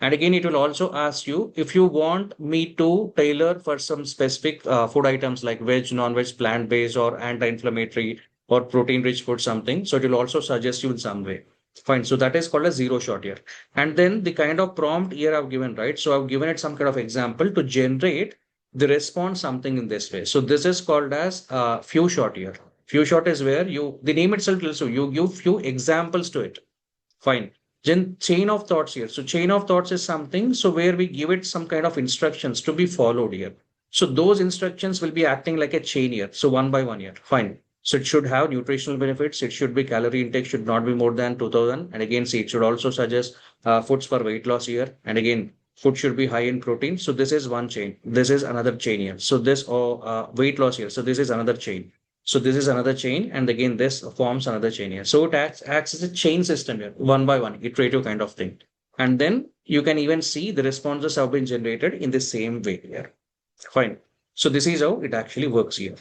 And again, it will also ask you if you want me to tailor for some specific food items like veg, non-veg, plant-based, or anti-inflammatory or protein-rich food, something. So it will also suggest you in some way. Fine. So that is called a zero shot here. And then the kind of prompt here I've given, right? So I've given it some kind of example to generate the response something in this way. So this is called as few shot here. Few shot is where the name itself tells you give few examples to it. Fine. Then chain of thoughts here. So chain of thoughts is something so where we give it some kind of instructions to be followed here. So those instructions will be acting like a chain here. So one by one here. Fine. So it should have nutritional benefits. It should be calorie intake should not be more than 2000. And again, see, it should also suggest foods for weight loss here. And again, food should be high in protein. So this is one chain. This is another chain here. So this or weight loss here. So this is another chain. So this is another chain, and again, this forms another chain here. So it acts as a chain system here, one by one, iterative kind of thing. And then you can even see the responses have been generated in the same way here. Fine. So this is how it actually works here.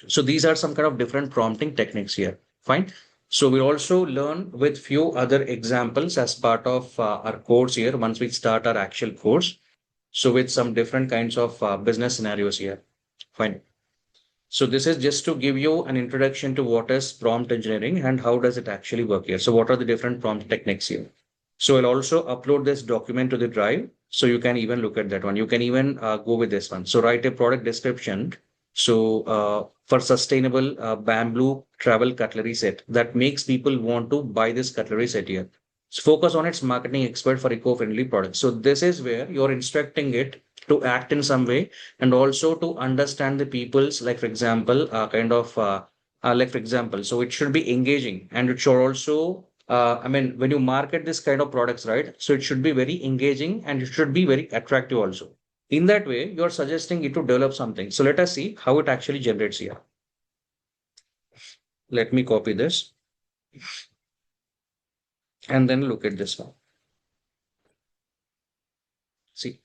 So these are some kind of different prompting techniques here. Fine. So we also learn with few other examples as part of our course here once we start our actual course. So with some different kinds of business scenarios here. Fine. So this is just to give you an introduction to what is prompt engineering and how does it actually work here. So what are the different prompt techniques here? So I'll also upload this document to the drive. So you can even look at that one. You can even go with this one. So write a product description. So for sustainable bamboo travel cutlery set that makes people want to buy this cutlery set here. So focus on its marketing expert for eco-friendly products. So this is where you're instructing it to act in some way and also to understand the people's, like for example, like for example, so it should be engaging and it should also when you market this kind of products, right? So it should be very engaging and it should be very attractive also. In that way, you're suggesting it to develop something. So let us see how it actually generates here. Let me copy this and then look at this one. See,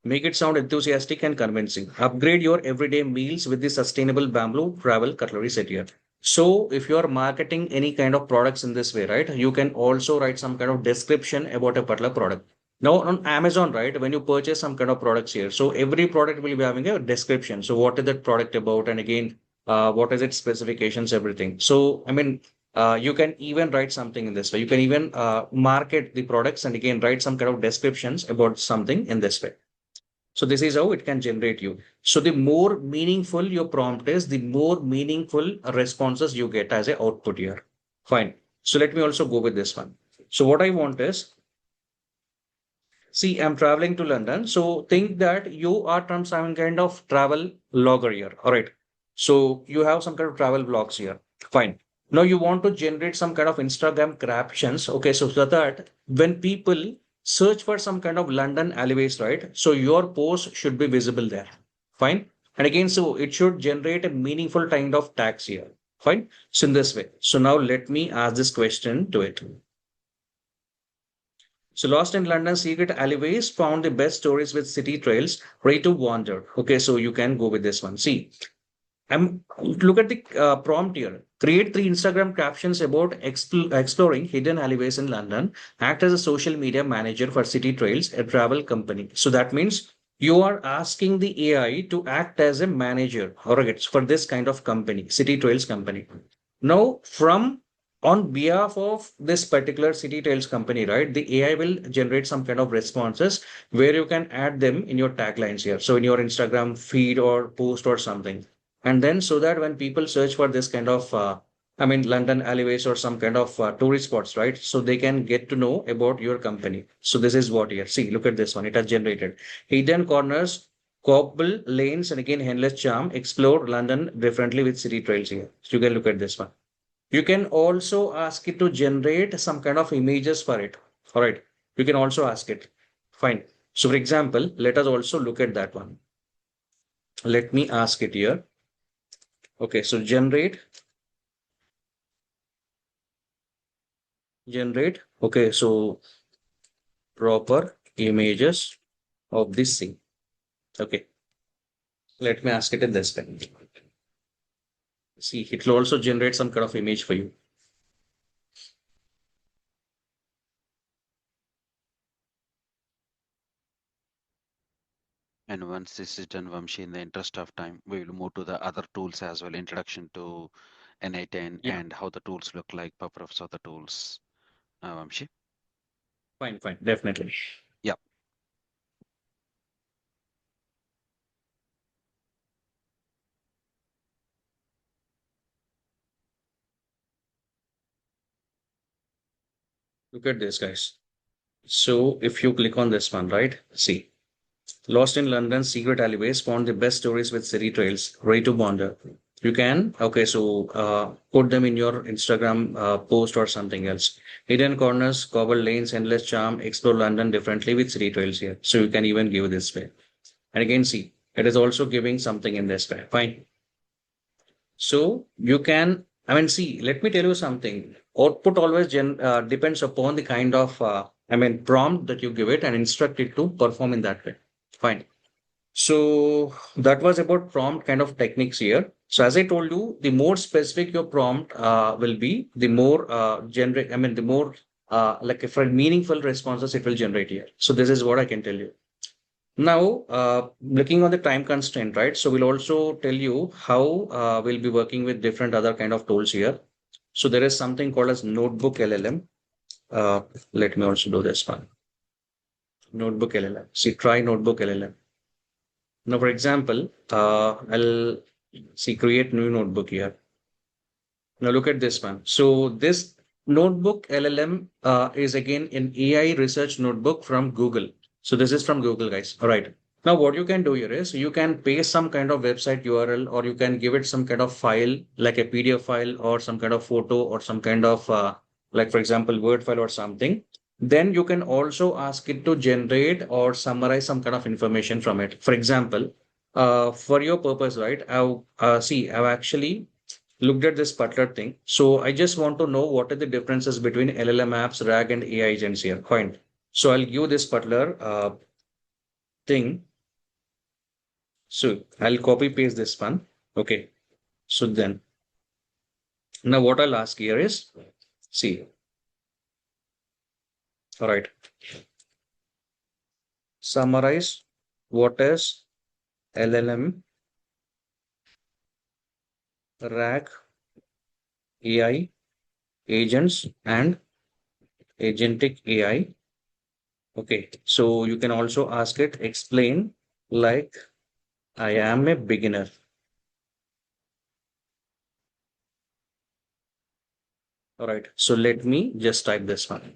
make it sound enthusiastic and convincing. Upgrade your everyday meals with the sustainable bamboo travel cutlery set here. So if you are marketing any kind of products in this way, right, you can also write some kind of description about a particular product. Now on Amazon, right, when you purchase some kind of products here, so every product will be having a description. So what is that product about? And again, what is its specifications, everything. So, You can even write something in this way. You can even market the products and again write some kind of descriptions about something in this way. So this is how it can generate you. So the more meaningful your prompt is, the more meaningful responses you get as a output here. Fine. So let me also go with this one. So what I want is, see, I'm traveling to London. So think that you are some kind of travel logger here. All right. So you have some kind of travel vlogs here. Fine. Now you want to generate some kind of Instagram captions. Okay. So that when people search for some kind of London alleyways, right? So your post should be visible there. Fine. And again, so it should generate a meaningful kind of tags here. Fine. So in this way. So now let me ask this question to it. So Lost in London Secret Alleyways found the best stories with city trails, ready to wander. Okay, so you can go with this one. See, I'm look at the prompt here. Create three Instagram captions about exploring hidden alleyways in London. Act as a social media manager for City Trails, a travel company. So that means you are asking the AI to act as a manager or for this kind of company, City Trails company. Now, from on behalf of this particular City Trails company, right, the AI will generate some kind of responses where you can add them in your taglines here. So in your Instagram feed or post or something, and then so that when people search for this kind of London alleyways or some kind of tourist spots, right, so they can get to know about your company. So this is what here, see, look at this one, it has generated hidden corners, cobble lanes, and again endless charm, explore London differently with city trails here. So you can look at this one. You can also ask it to generate some kind of images for it. All right, you can also ask it. Fine. So for example, let us also look at that one. Let me ask it here. Okay, so generate. Okay, so proper images of this thing. Okay, let me ask it in this way. See, it will also generate some kind of image for you. And once this is done, Vamshi, in the interest of time, we will move to the other tools as well. Introduction to NI10 Yeah, and how the tools look like, purpose of the tools. Vamshi. fine, fine, definitely. Yeah. Look at this, guys. So if you click on this one, right? See, Lost in London, secret alleyways found the best stories with city trails, ready to wander. You can, okay, so put them in your Instagram post or something else. Hidden corners, cobbled lanes, endless charm, explore London differently with city trails here. So you can even give this way. And again, see, it is also giving something in this way. Fine. So you can, see, let me tell you something. Output always depends upon the kind of, prompt that you give it and instruct it to perform in that way. Fine. So that was about prompt kind of techniques here. So as I told you, the more specific your prompt will be, the more the more like if meaningful responses it will generate here. So this is what I can tell you. Now, looking on the time constraint, right? So we'll also tell you how we'll be working with different other kind of tools here. So there is something called as Notebook LLM. Let me also do this one. Notebook LLM. See, try Notebook LLM. Now, for example, I'll see create new notebook here. Now look at this one. So this notebook LLM is again an AI research notebook from Google. So this is from Google, guys. All right. Now what you can do here is you can paste some kind of website URL or you can give it some kind of file like a PDF file or some kind of photo or some kind of like for example Word file or something. Then you can also ask it to generate or summarize some kind of information from it. For example, for your purpose, right? I've actually looked at this particular thing. So I just want to know what are the differences between LLM apps, RAG, and AI agents here. Fine. So I'll give this particular thing. So I'll copy paste this one. Okay. So then now what I'll ask here is, see, all right, summarize what is LLM, RAG, AI, agents and agentic AI. Okay, so you can also ask it, explain like I am a beginner. All right, so let me just type this one.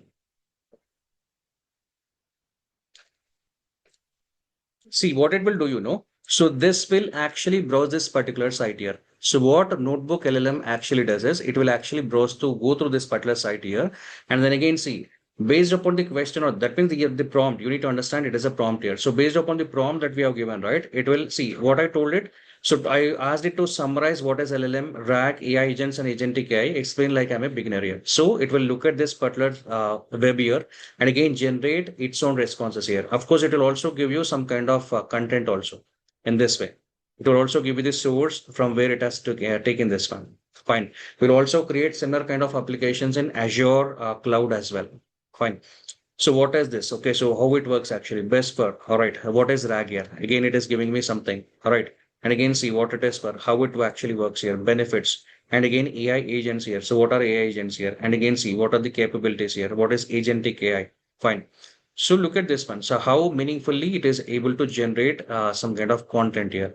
See what it will do, So this will actually browse this particular site here. So what Notebook LLM actually does is it will actually go through this particular site here. And then again, see, based upon the question or that means the prompt, you need to understand it is a prompt here. So based upon the prompt that we have given, right, it will see what I told it. So I asked it to summarize what is LLM, RAG, AI agents, and agentic AI. Explain like I'm a beginner here. So it will look at this particular web here and again generate its own responses here. Of course, it will also give you some kind of content also in this way. It will also give you the source from where it has to taken this one. Fine. We'll also create similar kind of applications in Azure cloud as well. Fine. So what is this? Okay, so how it works actually? Best for, all right. What is RAG here? Again, it is giving me something. All right. And again, see what it is for, how it actually works here, benefits. And again, AI agents here. So what are AI agents here? And again, see what are the capabilities here? What is agentic AI? Fine. So look at this one. So how meaningfully it is able to generate some kind of content here.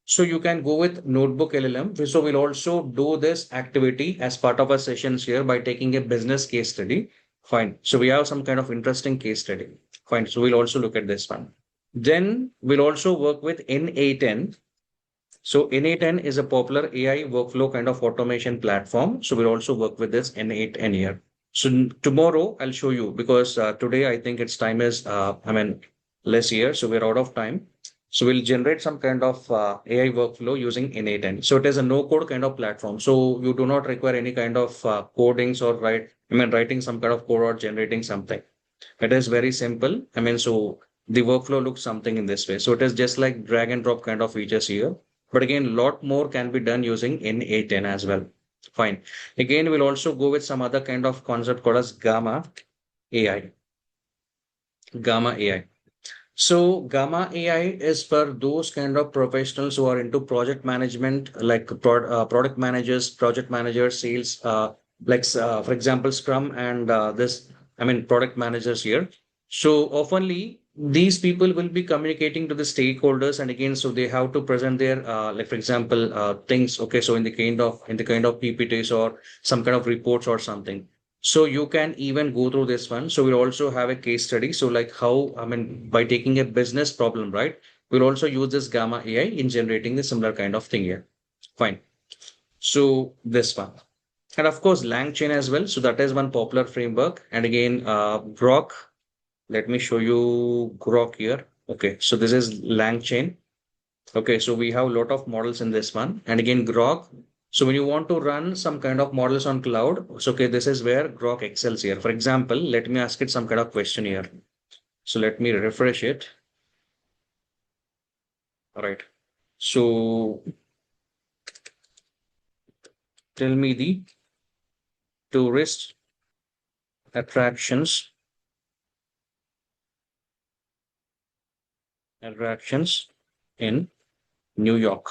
So you can go with Notebook LLM. So we'll also do this activity as part of our sessions here by taking a business case study. Fine. So we have some kind of interesting case study. Fine. So we'll also look at this one. Then we'll also work with N8N. So N8N is a popular AI workflow kind of automation platform. So we'll also work with this N8N here. So tomorrow I'll show you because today I think its time is, less here. So we're out of time. So we'll generate some kind of AI workflow using N8N. So it is a no code kind of platform. So you do not require any kind of codings or writing some kind of code or generating something. It is very simple. So the workflow looks something in this way. So it is just like drag and drop kind of features here. But again, a lot more can be done using N8N as well. Fine. Again, we'll also go with some other kind of concept called as Gamma AI. Gamma AI. So Gamma AI is for those kind of professionals who are into project management, like product managers, project managers, sales, for example, Scrum and product managers here. So oftenly these people will be communicating to the stakeholders, and again, so they have to present their, for example, things. Okay, so in the kind of PPTs or some kind of reports or something. So you can even go through this one. So we'll also have a case study. So like how, by taking a business problem, right? We'll also use this Gamma AI in generating the similar kind of thing here. Fine. So this one. And of course, LangChain as well. So that is one popular framework. And again, Grok. Let me show you Grok here. Okay. So this is LangChain. Okay, so we have a lot of models in this one. And again, Grok. So when you want to run some kind of models on cloud, so okay, this is where Grok excels here. For example, let me ask it some kind of question here. So let me refresh it. All right. So tell me the tourist attractions attractions in New York.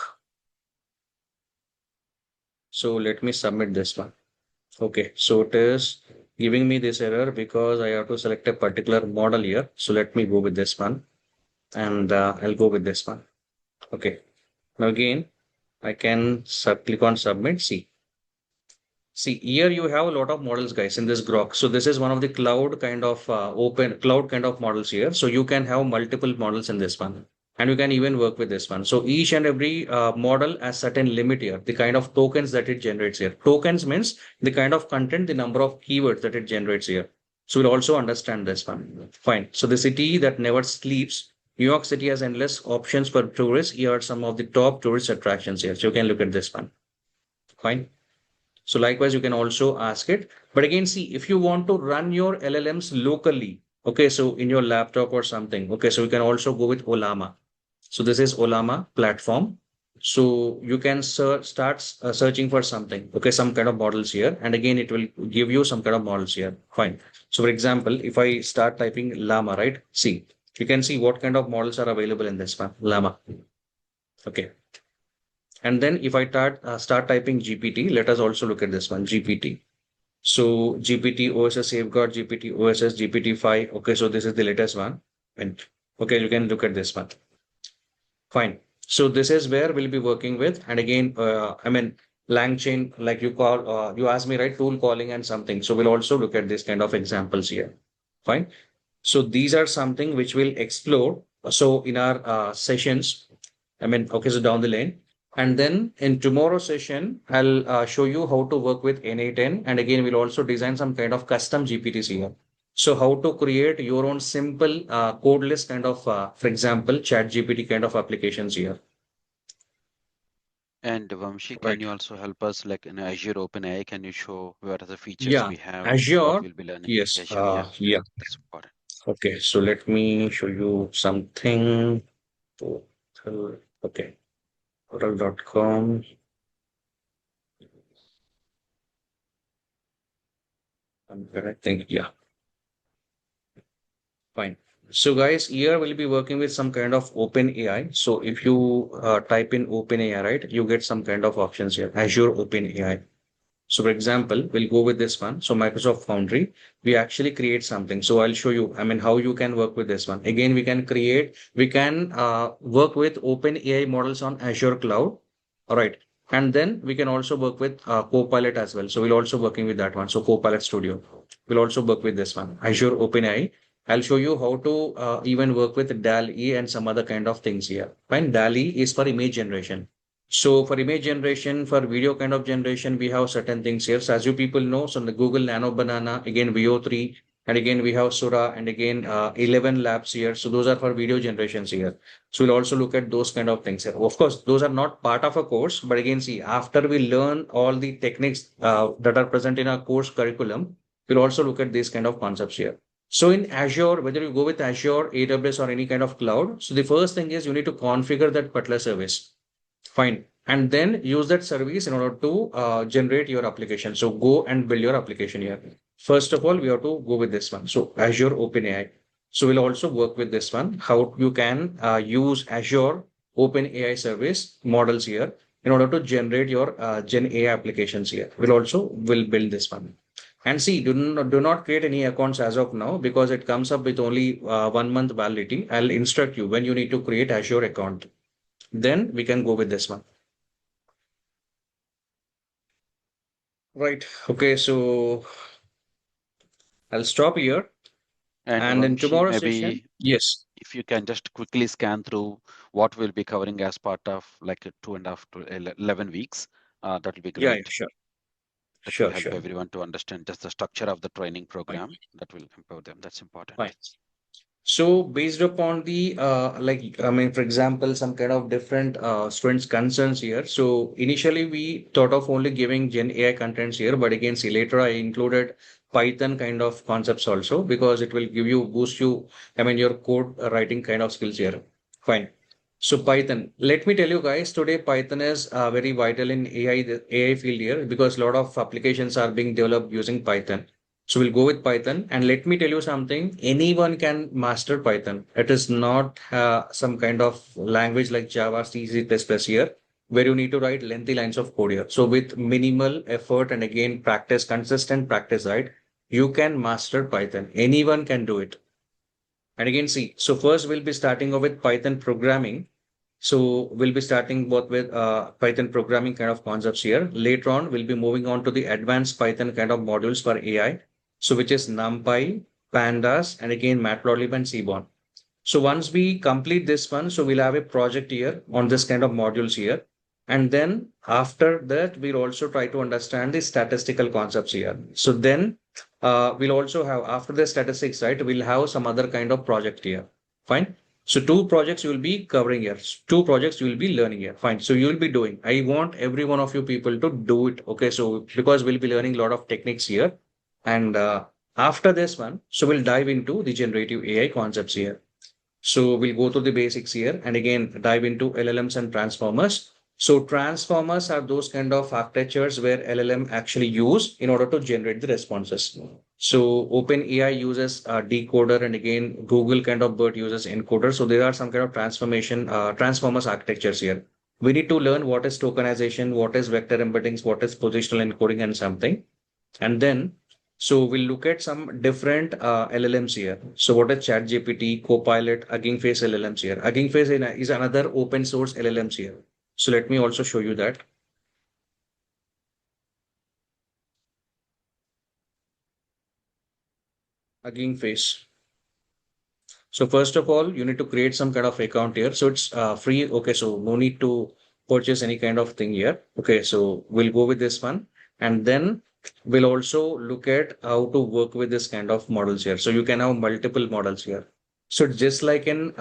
So let me submit this one. Okay, so it is giving me this error because I have to select a particular model here. So let me go with this one and I'll go with this one. Okay. Now again, I can click on submit. See, here you have a lot of models, guys, in this Grok. So this is one of the cloud kind of open cloud kind of models here. So you can have multiple models in this one, and you can even work with this one. So each and every model has certain limit here, the kind of tokens that it generates here. Tokens means the kind of content, the number of keywords that it generates here. So we'll also understand this one. Fine. So the city that never sleeps. New York City has endless options for tourists. Here are some of the top tourist attractions here. So you can look at this one. Fine. So likewise, you can also ask it. But again, see, if you want to run your LLMs locally, okay, so in your laptop or something, okay, so you can also go with Olama. So this is Olama platform. So you can start searching for something, okay, some kind of models here. And again, it will give you some kind of models here. Fine. So for example, if I start typing Llama, right? See, you can see what kind of models are available in this one, Llama. Okay. And then if I start typing GPT, let us also look at this one, GPT. So GPT OSS safeguard, GPT OSS, GPT-5. Okay, so this is the latest one. And okay, you can look at this one. Fine. So this is where we'll be working with. And again, LangChain, like you asked me, right? Tool calling and something. So we'll also look at this kind of examples here. Fine. So these are something which we'll explore. So in our sessions, okay, so down the lane. And then in tomorrow's session, I'll show you how to work with NA10. And again, we'll also design some kind of custom GPTs here. So how to create your own simple codeless kind of, for example, chat GPT kind of applications here. And Vamshi, can Right. you also help us like in Azure OpenAI? Can you show what are the features Yeah. we have, what Azure. we'll be learning? Yes. Azure, yeah, Yeah. that's important. Okay. So let me show you something. Okay. Portal.com. I'm correcting. Yeah. Fine. So guys, here we'll be working with some kind of open AI. So if you type in open AI, right, you get some kind of options here. Azure open AI. So for example, we'll go with this one. So Microsoft Foundry, we actually create something. So I'll show you, how you can work with this one. Again, we can work with open AI models on Azure Cloud. All right. And then we can also work with Copilot as well. So we'll also working with that one. So Copilot Studio. We'll also work with this one. Azure OpenAI. I'll show you how to even work with DAL-E and some other kind of things here. Fine. DAL-E is for image generation. So for image generation, for video kind of generation, we have certain things here. So as you people know, so the Google Nano Banana, again VO3, and again we have Sura, and again 11 labs here. So those are for video generations here. So we'll also look at those kind of things here. Of course, those are not part of a course, but again, see, after we learn all the techniques that are present in our course curriculum, we'll also look at these kind of concepts here. So in Azure, whether you go with Azure, AWS, or any kind of cloud, so the first thing is you need to configure that particular service. Fine. And then use that service in order to generate your application. So go and build your application here. First of all, we have to go with this one. So Azure OpenAI. So we'll also work with this one. How you can use Azure OpenAI service models here in order to generate your Gen AI applications here. Will build this one. And see, do not create any accounts as of now because it comes up with only 1 month validity. I'll instruct you when you need to create Azure account. Then we can go with this one. Right. Okay. So I'll stop here. And And in Vamshi, tomorrow's session, maybe yes. if you can just quickly scan through what we'll be covering as part of like a 2.5 to 11 weeks, that will be Yeah, yeah, great. sure. That will Sure, help sure. everyone to understand just the structure of the training Fine. program. That will empower them. That's Fine. important. So based upon the for example, some kind of different students' concerns here. So initially we thought of only giving Gen AI contents here, but again, see later I included Python kind of concepts also because it will boost you, your code writing kind of skills here. Fine. So Python, let me tell you guys, today Python is very vital in the AI field here because a lot of applications are being developed using Python. So we'll go with Python. And let me tell you something, anyone can master Python. It is not some kind of language like Java, C, C++ here, where you need to write lengthy lines of code here. So with minimal effort and again, practice, consistent practice, right? You can master Python. Anyone can do it. And again, see, so first we'll be starting off with Python programming. So we'll be starting both with Python programming kind of concepts here. Later on, we'll be moving on to the advanced Python kind of modules for AI. So which is NumPy, Pandas, and again Matplotlib and Seaborn. So once we complete this one, so we'll have a project here on this kind of modules here. And then after that, we'll also try to understand the statistical concepts here. So then we'll also have, after the statistics, right, we'll have some other kind of project here. Fine. So two projects you will be covering here. Two projects you will be learning here. Fine. So you will be doing. I want every one of you people to do it. Okay. So because we'll be learning a lot of techniques here. And after this one, so we'll dive into the generative AI concepts here. So we'll go through the basics here and again dive into LLMs and transformers. So transformers are those kind of architectures where LLM actually use in order to generate the responses. So OpenAI uses a decoder and again Google kind of BERT uses encoder. So there are some kind of transformers architectures here. We need to learn what is tokenization, what is vector embeddings, what is positional encoding and something. And then, so we'll look at some different LLMs here. So what is ChatGPT, Copilot, Hugging Face LLMs here? Hugging Face is another open source LLMs here. So let me also show you that. Hugging Face. So first of all, you need to create some kind of account here. So it's free. Okay, so no need to purchase any kind of thing here. Okay, so we'll go with this one. And then we'll also look at how to work with this kind of models here. So you can have multiple models here. So it's just like an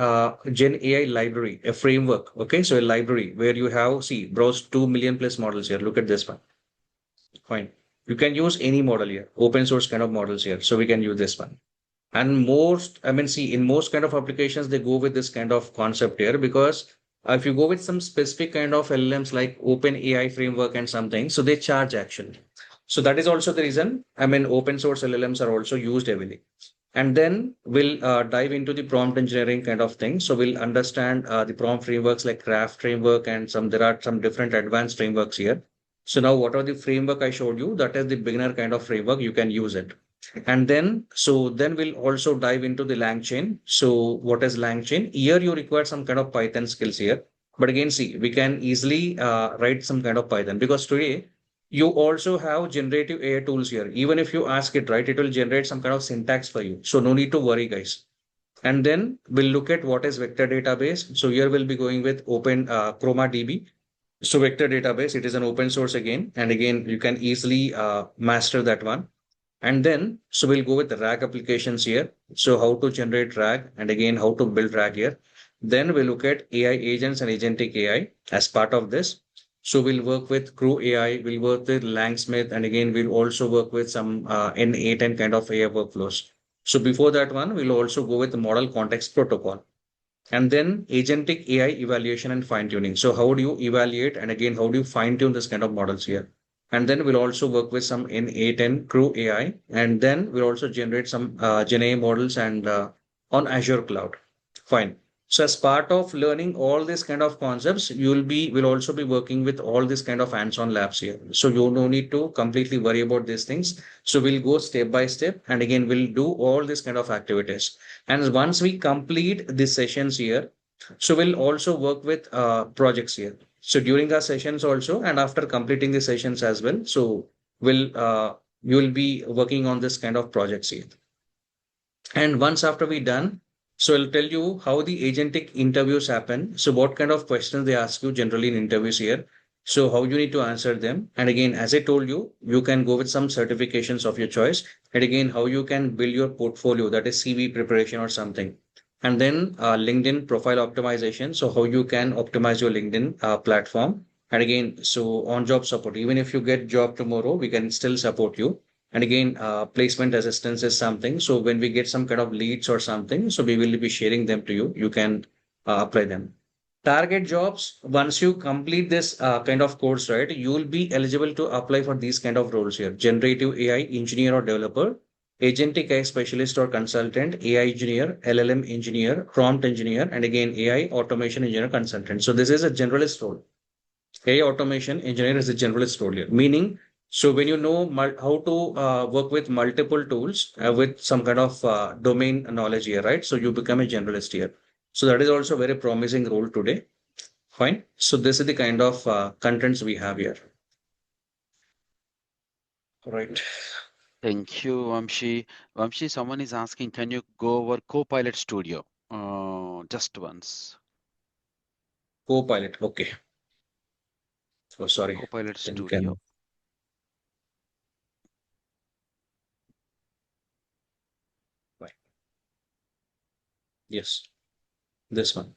Gen AI library, a framework. Okay, so a library where you have, see, browse 2 million plus models here. Look at this one. Fine. You can use any model here, open source kind of models here. So we can use this one. And most, I mean, see, in most kind of applications, they go with this kind of concept here because if you go with some specific kind of LLMs like Open AI framework and something, so they charge actually. So that is also the reason. I mean, open source LLMs are also used heavily. And then we'll dive into the prompt engineering kind of thing. So we'll understand the prompt frameworks like Craft framework and some there are some different advanced frameworks here. So now, what are the framework I showed you? That is the beginner kind of framework. You can use it. And then, so then we'll also dive into the LangChain. So what is LangChain? Here you require some kind of Python skills here. But again, see, we can easily write some kind of Python because today you also have generative AI tools here. Even if you ask it, right, it will generate some kind of syntax for you. So no need to worry, guys. And then we'll look at what is vector database. So here we'll be going with Open Chroma DB. So vector database, it is an open source again. And again, you can easily master that one. And then, so we'll go with the RAG applications here. So how to generate RAG and again, how to build RAG here. Then we'll look at AI agents and agentic AI as part of this. So we'll work with Crew AI, we'll work with Langsmith, and again, we'll also work with some N8 and kind of AI workflows. So before that one, we'll also go with the model context protocol. And then agentic AI evaluation and fine tuning. So how do you evaluate and again, how do you fine tune this kind of models here? And then we'll also work with some N8 Crew AI, and then we'll also generate some GenAI models and on Azure cloud. Fine. So as part of learning all these kind of concepts, will also be working with all these kind of hands-on labs here. So you no need to completely worry about these things. So we'll go step by step, and again we'll do all these kind of activities. And once we complete these sessions here, so we'll also work with projects here. So during our sessions also, and after completing the sessions as well, so you will be working on this kind of projects here. And once after we done, so I'll tell you how the agentic interviews happen. So what kind of questions they ask you generally in interviews here. So how you need to answer them. And again, as I told you, you can go with some certifications of your choice. And again, how you can build your portfolio, that is CV preparation or something. And then LinkedIn profile optimization. So how you can optimize your LinkedIn platform. And again, so on job support, even if you get job tomorrow, we can still support you. And again, placement assistance is something. So when we get some kind of leads or something, so we will be sharing them to you. You can apply them. Target jobs, once you complete this kind of course, right, you will be eligible to apply for these kind of roles here. Generative AI engineer or developer, agentic AI specialist or consultant, AI engineer, LLM engineer, prompt engineer, and again, AI automation engineer consultant. So this is a generalist role. AI automation engineer is a generalist role here, meaning so when you know how to work with multiple tools with some kind of domain knowledge here, right? So you become a generalist here. So that is also a very promising role today. Fine. So this is the kind of contents we have here. Right. Thank you, Vamshi. Vamshi, someone is asking, can you go over Copilot Studio? Just once. Copilot. Okay. Oh, sorry. Copilot Then you Studio. can. Right. Yes. This one.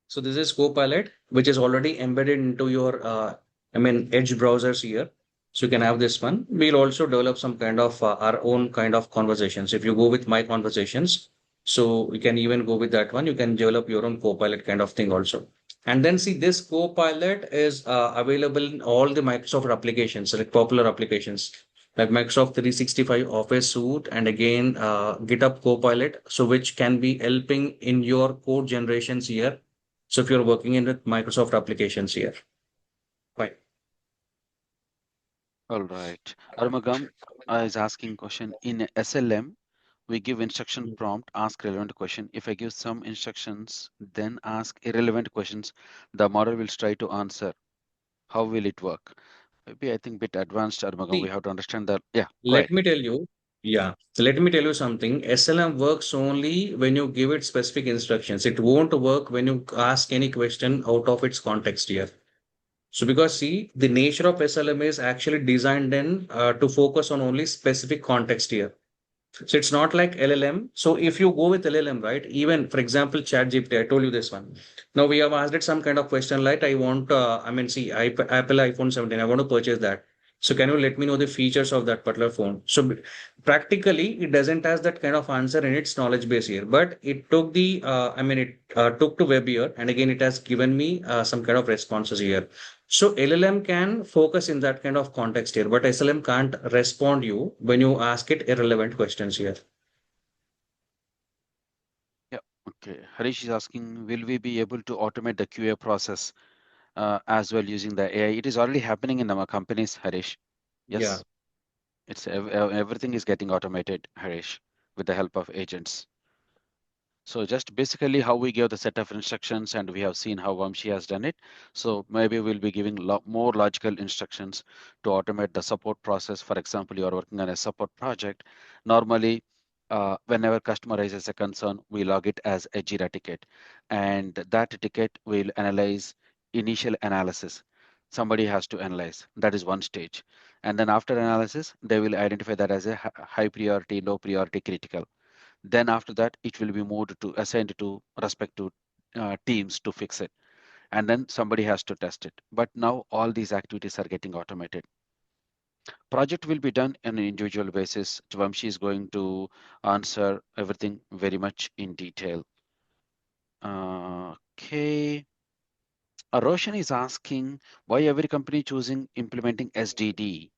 So this is Copilot, which is already embedded into your, Edge browsers here. So you can have this one. We'll also develop some kind of our own kind of conversations. If you go with my conversations, so you can even go with that one. You can develop your own Copilot kind of thing also. And then see this Copilot is available in all the Microsoft applications, like popular applications like Microsoft 365 Office Suite, and again GitHub Copilot, so which can be helping in your code generations here. So if you're working in with Microsoft applications here, fine. All right. Armagam is asking question in SLM. We give instruction prompt, ask relevant question. If I give some instructions, then ask irrelevant questions, the model will try to answer. How will it work? Maybe I think bit advanced, Armagam. We See, have to understand that. Yeah, go let ahead. me tell you, yeah, so let me tell you something. SLM works only when you give it specific instructions. It won't work when you ask any question out of its context here. So because see, the nature of SLM is actually designed in to focus on only specific context here. So it's not like LLM. So if you go with LLM, right? Even for example, ChatGPT, I told you this one. Now we have asked it some kind of question like, I want, see, Apple iPhone 17, I want to purchase that. So can you let me know the features of that particular phone? So practically, it doesn't has that kind of answer in its knowledge base here, but it took it took to web here, and again, it has given me some kind of responses here. So LLM can focus in that kind of context here, but SLM can't respond you when you ask it irrelevant questions here. Yeah. Okay. Harish is asking, will we be able to automate the QA process as well using the AI? It is already happening in our companies, Harish. Yeah. Yes, everything is getting automated, Harish, with the help of agents. So just basically how we give the set of instructions, and we have seen how Vamshi has done it. So maybe we'll be giving more logical instructions to automate the support process. For example, you are working on a support project. Normally, whenever customer raises a concern, we log it as a Jira ticket, and that ticket will analyze initial analysis. Somebody has to analyze. That is one stage. And then after analysis, they will identify that as a high priority, low priority, critical. Then after that, it will be moved to assigned to respective teams to fix it. And then somebody has to test it. But now all these activities are getting automated. Project will be done on an individual basis. Vamshi is going to answer everything very much in detail. Okay. Roshan is asking why every company choosing implementing SDD.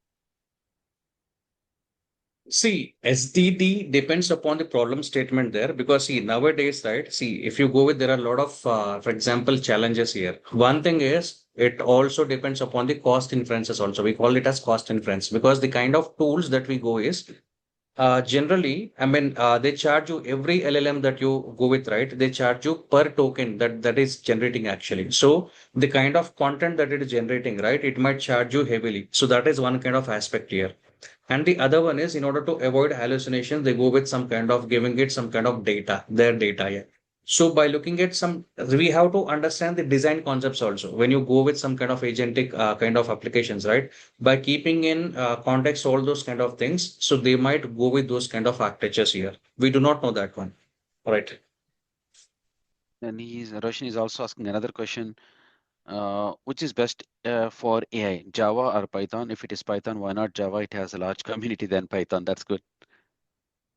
See, SDD depends upon the problem statement there because see nowadays, right? See, if you go with there are a lot of, for example, challenges here. One thing is it also depends upon the cost inferences also. We call it as cost inference because the kind of tools that we go is generally, they charge you every LLM that you go with, right? They charge you per token that is generating actually. So the kind of content that it is generating, right? It might charge you heavily. So that is one kind of aspect here. And the other one is in order to avoid hallucination, they go with some kind of giving it some kind of data, their data. Yeah. So by looking at some, we have to understand the design concepts also. When you go with some kind of agentic kind of applications, right? By keeping in context all those kind of things, so they might go with those kind of architectures here. We do not know that one. All right. And Roshan is also asking another question. Which is best for AI, Java or Python? If it is Python, why not Java? It has a large community than Python. That's good.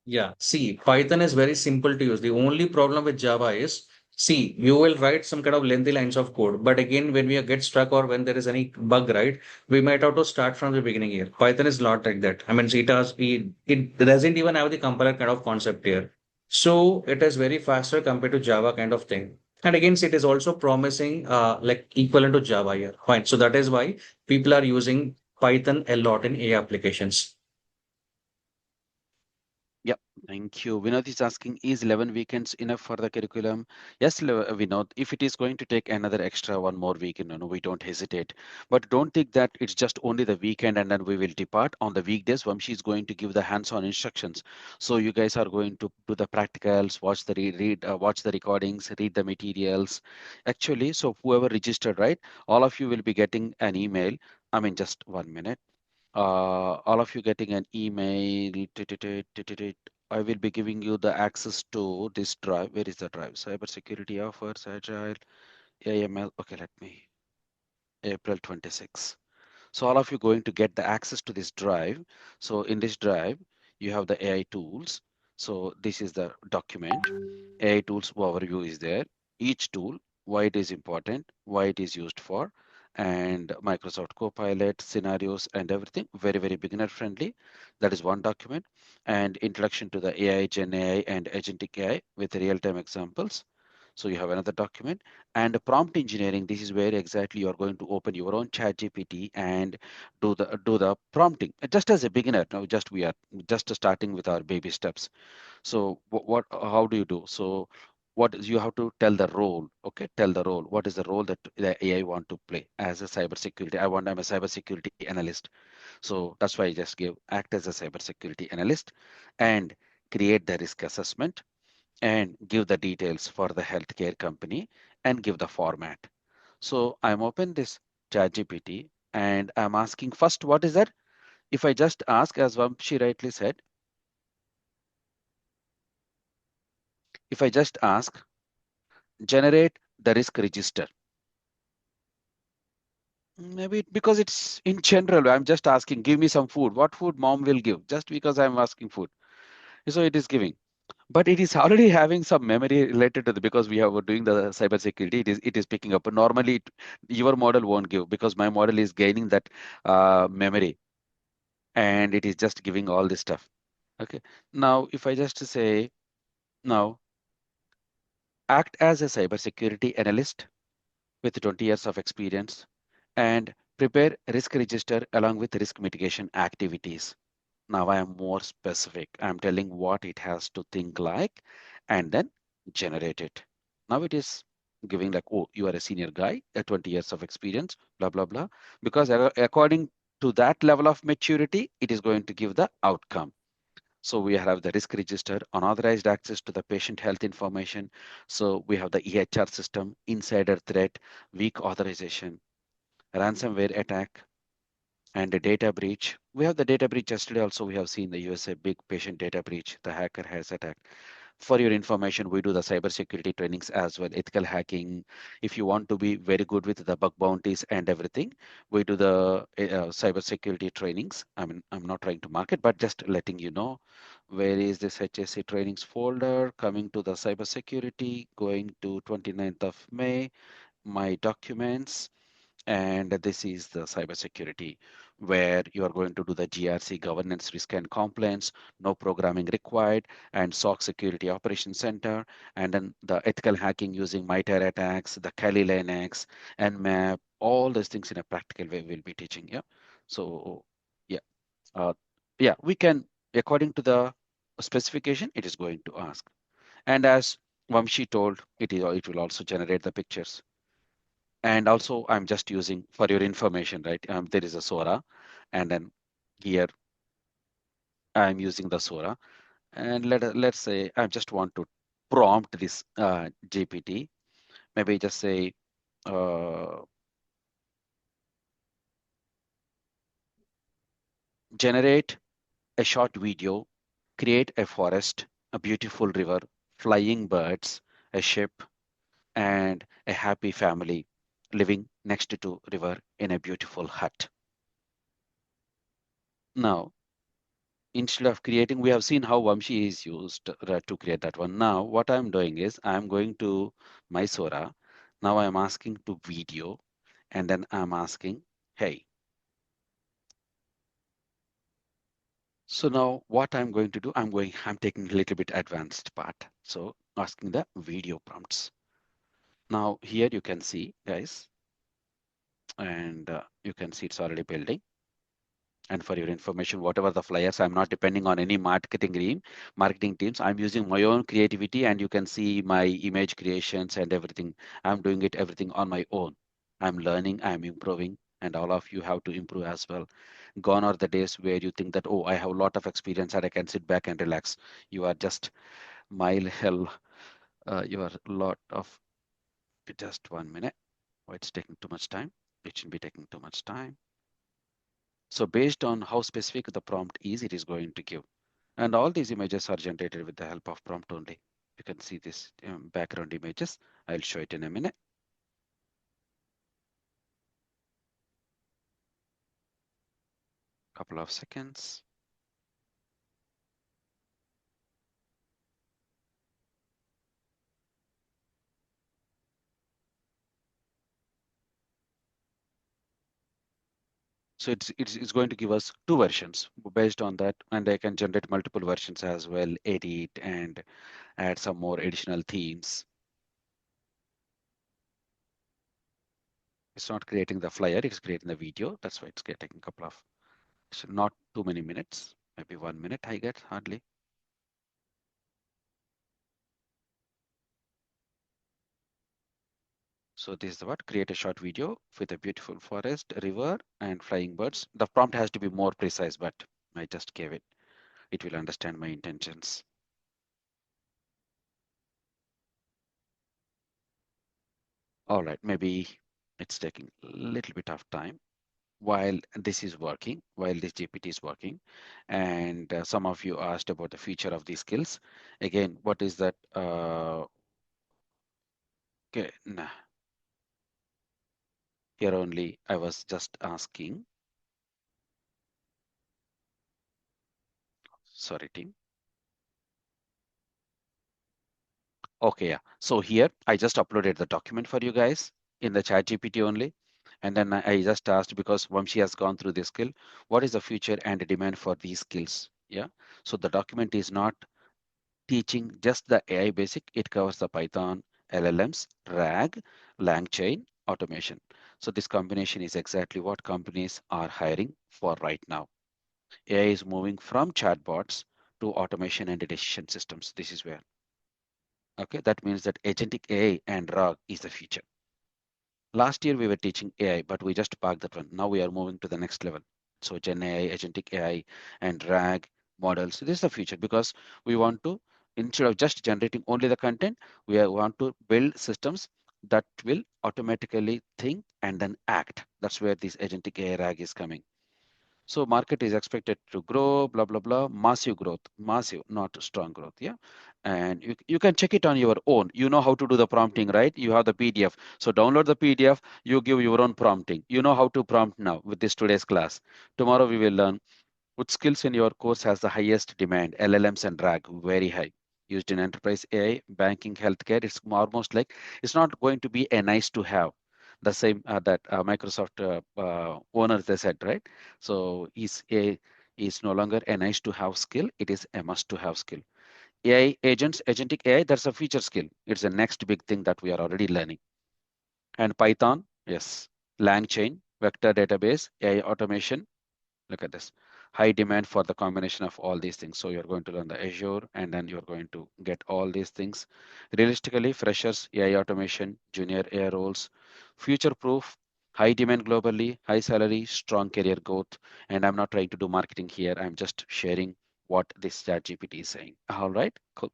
Yeah, see, Python is very simple to use. The only problem with Java is, see, you will write some kind of lengthy lines of code, but again, when we get stuck or when there is any bug, right, we might have to start from the beginning here. Python is not like that. It doesn't even have the compiler kind of concept here. So it is very faster compared to Java kind of thing. And again, it is also promising like equivalent to Java here. Fine. So that is why people are using Python a lot in AI applications. Yep. Thank you. Vinod is asking, is 11 weekends enough for the curriculum? Yes, Vinod, if it is going to take another extra one more weekend, we don't hesitate. But don't think that it's just only the weekend and then we will depart. On the weekdays, Vamshi is going to give the hands-on instructions. So you guys are going to do the practicals, watch the watch the recordings, read the materials. Actually, so whoever registered, right? All of you will be getting an email. Just 1 minute. All of you getting an email. I will be giving you the access to this drive. Where is the drive? Cybersecurity offers, agile, AML. Okay, let me. April 26. So all of you going to get the access to this drive. So in this drive, you have the AI tools. So this is the document. AI tools overview is there. Each tool, why it is important, why it is used for, and Microsoft Copilot, scenarios, and everything. Very, very beginner friendly. That is one document. And introduction to the AI, Gen AI, and Agentic AI with real-time examples. So you have another document. And prompt engineering, this is where exactly you are going to open your own chat GPT and do the prompting. Just as a beginner, now just we are just starting with our baby steps. So how do you do? So what is you have to tell the role, okay? Tell the role. What is the role that the AI want to play as a cybersecurity? I'm a cybersecurity analyst. So that's why I just give act as a cybersecurity analyst and create the risk assessment and give the details for the healthcare company and give the format. So I'm open this ChatGPT and I'm asking first, what is that? If I just ask, as Vamshi rightly said, if I just ask, generate the risk register. Maybe because it's in general, I'm just asking, give me some food. What food mom will give? Just because I'm asking food. So it is giving. But it is already having some memory related to the because we are doing the cybersecurity. It is picking up. Normally, your model won't give because my model is gaining that memory and it is just giving all this stuff. Okay. Now, if I just say now act as a cybersecurity analyst with 20 years of experience and prepare risk register along with risk mitigation activities. Now I am more specific. I'm telling what it has to think like and then generate it. Now it is giving like, oh, you are a senior guy, 20 years of experience, blah, blah, blah. Because according to that level of maturity, it is going to give the outcome. So we have the risk register, unauthorized access to the patient health information. So we have the EHR system, insider threat, weak authorization, ransomware attack, and a data breach. We have the data breach yesterday also. We have seen the USA big patient data breach. The hacker has attacked. For your information, we do the cybersecurity trainings as well, ethical hacking. If you want to be very good with the bug bounties and everything, we do the cybersecurity trainings. I mean, I'm not trying to market, but just letting you know where is this HSC trainings folder coming to the cybersecurity, going to 29th of May, my documents and this is the cybersecurity where you are going to do the GRC governance, risk and compliance, no programming required, and SOC security operations center, and then the ethical hacking using MITRE attacks, the Kali Linux, Nmap, all these things in a practical way we'll be teaching. Yeah. So yeah, uh, yeah, we can according to the specification, it is going to ask. And as Vamshi told, it will also generate the pictures. And also, I'm just using for your information, right? There is a Sora, and then here I'm using the Sora. And let's say I just want to prompt this GPT. Maybe just say uh, generate a short video, create a forest, a beautiful river, flying birds, a ship, and a happy family living next to river in a beautiful hut. Now, instead of creating, we have seen how Vamshi is used to create that one. Now, what I'm doing is I'm going to my Sora. Now I'm asking to video, and then I'm asking, hey. So now what I'm going to do, I'm taking a little bit advanced part. So asking the video prompts. Now here you can see, guys, and you can see it's already building. And for your information, whatever the flyers, I'm not depending on any marketing teams. I'm using my own creativity, and you can see my image creations and everything. I'm doing it everything on my own. I'm learning, I'm improving, and all of you have to improve as well. Gone are the days where you think that, oh, I have a lot of experience and I can sit back and relax. You are just mile hell. You are a lot of. Just 1 minute. Oh, it's taking too much time. It shouldn't be taking too much time. So based on how specific the prompt is, it is going to give. And all these images are generated with the help of prompt only. You can see this background images. I'll show it in a minute. Couple of seconds. So it's going to give us two versions based on that, and I can generate multiple versions as well, edit and add some more additional themes. It's not creating the flyer, it's creating the video. That's why it's taking a couple of, so not too many minutes, maybe 1 minute I get hardly. So this is the what, create a short video with a beautiful forest, river, and flying birds. The prompt has to be more precise, but I just gave it. It will understand my intentions. All right, maybe it's taking a little bit of time while this is working, while this GPT is working. And some of you asked about the feature of these skills. Again, what is that? Okay, nah, here only I was just asking. Sorry, team. Okay, yeah. So here I just uploaded the document for you guys in the chat GPT only. And then I just asked, because Vamshi has gone through this skill, what is the future and the demand for these skills? Yeah. So the document is not teaching just the AI basic. It covers the Python, LLMs, RAG, LangChain, automation. So this combination is exactly what companies are hiring for right now. AI is moving from chatbots to automation and decision systems. This is where. Okay, that means that agentic AI and RAG is the future. Last year we were teaching AI, but we just parked that one. Now we are moving to the next level. So Gen AI, agentic AI, and RAG models. This is the future, because we want to, instead of just generating only the content, want to build systems that will automatically think and then act. That's where this agentic AI RAG is coming. So market is expected to grow, blah, blah, blah, massive growth, massive, not strong growth. Yeah. And you can check it on your own. You know how to do the prompting, right? You have the PDF. So download the PDF, you give your own prompting. You know how to prompt now with this today's class. Tomorrow we will learn which skills in your course has the highest demand, LLMs and RAG, very high. Used in enterprise AI, banking, healthcare, it's almost like it's not going to be a nice to have. The same that Microsoft owners they said, right? So is no longer a nice to have skill, it is a must to have skill. AI agents, agentic AI, that's a feature skill. It's the next big thing that we are already learning. And Python, yes. LangChain, vector database, AI automation, look at this. High demand for the combination of all these things. So you're going to learn the Azure, and then you're going to get all these things. Realistically, freshers, AI automation, junior AI roles, future proof, high demand globally, high salary, strong career growth. And I'm not trying to do marketing here. I'm just sharing what this chat GPT is saying. All right, cool.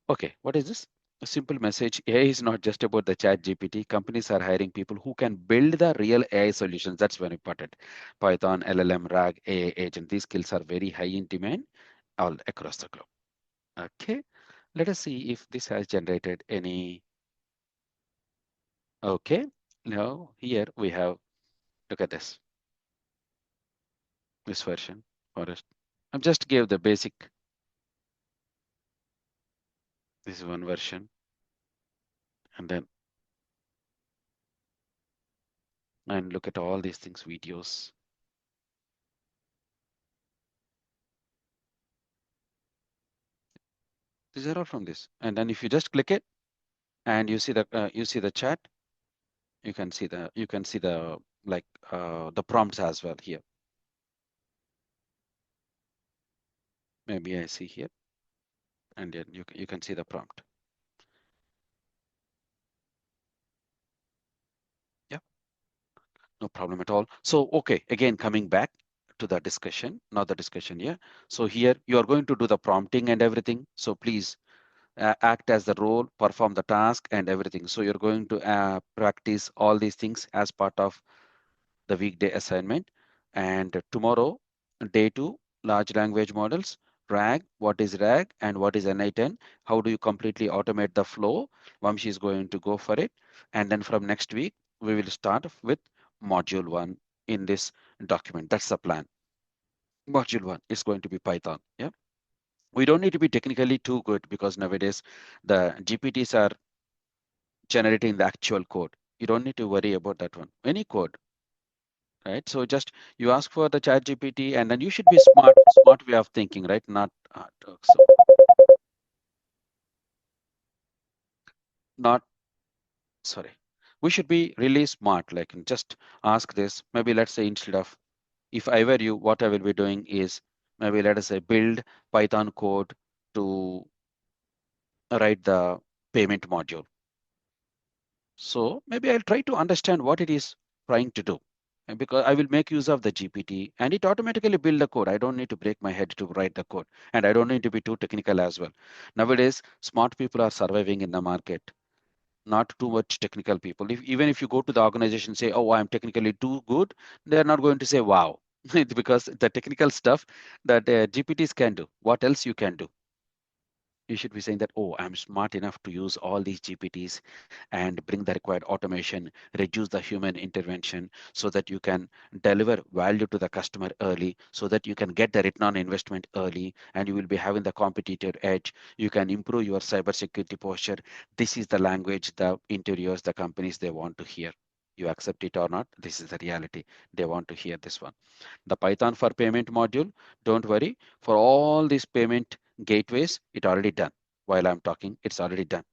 Okay, what is this? A simple message. AI is not just about the chat GPT. Companies are hiring people who can build the real AI solutions. That's very important. Python, LLM, RAG, AI agent. These skills are very high in demand all across the globe. Okay, let us see if this has generated any. Okay, now here we have, look at this version. Forest. I just gave the basic, this is one version, and then, and look at all these things, videos. These are all from this. And then if you just click it and you see the chat, you can see the prompts as well here. Maybe I see here, and then you can see the prompt. Yeah, no problem at all. So okay, again coming back to the discussion, not the discussion here. So here you are going to do the prompting and everything. So please act as the role, perform the task and everything. So you're going to practice all these things as part of the weekday assignment. And tomorrow, day two, large language models, RAG, what is RAG and what is NI10? How do you completely automate the flow? Vamshi is going to go for it. And then from next week, we will start with module one in this document. That's the plan. Module one is going to be Python. Yeah. We don't need to be technically too good, because nowadays the GPTs are generating the actual code. You don't need to worry about that one. Any code, right? So just you ask for the chat GPT, and then you should be smart way of thinking, right? Not not sorry, we should be really smart, like just ask this. Maybe let's say instead of, if I were you, what I will be doing is, maybe let us say build Python code to write the payment module. So maybe I'll try to understand what it is trying to do. And because I will make use of the GPT and it automatically build the code. I don't need to break my head to write the code. And I don't need to be too technical as well. Nowadays, smart people are surviving in the market, not too much technical people. Even if you go to the organization, say, oh, I'm technically too good, they're not going to say, wow. Because the technical stuff that GPTs can do, what else you can do? You should be saying that, oh, I'm smart enough to use all these GPTs and bring the required automation, reduce the human intervention so that you can deliver value to the customer early, so that you can get the return on investment early, and you will be having the competitive edge. You can improve your cybersecurity posture. This is the language the interviewers, the companies, they want to hear. You accept it or not, this is the reality. They want to hear this one. The Python for payment module, don't worry. For all these payment gateways, it already done. While I'm talking, it's already done.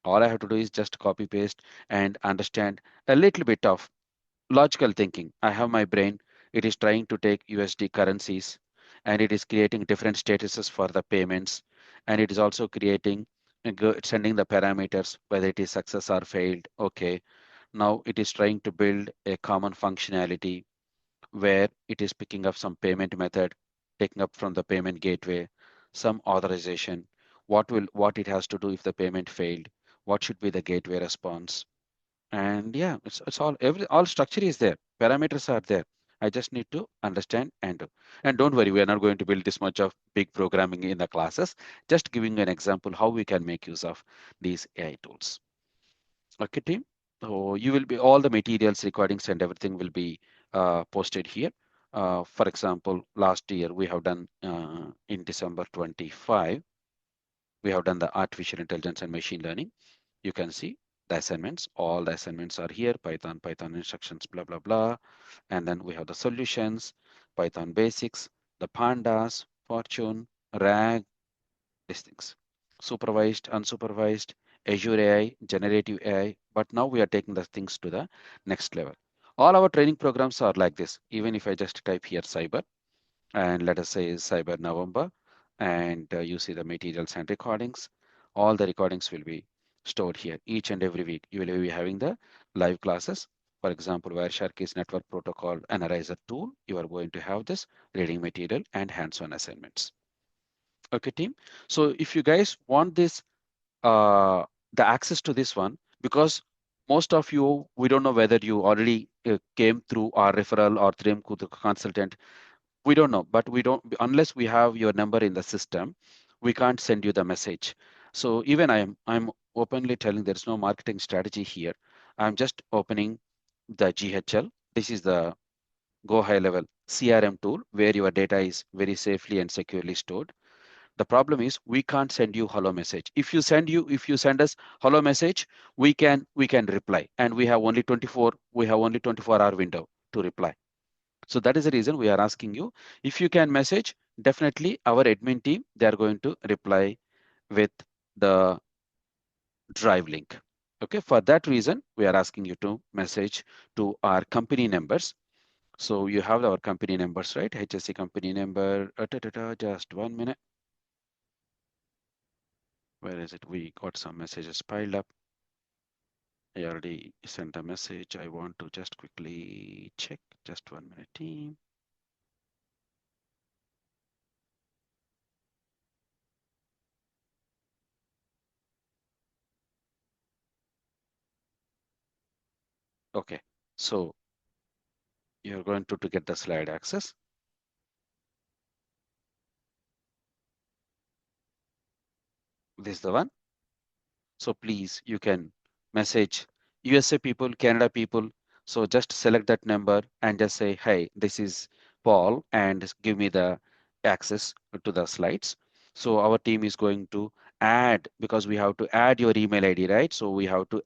All I have to do is just copy paste and understand a little bit of logical thinking. I have my brain. It is trying to take USD currencies and it is creating different statuses for the payments. And it is also creating, sending the parameters, whether it is success or failed. Okay. Now it is trying to build a common functionality where it is picking up some payment method, taking up from the payment gateway, some authorization, what it has to do if the payment failed, what should be the gateway response. And yeah, it's all structure is there. Parameters are there. I just need to understand and do. And don't worry, we are not going to build this much of big programming in the classes. Just giving an example how we can make use of these AI tools. Okay, team. So you will be all the materials, recordings, and everything will be posted here. For example, last year we have done in December 25, we have done the artificial intelligence and machine learning. You can see the assignments. All the assignments are here. Python instructions, blah blah blah. And then we have the solutions, Python basics, the pandas, fortune, RAG, these things. Supervised, unsupervised, Azure AI, generative AI. But now we are taking the things to the next level. All our training programs are like this. Even if I just type here cyber and let us say cyber November, and you see the materials and recordings, all the recordings will be stored here. Each and every week, you will be having the live classes. For example, Wireshark is network protocol analyzer tool. You are going to have this reading material and hands-on assignments. Okay, team. So if you guys want this, uh, the access to this one, because most of you, we don't know whether you already came through our referral or through the consultant. We don't know, but we don't, unless we have your number in the system, we can't send you the message. So even I'm openly telling there's no marketing strategy here. I'm just opening the GHL. This is the Go High Level CRM tool where your data is very safely and securely stored. The problem is we can't send you hello message. If you send us hello message, we can reply, and we have only 24-hour window to reply. So that is the reason we are asking you. If you can message, definitely our admin team, they are going to reply with the drive link. Okay, for that reason, we are asking you to message to our company numbers. So you have our company numbers, right? HSC company number, just 1 minute. Where is it? We got some messages piled up. I already sent a message. I want to just quickly check. Just 1 minute, team. Okay, so you're going to get the slide access. This is the one. So please, you can message USA people, Canada people. So just select that number and just say, hey, this is Paul, and just give me the access to the slides. So our team is going to add, because we have to add your email ID, right? So we have to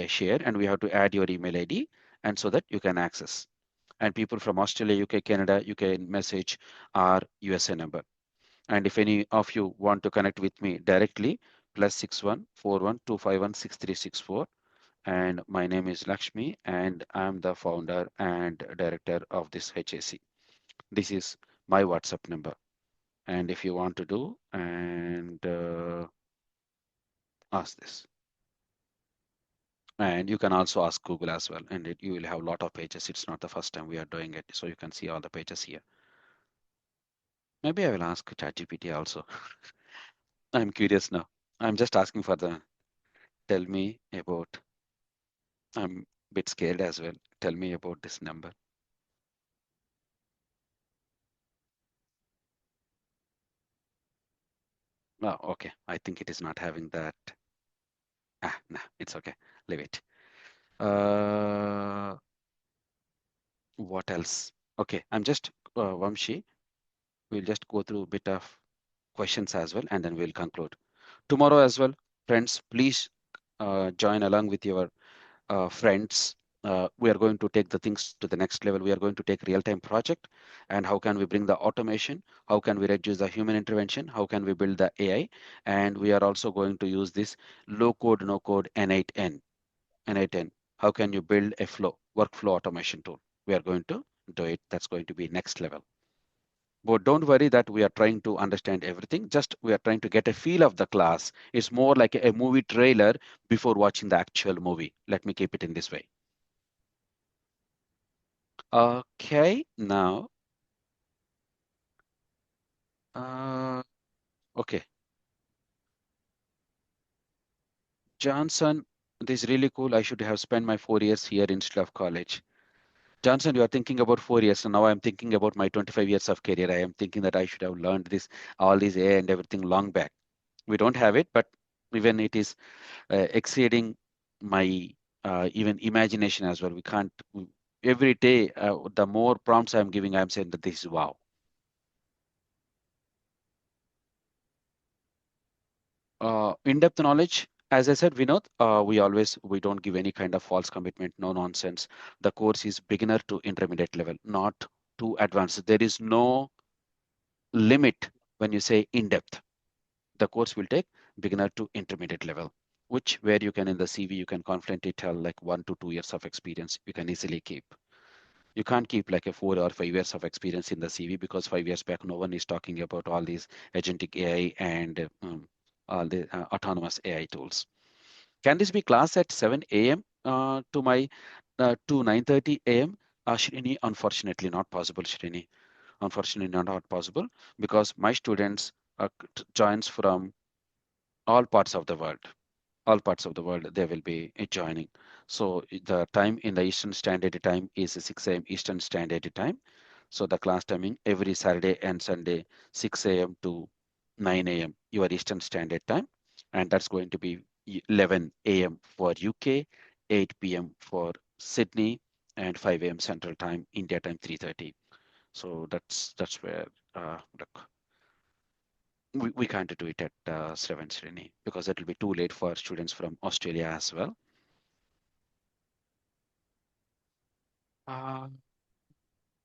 share, and we have to add your email ID, and so that you can access. And people from Australia, UK, Canada, you can message our USA number. And if any of you want to connect with me directly, +6141251636 and my name is Lakshmi and I'm the founder and director of this HAC. This is my WhatsApp number. And if you want to do and ask this. And you can also ask Google as well. And you will have a lot of pages. It's not the first time we are doing it. So you can see all the pages here. Maybe I will ask ChatGPT also. I'm curious now. I'm just asking for the tell me about, I'm a bit scared as well. Tell me about this number. Oh, okay. I think it is not having that. No, it's okay. Leave it. Uh, what else? Okay, I'm just Vamshi. We'll just go through a bit of questions as well, and then we'll conclude. Tomorrow as well, friends, please join along with your friends. We are going to take the things to the next level. We are going to take real-time project and how can we bring the automation? How can we reduce the human intervention? How can we build the AI? And we are also going to use this low code, no code N8N. How can you build a workflow automation tool? We are going to do it. That's going to be next level. But don't worry that we are trying to understand everything. Just we are trying to get a feel of the class. It's more like a movie trailer before watching the actual movie. Let me keep it in this way. Okay, now, uh, okay, Johnson, this is really cool. I should have spent my 4 years here instead of college. Johnson, you are thinking about 4 years, and now I'm thinking about my 25 years of career. I am thinking that I should have learned this, all this AI and everything long back. We don't have it, but even it is exceeding my even imagination as well. We can't, every day, the more prompts I'm giving, I'm saying that this is wow. In-depth knowledge, as I said, Vinod, we don't give any kind of false commitment, no nonsense. The course is beginner to intermediate level, not too advanced. There is no limit when you say in-depth. The course will take beginner to intermediate level, which where you can in the CV you can confidently tell like 1 to 2 years of experience you can easily keep. You can't keep like a 4 or 5 years of experience in the CV because 5 years back no one is talking about all these agentic AI and all the autonomous AI tools. Can this be class at 7 a.m. To 9:30 a.m.? Shrini, unfortunately not possible, Shrini. Unfortunately not possible because my students joins from all parts of the world. All parts of the world they will be joining. So the time in the Eastern Standard Time is 6 a.m. Eastern Standard Time. So the class timing every Saturday and Sunday 6 a.m. to 9 a.m. your Eastern Standard Time, and that's going to be 11 a.m. for UK, 8 p.m. for Sydney, and 5 a.m. Central Time, India time 3:30. So that's where look, we can't do it at 7 Srini because it will be too late for students from Australia as well. Uh,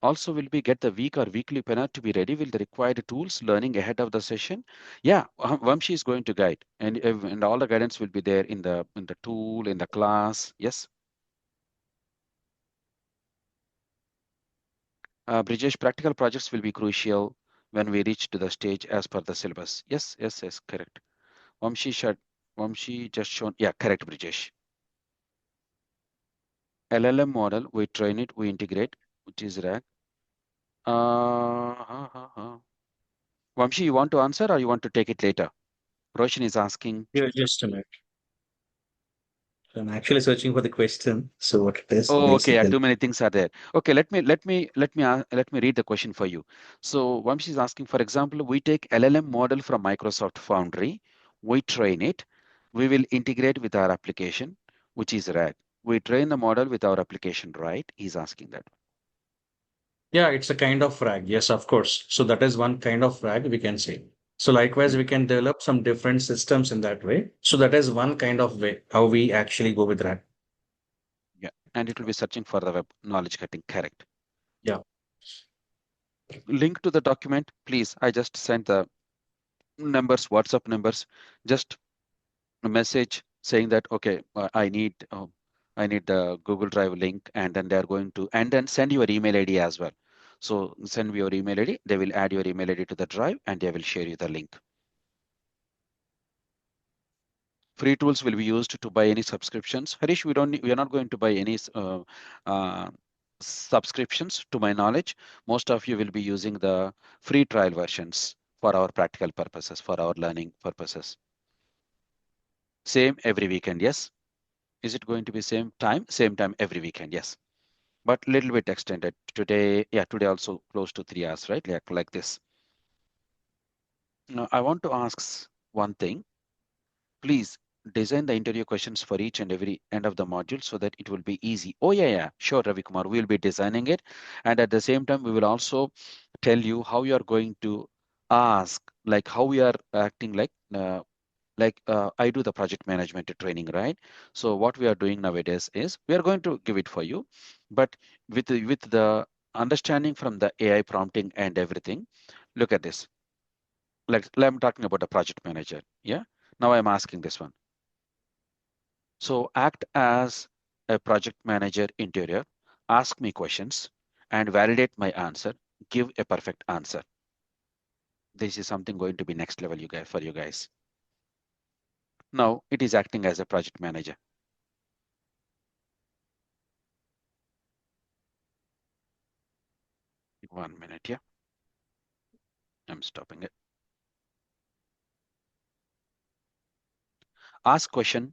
Also, will we get the week or weekly planner to be ready with the required tools learning ahead of the session? Yeah, Vamshi is going to guide, and all the guidance will be there in the tool in the class. Yes, Brijesh, practical projects will be crucial when we reach to the stage as per the syllabus. Yes, yes, yes, correct. Vamshi should Vamshi just shown. Yeah, correct, Brijesh. LLM model, we train it, we integrate, which is RAG. Vamshi, you want to answer or you want to take it later? Roshan is asking. Yeah, just a minute. I'm actually searching for the question. So what it is, Oh, okay. Yeah, basically. too many things are there. Okay, let me read the question for you. So Vamshi is asking, for example, we take LLM model from Microsoft Foundry, we train it, we will integrate with our application, which is RAG. We train the model with our application, right? He's asking that. Yeah, it's a kind of frag. Yes, of course. So that is one kind of frag we can say. So likewise, Mm, we can develop some different systems in that way. So that is one kind of way how we actually go with that. yeah, and it will be searching for the web knowledge cutting. Correct. Yeah. Link to the document, please. I just sent the numbers, WhatsApp numbers. Just a message saying that, okay, I need the Google Drive link, and then they're going to, and then send your email ID as well. So send me your email ID. They will add your email ID to the drive, and they will share you the link. Free tools will be used to buy any subscriptions. Harish, we are not going to buy any uh, subscriptions, to my knowledge. Most of you will be using the free trial versions for our practical purposes, for our learning purposes. Same every weekend, yes. Is it going to be same time? Same time every weekend, yes. But little bit extended. Today, yeah, today also close to 3 hours, right? Like this. Now, I want to ask one thing. Please design the interview questions for each and every end of the module so that it will be easy. Oh, yeah, yeah, sure, Ravi Kumar. We will be designing it. And at the same time, we will also tell you how you are going to ask, like how we are acting like I do the project management training, right? So what we are doing nowadays is we are going to give it for you, but with the understanding from the AI prompting and everything. Look at this. Like I'm talking about a project manager. Yeah. Now I'm asking this one. So act as a project manager interior, ask me questions and validate my answer, give a perfect answer. This is something going to be next level you guys for you guys. Now it is acting as a project manager. 1 minute, yeah. I'm stopping it. Ask question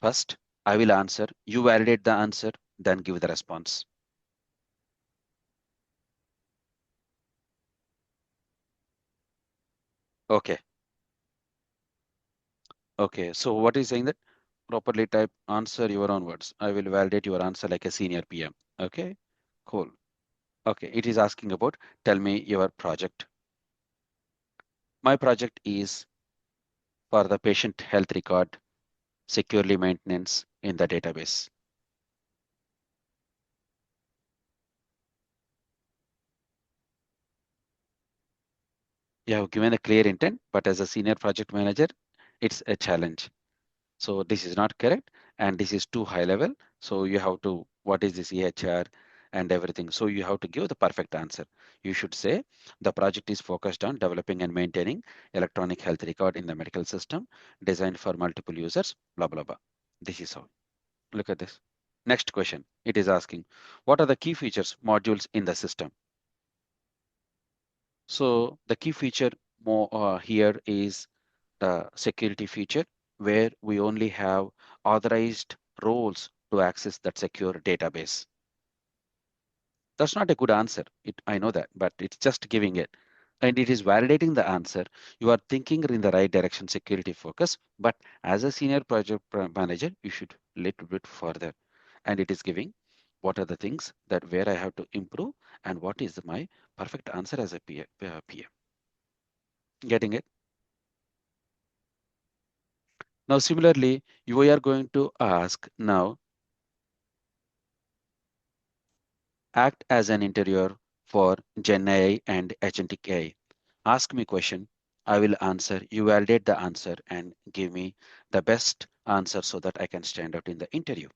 first. I will answer. You validate the answer, then give the response. Okay. Okay. So what is saying that properly type answer your own words. I will validate your answer like a senior PM. Okay. Cool. Okay. It is asking about tell me your project. My project is for the patient health record securely maintenance in the database. You have given a clear intent, but as a senior project manager, it's a challenge. So this is not correct, and this is too high level. So you have to, what is this EHR and everything? So you have to give the perfect answer. You should say the project is focused on developing and maintaining electronic health record in the medical system, designed for multiple users, blah, blah, blah. This is how. Look at this. Next question. It is asking, what are the key features modules in the system? So the key feature more here is the security feature where we only have authorized roles to access that secure database. That's not a good answer. I know that, but it's just giving it. And it is validating the answer. You are thinking in the right direction, security focus, but as a senior project manager, you should little bit further. And it is giving what are the things that where I have to improve and what is my perfect answer as a PM. Getting it? Now, similarly, you are going to ask now, act as an interviewer for GenAI and Agentic AI. Ask me question. I will answer. You validate the answer and give me the best answer so that I can stand out in the interview.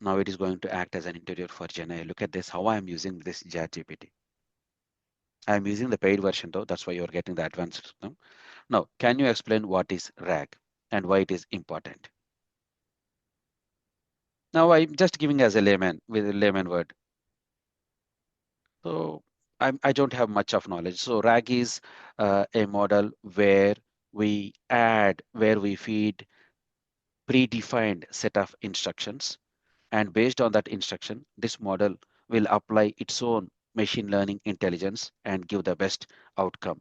Now it is going to act as an interviewer for GenAI. Look at this, how I am using this ChatGPT. I am using the paid version though. That's why you're getting the advanced. No? Now, can you explain what is RAG and why it is important? Now I'm just giving as a layman with a layman word. So I don't have much of knowledge. So RAG is a model where we feed predefined set of instructions. And based on that instruction, this model will apply its own machine learning intelligence and give the best outcome.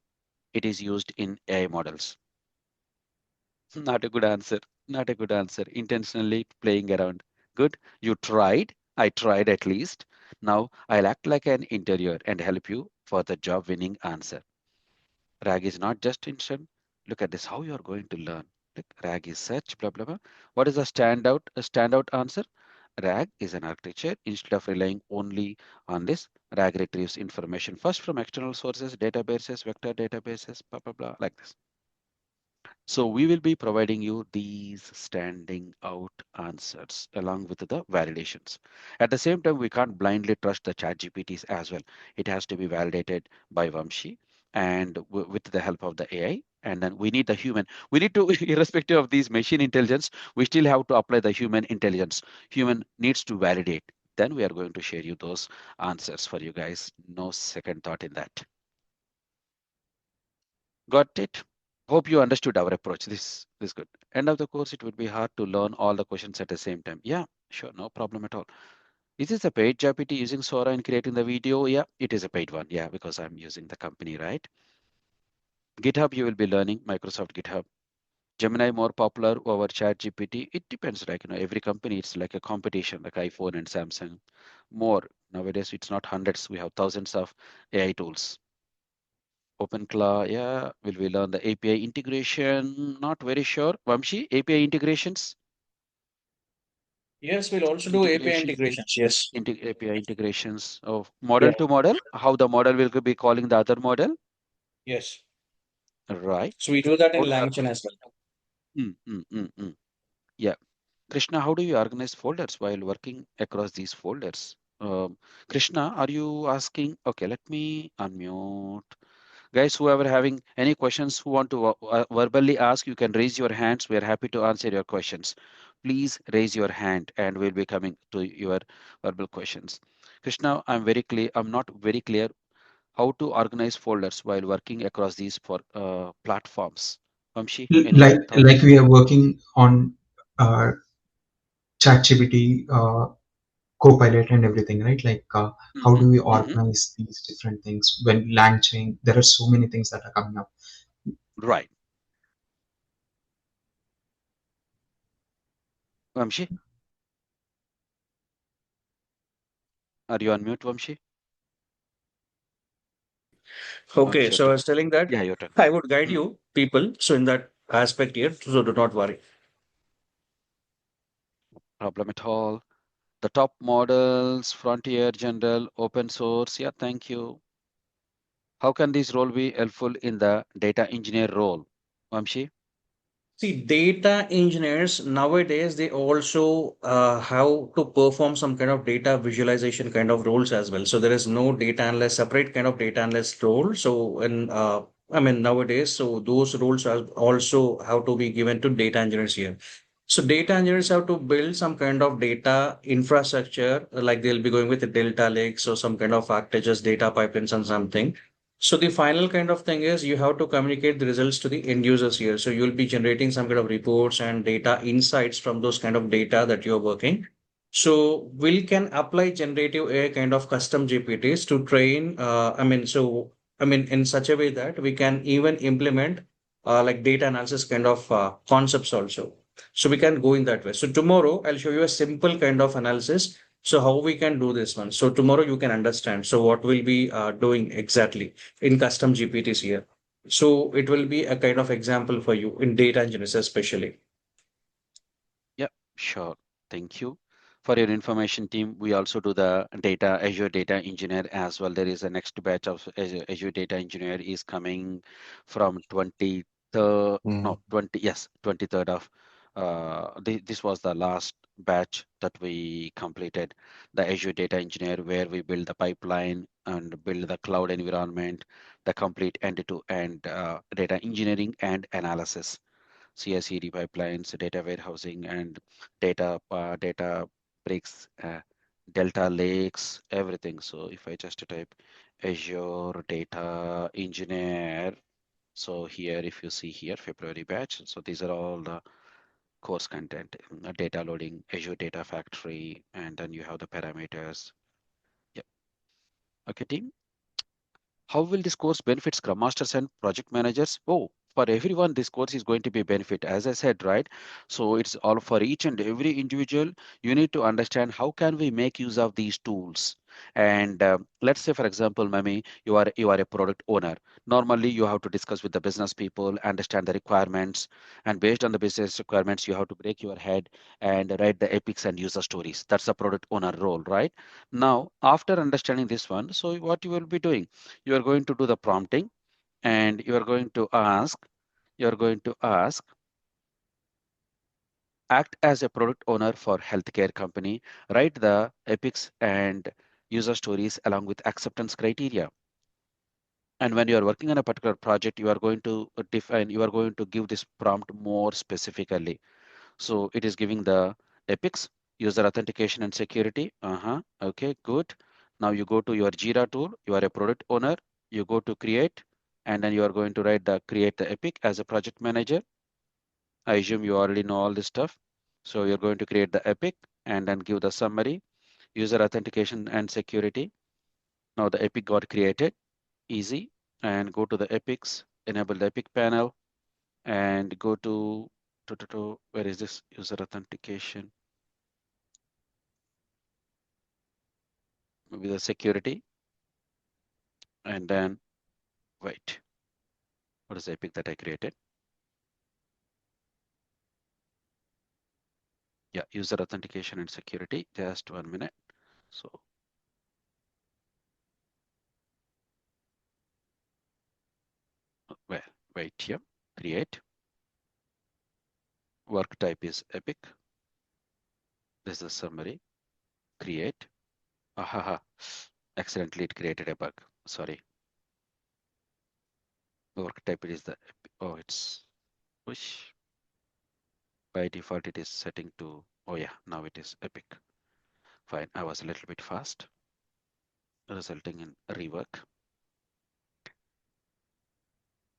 It is used in AI models. Not a good answer. Not a good answer. Intentionally playing around. Good. You tried. I tried at least. Now I'll act like an interviewer and help you for the job winning answer. RAG is not just instant. Look at this, how you are going to learn. Look, RAG is such, blah, blah, blah. What is the standout answer? RAG is an architecture. Instead of relying only on this, RAG retrieves information first from external sources, databases, vector databases, blah, blah, blah, like this. So we will be providing you these standing out answers along with the validations. At the same time, we can't blindly trust the chat GPTs as well. It has to be validated by Vamshi and with the help of the AI. And then we need the human. We need to, irrespective of these machine intelligence, we still have to apply the human intelligence. Human needs to validate. Then we are going to share you those answers for you guys. No second thought in that. Got it? Hope you understood our approach. This good. End of the course, it would be hard to learn all the questions at the same time. Yeah, sure, no problem at all. Is this a paid GPT using Sora in creating the video? Yeah, it is a paid one. Yeah, because I'm using the company, right? GitHub, you will be learning Microsoft GitHub. Gemini more popular over Chat GPT. It depends, like every company, it's like a competition, like iPhone and Samsung. More nowadays, it's not hundreds. We have thousands of AI tools. OpenClaw, yeah. Will we learn the API integration? Not very sure. Vamshi, API integrations? Yes, we'll also do API Integration, integrations. Yes. API integrations of Yeah. model to model. How the model will be calling the other model? Yes. Right. So we do that How in do you LangChain as well. Yeah. Krishna, how do you organize folders while working across these folders? Krishna, are you asking? Okay, let me unmute. Guys, whoever having any questions who want to verbally ask, you can raise your hands. We are happy to answer your questions. Please raise your hand and we'll be coming to your verbal questions. Krishna, I'm not very clear how to organize folders while working across these for platforms. Vamshi, any Like thoughts? we are working on ChatGPT, Copilot, and everything, right? How Hmm. do we Hmm. organize these different things when LangChain? There are so many things that are coming up. Right. Vamshi, are you on mute, Vamshi? Okay, Okay, it's your so I turn. was telling that Yeah, your turn. I would guide Hmm. you people. So in that aspect here, so do not worry. Problem at all. The top models, Frontier, General, open source. Yeah, thank you. How can this role be helpful in the data engineer role? Vamshi? See, data engineers nowadays, they also have to perform some kind of data visualization kind of roles as well. So there is no data analyst, separate kind of data analyst role. So I mean, nowadays, so those roles are also have to be given to data engineers here. So data engineers have to build some kind of data infrastructure, like they'll be going with the Delta lakes or some kind of packages, data pipelines and something. So the final kind of thing is you have to communicate the results to the end users here. So you'll be generating some kind of reports and data insights from those kind of data that you're working. So we can apply generative AI kind of custom GPTs to train. I mean, in such a way that we can even implement like data analysis kind of concepts also. So we can go in that way. So tomorrow I'll show you a simple kind of analysis. So how we can do this one. So tomorrow you can understand. So what we'll be doing exactly in custom GPTs here. So it will be a kind of example for you in data engineers especially. Yeah, sure. Thank you. For your information team, we also do the data Azure data engineer as well. There is a next batch of Azure data engineer is coming from 23rd, Mm. no, 23rd of this was the last batch that we completed, the Azure data engineer, where we build the pipeline and build the cloud environment, the complete end-to-end data engineering and analysis. CI/CD pipelines, data warehousing, and data breaks, Delta lakes, everything. So if I just type Azure Data Engineer, so here, if you see here, February batch, so these are all the course content, data loading, Azure Data Factory, and then you have the parameters. Yep. Okay, team. How will this course benefit Scrum Masters and project managers? Oh, for everyone, this course is going to be a benefit, as I said, right? So it's all for each and every individual. You need to understand how can we make use of these tools. And let's say, for example, Mami, you are a product owner. Normally, you have to discuss with the business people, understand the requirements, and based on the business requirements, you have to break your head and write the epics and user stories. That's a product owner role, right? Now, after understanding this one, so what you will be doing? You are going to do the prompting and you are going to ask. You're going to ask, act as a product owner for healthcare company, write the epics and user stories along with acceptance criteria. And when you are working on a particular project, you are going to define, you are going to give this prompt more specifically. So it is giving the epics, user authentication and security. Okay, good. Now you go to your Jira tool, you are a product owner, you go to create, and then you are going to write the create the epic as a project manager. I assume you already know all this stuff. So you're going to create the epic and then give the summary, user authentication and security. Now the epic got created, easy. And go to the epics, enable the epic panel and go to where is this user authentication? Maybe the security. And then wait, what is the epic that I created? Yeah, user authentication and security. Just 1 minute. So well, wait here. Create. Work type is epic. This is the summary. Create. Ahaha. Accidentally it created a bug. Sorry. Work type is the oh, it's push. By default, it is setting to oh yeah, now it is epic. Fine. I was a little bit fast, resulting in rework.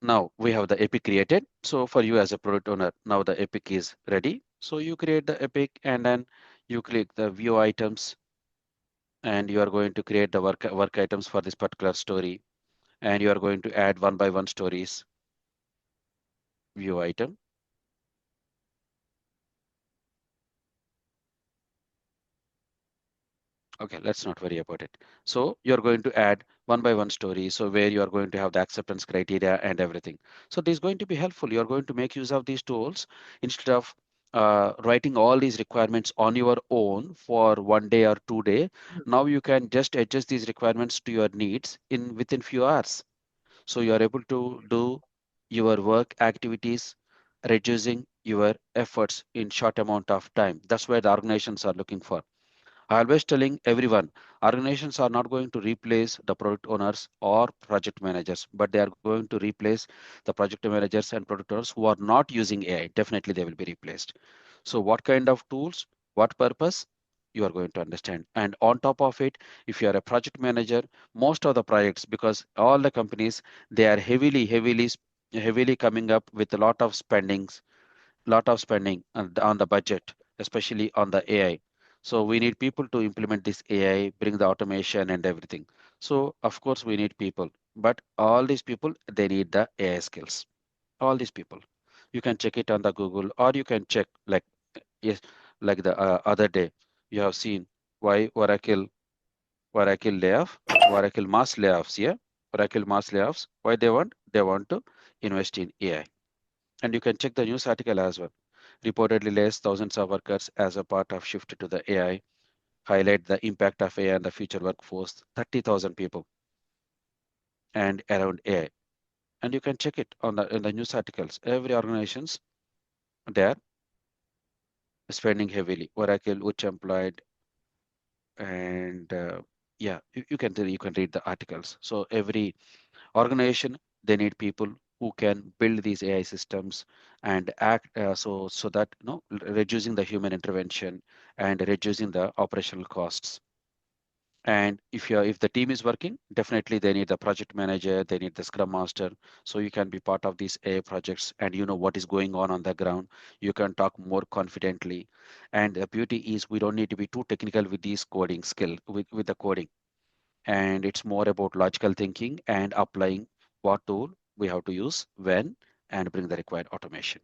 Now we have the epic created. So for you as a product owner, now the epic is ready. So you create the epic and then you click the view items and you are going to create the work items for this particular story. And you are going to add one by one stories, view item. Okay, let's not worry about it. So you're going to add one by one story. So where you are going to have the acceptance criteria and everything. So this is going to be helpful. You're going to make use of these tools instead of writing all these requirements on your own for 1 day or 2 day. Now you can just adjust these requirements to your needs in within few hours. So you are able to do your work activities, reducing your efforts in short amount of time. That's where the organizations are looking for. I always telling everyone, organizations are not going to replace the product owners or project managers, but they are going to replace the project managers and product owners who are not using AI. Definitely they will be replaced. So what kind of tools, what purpose, you are going to understand. And on top of it, if you are a project manager, most of the projects, because all the companies, they are heavily coming up with a lot of spending on the budget, especially on the AI. So we need people to implement this AI, bring the automation and everything. So of course we need people, but all these people, they need the AI skills. All these people. You can check it on the Google or you can check like, yes, like the other day, you have seen why Oracle layoff, Oracle mass layoffs, yeah? Oracle mass layoffs. Why they want? They want to invest in AI. And you can check the news article as well. Reportedly lays thousands of workers as a part of shift to the AI, highlight the impact of AI on the future workforce, 30,000 people and around AI. And you can check it on in the news articles. Every organizations, they are spending heavily. Oracle, which employed, and yeah, you can read the articles. So every organization, they need people who can build these AI systems and act so that reducing the human intervention and reducing the operational costs. And if the team is working, definitely they need the project manager, they need the scrum master, so you can be part of these AI projects and you know what is going on the ground. You can talk more confidently. And the beauty is we don't need to be too technical with these coding skill with the coding, and it's more about logical thinking and applying what tool we have to use when and bring the required automation.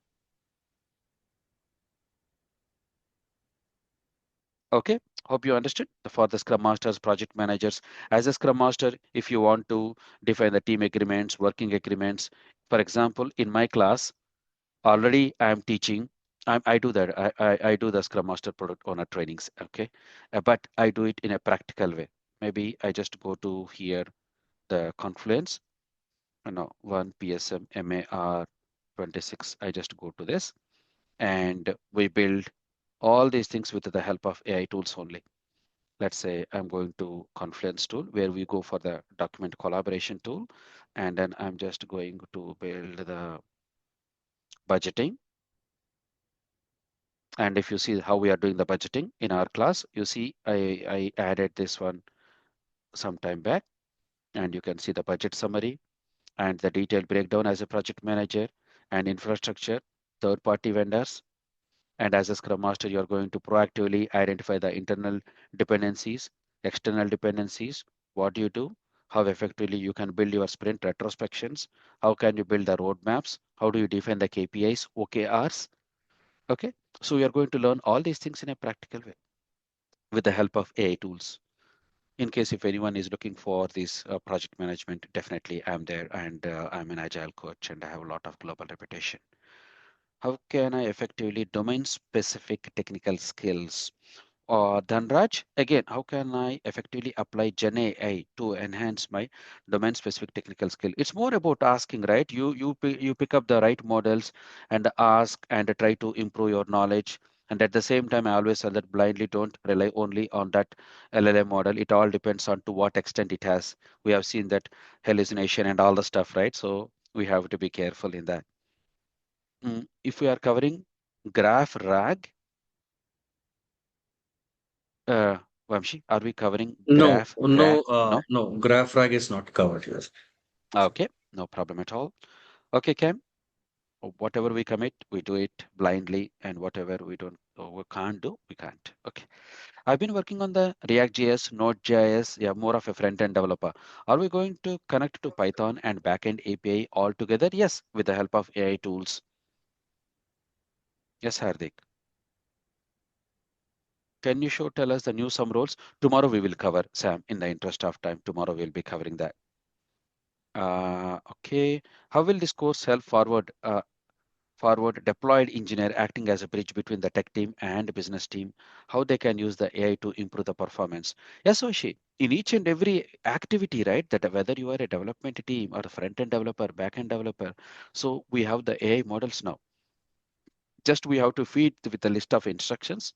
Okay, hope you understood. For the Scrum Masters, project managers, as a Scrum Master, if you want to define the team agreements, working agreements, for example, in my class, already I am teaching. I do that. I do the Scrum Master product owner trainings. Okay, but I do it in a practical way. Maybe I just go to here, the Confluence, no, one PSM MAR 26. I just go to this and we build all these things with the help of AI tools only. Let's say I'm going to Confluence tool where we go for the document collaboration tool. And then I'm just going to build the budgeting. And if you see how we are doing the budgeting in our class, you see I added this one some time back, and you can see the budget summary and the detailed breakdown as a project manager and infrastructure, third-party vendors. And as a Scrum Master, you're going to proactively identify the internal dependencies, external dependencies. What do you do? How effectively you can build your sprint retrospections? How can you build the roadmaps? How do you define the KPIs, OKRs? Okay, so we are going to learn all these things in a practical way with the help of AI tools. In case if anyone is looking for this project management, definitely I'm there, and I'm an agile coach and I have a lot of global reputation. How can I effectively domain specific technical skills? Dhanraj, again, how can I effectively apply GenAI to enhance my domain-specific technical skill? It's more about asking, right? You pick up the right models and ask and try to improve your knowledge. And at the same time, I always say that blindly don't rely only on that LLM model. It all depends on to what extent it has. We have seen that hallucination and all the stuff, right? So we have to be careful in that. If we are covering graph RAG, uh, Vamshi, are we covering No, graph RAG? no, No? no. Graph rag is not covered here. Okay, no problem at all. Okay, Cam, whatever we commit, we do it blindly, and whatever we don't or we can't do, we can't. Okay. I've been working on the React.js, Node.js, yeah, more of a front-end developer. Are we going to connect to Python and backend API all together? Yes, with the help of AI tools. Yes, Hardik. Can you tell us the new some roles? Tomorrow we will cover, Sam, in the interest of time. Tomorrow we'll be covering that. Okay. How will this course help forward deployed engineer acting as a bridge between the tech team and business team, how they can use the AI to improve the performance? Yes, Oshi, in each and every activity, right, that whether you are a development team or a front-end developer, back-end developer, so we have the AI models now. Just we have to feed with a list of instructions.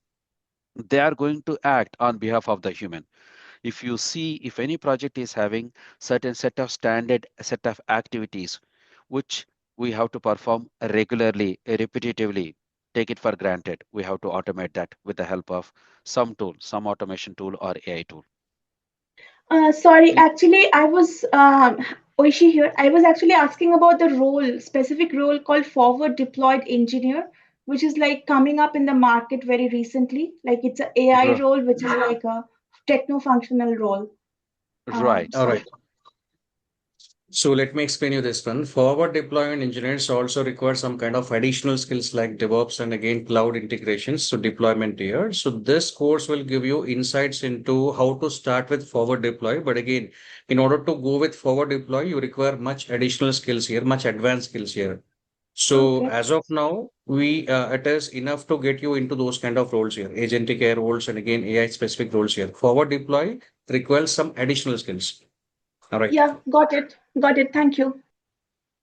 They are going to act on behalf of the human. If you see, if any project is having certain set of standard set of activities which we have to perform regularly, repetitively, take it for granted, we have to automate that with the help of some tool, some automation tool or AI tool. Sorry, Y- actually, I was Oishi here. I was actually asking about the role, specific role called forward deployed engineer, which is like coming up in the market very recently. Like it's a AI r- role, which is like a techno-functional role. right. All So right. So let me explain you this one. Forward deployment engineers also require some kind of additional skills like DevOps and again cloud integrations. So deployment here. So this course will give you insights into how to start with forward deploy. But again, in order to go with forward deploy, you require much additional skills here, much advanced skills here. So okay. as of now, we it is enough to get you into those kind of roles here, agentic AI roles and again AI specific roles here. Forward deploy requires some additional skills. All right. Yeah, got it. Got it. Thank you.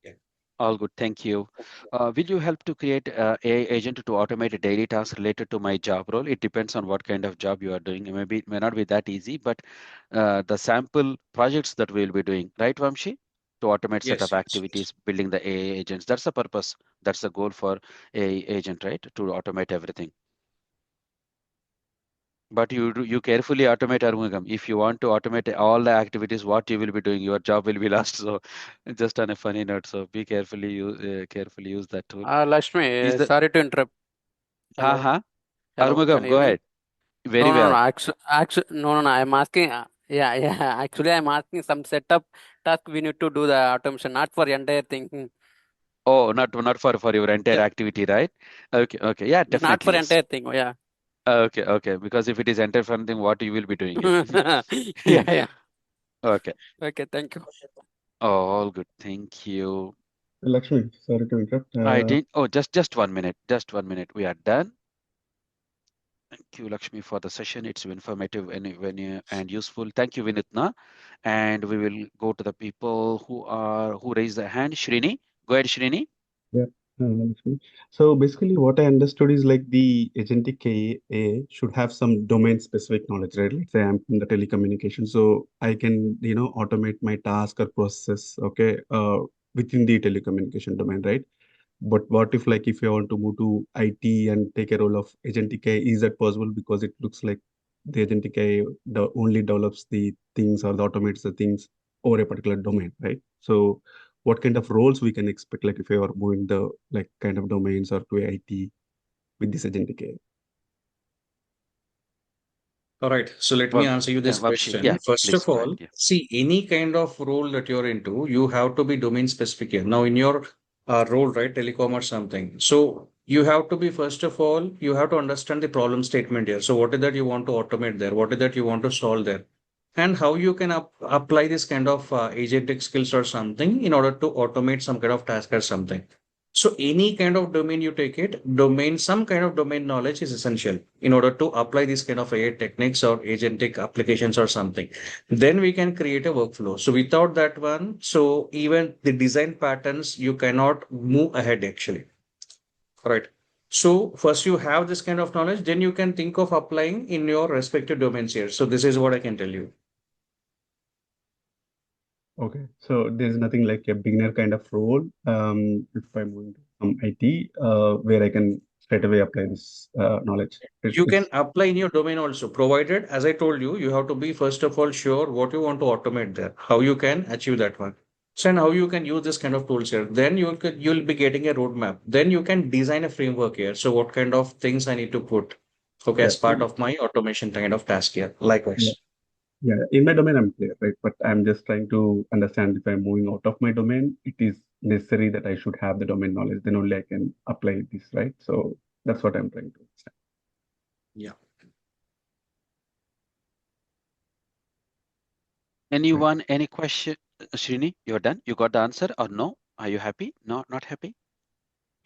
Yeah. All good, thank you. Will you help to create AI agent to automate a daily task related to my job role? It depends on what kind of job you are doing. Maybe it may not be that easy, but the sample projects that we'll be doing, right, Vamshi? To automate set of Yes, yes, yes. activities, building the AI agents. That's the purpose. That's the goal for AI agent, right? To automate everything. But you carefully automate Armugam. If you want to automate all the activities, what you will be doing, your job will be lost. So, just on a funny note, so be carefully use that tool. Is Lakshmi, the sorry to interrupt. Hello, uh-huh. hello, can Armugam, you go hear me? ahead. Very No, no, no. well. Actually, no, no, no. I'm asking. Yeah, yeah. Actually, I'm asking some setup task we need to do the automation, not for entire thing. Oh, not for your entire Yeah, activity, right? Okay. Yeah, not definitely for yes. entire thing. Oh, yeah. Okay. Because if it is entire something, what you will be doing it. Yeah, yeah. Okay. Okay, thank you. All good. Thank you. Lakshmi, sorry to interrupt. I did. Oh, just 1 minute. Just 1 minute. We are done. Thank you, Lakshmi, for the session. It's informative and useful. Thank you, Vinitna. And we will go to the people who raise their hand. Shrini, go ahead, Shrini. Yeah. Lakshmi. So basically, what I understood is like the agentic AI should have some domain-specific knowledge, right? Let's say I'm in the telecommunication, so I can, automate my task or process, okay, within the telecommunication domain, right? But what if, like, if you want to move to IT and take a role of agentic AI, is that possible? Because it looks like the agentic AI only develops the things or the automates the things over a particular domain, right? So, what kind of roles we can expect, like if you are moving the like kind of domains or to IT with this agentic AI? All right. So let me Well, answer you yeah, this Vamshi, question. yeah, First please of go ahead. all, Yeah. see any kind of role that you're into, you have to be domain specific here. Now, in your role, right, telecom or something. So you have to be, first of all, you have to understand the problem statement here. So what is that you want to automate there? What is that you want to solve there? And how you can apply this kind of agentic skills or something in order to automate some kind of task or something. So any kind of domain you take it, some kind of domain knowledge is essential in order to apply these kind of AI techniques or agentic applications or something. Then we can create a workflow. So without that one, so even the design patterns, you cannot move ahead actually. Right. So first you have this kind of knowledge, then you can think of applying in your respective domains here. So this is what I can tell you. Okay, so there's nothing like a beginner kind of role, if I'm moving to some IT, where I can straight away apply this knowledge. You can It's apply in your domain also, provided, as I told you, you have to be first of all sure what you want to automate there, how you can achieve that one. So, and how you can use this kind of tools here. Then you'll be getting a roadmap. Then you can design a framework here. So what kind of things I need to put, okay, yeah, as part of my automation kind of task here. yeah, Likewise. yeah. In my domain, I'm clear, right? But I'm just trying to understand if I'm moving out of my domain, it is necessary that I should have the domain knowledge. Then only I can apply this, right? So that's what I'm trying to understand. Yeah. Right. Anyone, any question? Srini, you're done? You got the answer or no? Are you happy? No, not happy?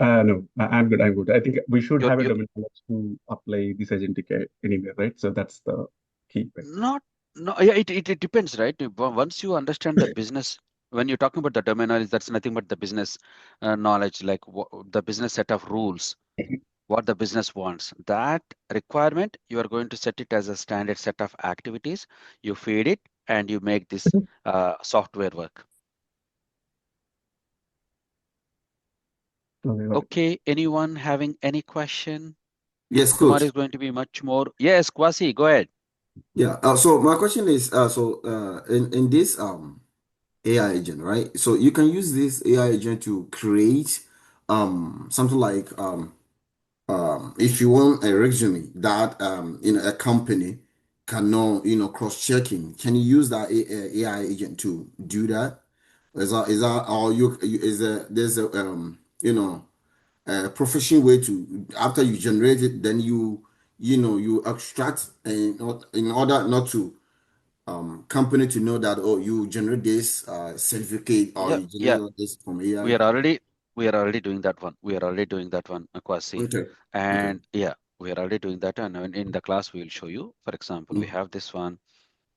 No, I'm good. I'm good. I think we should have a You domain knowledge to apply this agentic AI anywhere, right? So that's the key, right? not, no, yeah, it depends, right? Once you understand the business, when you're talking about the domain knowledge, that's nothing but the business knowledge, like the business set of rules, what the business wants. That requirement, you are going to set it as a standard set of activities. You feed it and you make this software work. Okay, got it. Okay, anyone having any question? Yes, Tomorrow coach. is going to be much more. Yes, Kwasi, go ahead. Yeah. So my question is, in this AI agent, right? So you can use this AI agent to create something like if you want a resume that a company cannot cross-checking, can you use that AI agent to do that? Is that or is there there's a professional way to after you generate it, then you extract and not in order not to company to know that, oh, you generate this certificate or Yeah, you yeah. generate this from We AI. are already we are already doing that one. We are already doing that one, Kwasi. Okay. Okay. And yeah, we are already doing that. And in the class, we will show you. For example, we Mm-hmm. have this one,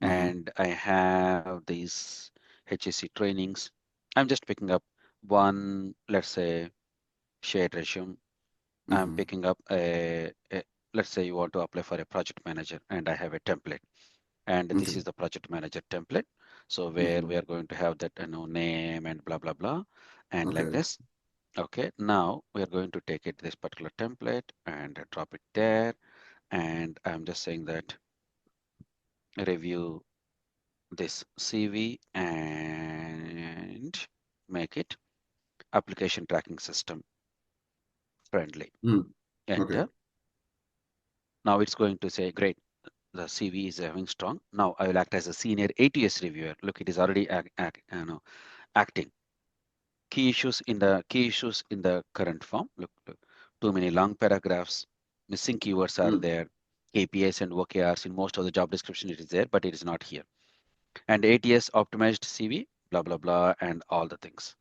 Mm-hmm. and I have these HSC trainings. I'm just picking up one, let's say, shared resume. I'm Mm-hmm. picking up let's say you want to apply for a project manager, and I have a template. And this Okay. is the project manager template. So where Mm-hmm. we are going to have that, name and blah, blah, blah, and like Okay. this. Okay, now we are going to take it this particular template and drop it there. And I'm just saying that review this CV and make it application tracking system friendly. Mm. Okay. Enter. Now it's going to say, great, the CV is having strong. Now I will act as a senior ATS reviewer. Look, it is already acting. Key issues in the current form. Look, too many long paragraphs, missing keywords are Mm. there, KPIs and OKRs in most of the job description it is there, but it is not here. And ATS optimized CV, blah blah blah, and all the things.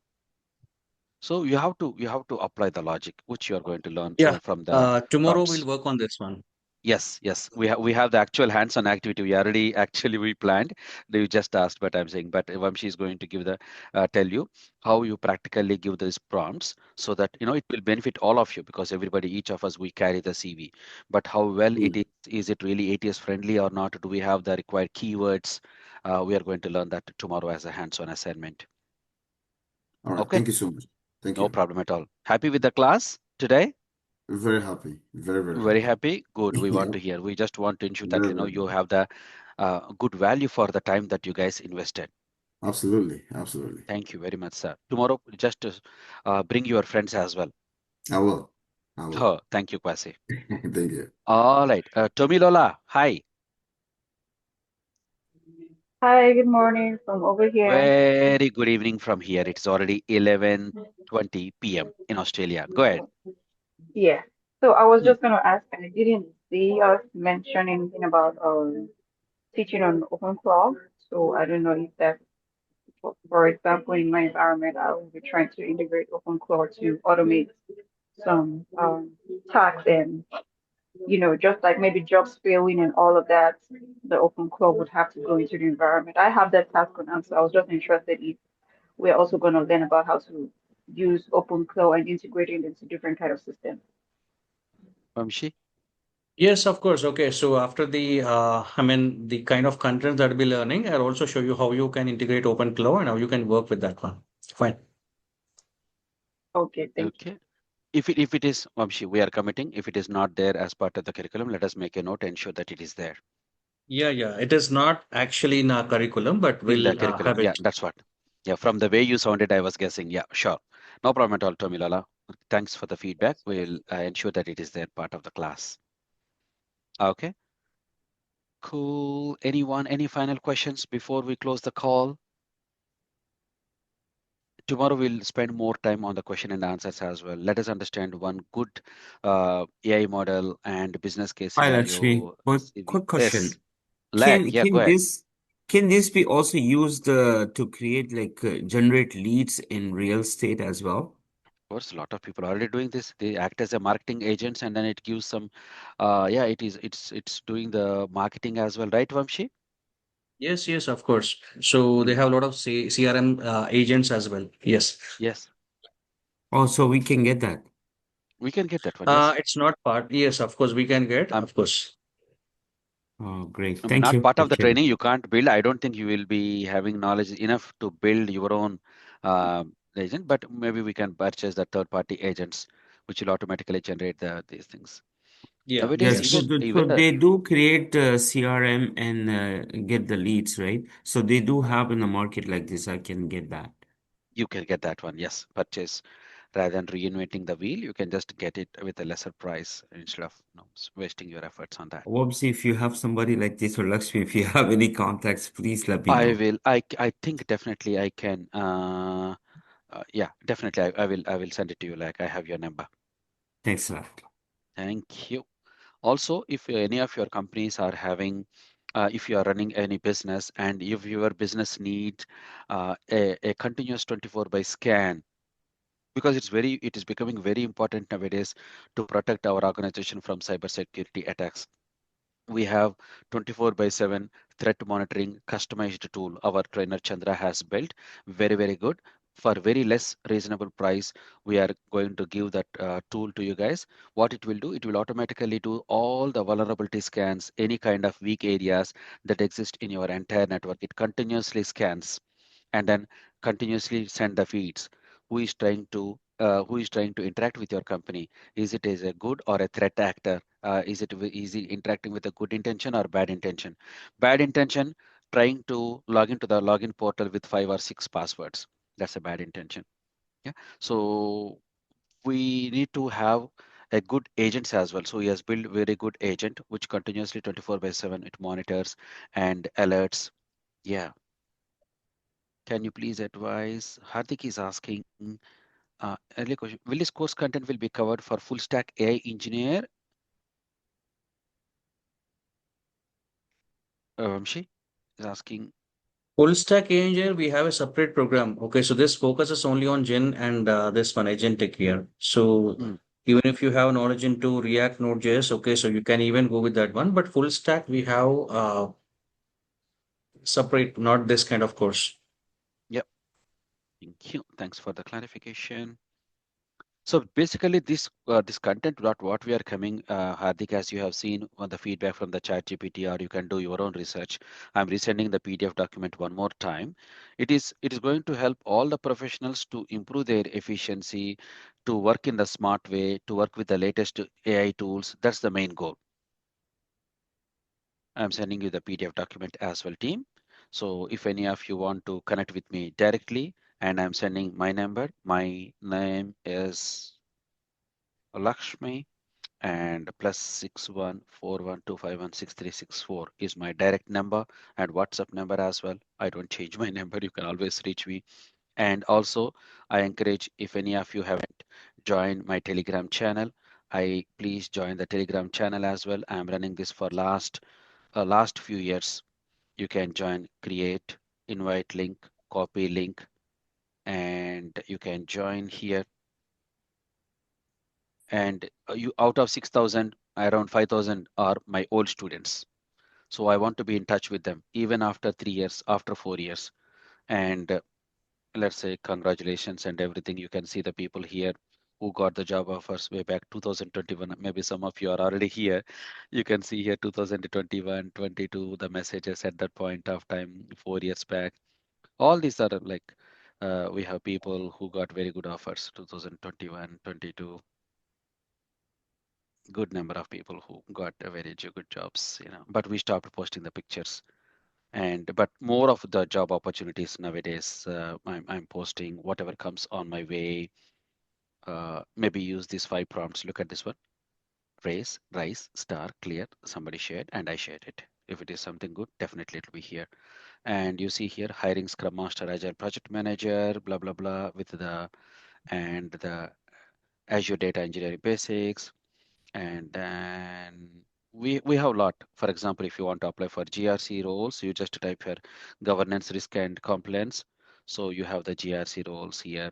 So you have to apply the logic which you are going to learn Yeah. from the Tomorrow we'll prompts. work on this one. Yes. We have the actual hands-on activity. We already actually we planned. You just asked, but I'm saying, but Vamshi is going to give the tell you how you practically give these prompts so that it will benefit all of you because everybody, each of us, we carry the CV. But how well it Mm. is it really ATS friendly or not? Do we have the required keywords? We are going to learn that tomorrow as a hands-on assignment. All right. Okay, Thank you so much. Thank no you. problem at all. Happy with the class today? Very happy. Very, very Very happy. happy. Good. We Yeah. want to hear. We just want to ensure that Very, very you happy. have the good value for the time that you guys invested. Absolutely. Absolutely. Thank you very much, sir. Tomorrow, just bring your friends as well. I will. I will. Oh, thank you, Kwasi. Thank you. All right. Tomilola, hi. Hi, good morning from over here. Very good evening from here. It's already 11:20 p.m. in Australia. Go ahead. Yeah. So I was Hmm. just gonna ask, I didn't see us mention anything about teaching on open cloud. So I don't know if that, for example, in my environment, I will be trying to integrate open cloud to automate some tasks and just like maybe jobs failing and all of that, the open cloud would have to go into the environment. I have that task on hand, so I was just interested if we're also going to learn about how to use OpenClaw and integrate it into different kind of systems. Vamshi? Yes, of course. Okay, so after the kind of content that we'll be learning, I'll also show you how you can integrate OpenClaw and how you can work with that one. Fine. Okay, thank you. Okay. If it is, Vamshi, we are committing. If it is not there as part of the curriculum, let us make a note and ensure that it is there Yeah. It is not actually in our curriculum, but in the we'll curriculum. have Yeah, it. that's what. Yeah, from the way you sounded, I was guessing. Yeah, sure. No problem at all, Tomilola. Thanks for the feedback. We'll ensure that it is there part of the class. Okay, cool. Anyone, any final questions before we close the call? Tomorrow we'll spend more time on the question and answers as well. Let us understand one good AI model and business case Hi, Lakshmi. scenario. One CV. quick question. Yes, lag. Yeah, go ahead. Can this be also used to create generate leads in real estate as well? Of course, a lot of people are already doing this. They act as a marketing agents, and then it gives some. Yeah, it's doing the marketing as well, right, Vamshi? Yes, of course. So they Mm, have a lot of CRM agents as well. Yes. yes, Oh, so we can get that. we can get that one. Yes. It's not part. Yes, of course we can get. Um, Of course. Oh, great. Thank Not you. part of the Appreciate it. training. You can't build. I don't think you will be having knowledge enough to build your own agent, but maybe we can purchase the third-party agents, which will automatically generate these things. Yeah. Nowadays, Yes, so, Yes. so even they do create CRM and get the leads, right? So they do have in the market like this. I can get that. you can get that one. Yes, purchase rather than reinventing the wheel. You can just get it with a lesser price instead of wasting your efforts on that. Obviously, if you have somebody like this or Lakshmi, if you have any contacts, please let me I know. will. I think definitely I can. Yeah, definitely. I will send it to you. Like I have your number. Thanks a lot. Thank you. Also, if any of your companies are having, if you are running any business and if your business needs a continuous 24 by scan, because it is becoming very important nowadays to protect our organization from cybersecurity attacks. We have 24 by 7 threat monitoring customized tool our trainer Chandra has built. Very good. For very less reasonable price, we are going to give that tool to you guys. What it will do, it will automatically do all the vulnerability scans, any kind of weak areas that exist in your entire network. It continuously scans and then continuously send the feeds. Who is trying to interact with your company? Is it as a good or a threat actor? Is it interacting with a good intention or bad intention? Bad intention, trying to log into the login portal with 5 or 6 passwords. That's a bad intention. Yeah. So we need to have a good agents as well. So he has built very good agent which continuously 24 by 7 it monitors and alerts. Yeah. Can you please advise? Hardik is asking earlier question. Will this course content will be covered for full stack AI engineer? Vamshi is asking. Full stack engineer, we have a separate program. Okay, so this focuses only on Gen and this one Agentic here. So Mm, Even if you have knowledge into React Node.js, okay, so you can even go with that one. But full stack, we have separate, not this kind of course. Yep. Thank you. Thanks for the clarification. So basically, this content, what we are coming, Hardik, as you have seen on the feedback from the chat GPT, or you can do your own research. I'm resending the PDF document one more time. It is going to help all the professionals to improve their efficiency, to work in the smart way, to work with the latest AI tools. That's the main goal. I'm sending you the PDF document as well, team. So if any of you want to connect with me directly, and I'm sending my number. My name is Lakshmi, and +6141251636 is my direct number and WhatsApp number as well. I don't change my number. You can always reach me. And also, I encourage, if any of you haven't joined my Telegram channel, I please join the Telegram channel as well. I'm running this for last few years. You can join, create, invite link, copy link, and you can join here. And you, out of 6,000, around 5,000 are my old students. So I want to be in touch with them even after 3 years, after 4 years. And let's say congratulations and everything. You can see the people here who got the job offers way back 2021. Maybe some of you are already here. You can see here 2021, 22, the messages at that point of time, 4 years back. All these are like, we have people who got very good offers, 2021, 22. Good number of people who got a very good jobs, but we stopped posting the pictures. And but more of the job opportunities nowadays, I'm posting whatever comes on my way. Maybe use these 5 prompts. Look at this one: raise, rise, star, clear. Somebody shared and I shared it. If it is something good, definitely it'll be here. And you see here, hiring Scrum Master, Agile Project Manager, blah blah blah, with the Azure Data Engineering Basics. And then we have a lot. For example, if you want to apply for GRC roles, you just type here governance, risk, and compliance. So you have the GRC roles here,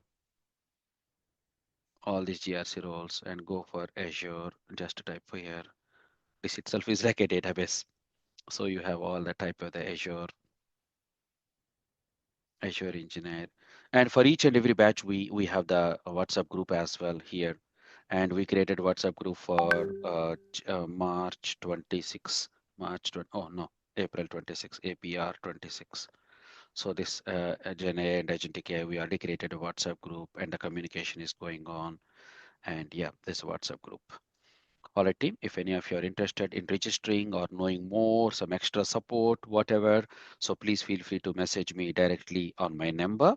all these GRC roles, and go for Azure. Just type for here. This itself is like a database. So you have all the type of the Azure engineer. And for each and every batch, we have the WhatsApp group as well here. And we created WhatsApp group for March 26, oh no, April 26, APR 26. So this GenAI and Agentic AI, we already created a WhatsApp group and the communication is going on. And yeah, this WhatsApp group. All right, team, if any of you are interested in registering or knowing more, some extra support, whatever, so please feel free to message me directly on my number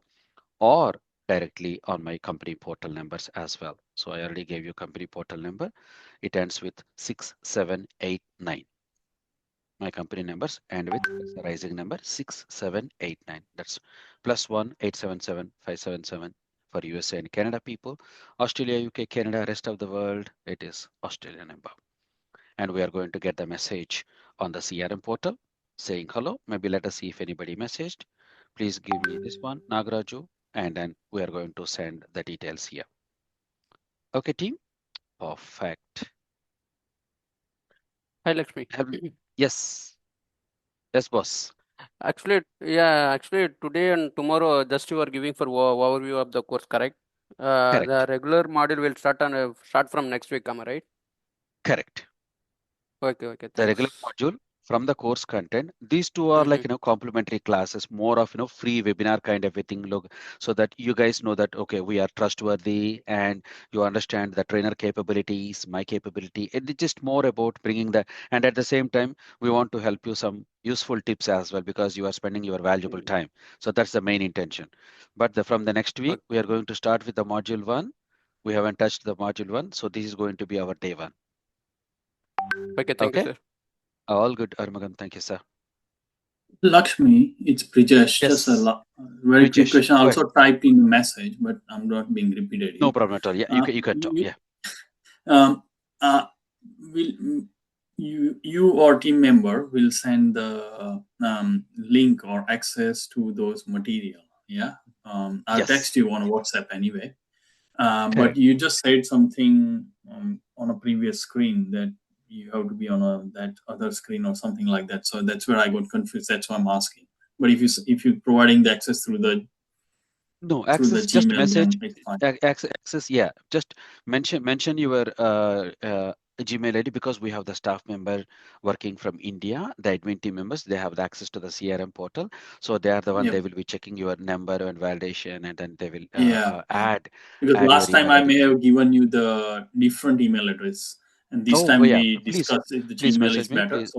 or directly on my company portal numbers as well. So I already gave you company portal number. It ends with 6789. My company numbers end with the rising number 6789. That's +1 877 577 for USA and Canada people. Australia, UK, Canada, rest of the world, it is Australian number. And we are going to get the message on the CRM portal saying hello. Maybe let us see if anybody messaged. Please give me this one, Nagaraju, and then we are going to send the details here. Okay, team. Perfect. Hi, Lakshmi. Yes. Yes, boss. Actually, today and tomorrow, just you are giving for overview of the course, correct? Correct. The regular module will start from next week, am I right? Correct. Okay, The thanks. regular module from the course content. These two are like, complementary classes, more of, free webinar kind of a thing. Look, so that you guys know that, okay, we are trustworthy and you understand the trainer capabilities, my capability. It's just more about bringing the, and at the same time, we want to help you some useful tips as well because you are spending your valuable time. So that's the main intention. But from the next week, we are going to start with the module 1. We haven't touched the module 1. So this is going to be our day 1. Okay, thank you, sir. All good, Armagan. Thank you, sir. Lakshmi, it's Prijesh. Yes. Just a very quick Brijesh, question. I go also typed in the message, but I'm not being repeated. No problem at all. Yeah, you can talk. Yeah. Will you or team member will send the link or access to those material? Yeah. I'll Yes. text you on WhatsApp anyway. But Correct. you just said something on a previous screen that you have to be on that other screen or something like that. So that's where I got confused. That's why I'm asking. But if you're providing the access through the No, through the access, just Gmail, message, then it's fine. access, yeah. Just mention your Gmail ID, because we have the staff member working from India, the admin team members, they have the access to the CRM portal. So they are the one, Yep. they will be checking your number and validation, and then they will Yeah. Because add your last time email I ID. may have given you the different email address, and this Oh, time yeah, we please, discussed if the please Gmail message is me, better. please.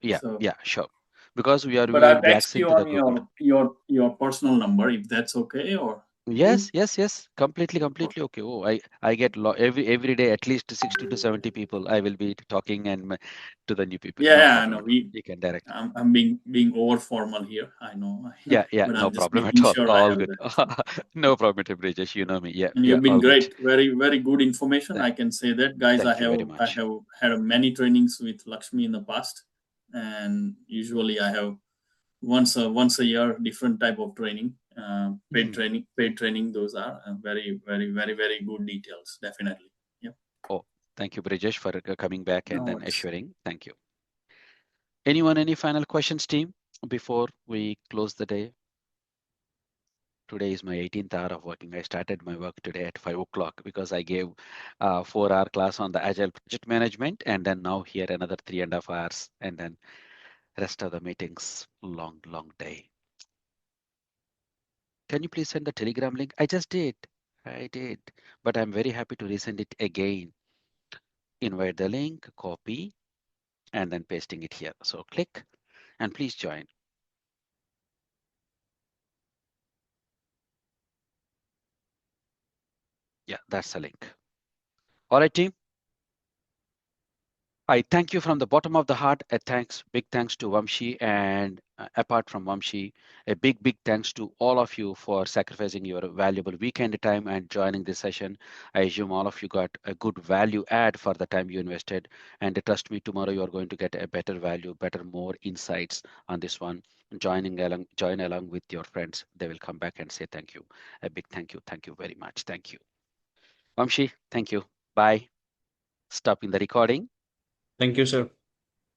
Yeah, So, sure. Because we but I will be text accessing you to the on Google. your personal number if that's okay, or Yes, completely okay. Oh, I get every day at least 60 to 70 people. I will be talking to the new people. No yeah, I problem know at all. You can direct. I'm being over formal here. I know, Yeah, but no I'm just problem at making all. sure I All have good. that. So. No problem, Brijesh. You know me. And Yeah, you've been all good. great. Very good information. Th- I can say that, guys. Thank you very I much. have had many trainings with Lakshmi in the past, and usually I have once a year different type of training, Mhm. paid training. Those are very good details. Definitely. Yeah. Oh, thank you, Brijesh, for coming back and No then worries. assuring. Thank you. Anyone, any final questions, team, before we close the day? Today is my 18th hour of working. I started my work today at 5 o'clock because I gave a 4-hour class on the Agile project management, and then now here another 3.5 hours, and then rest of the meetings. Long day. Can you please send the Telegram link? I just did. I did. But I'm very happy to resend it again. Invite the link, copy, and then pasting it here. So click and please join. Yeah, that's the link. All right, team. I thank you from the bottom of the heart. Big thanks to Vamshi, and apart from Vamshi, a big thanks to all of you for sacrificing your valuable weekend time and joining this session. I assume all of you got a good value add for the time you invested, and trust me, tomorrow you are going to get a better value, more insights on this one. Join along with your friends. They will come back and say thank you. A big thank you very much. Thank you, Vamshi. Thank you. Bye. Stopping the recording. Thank you, sir.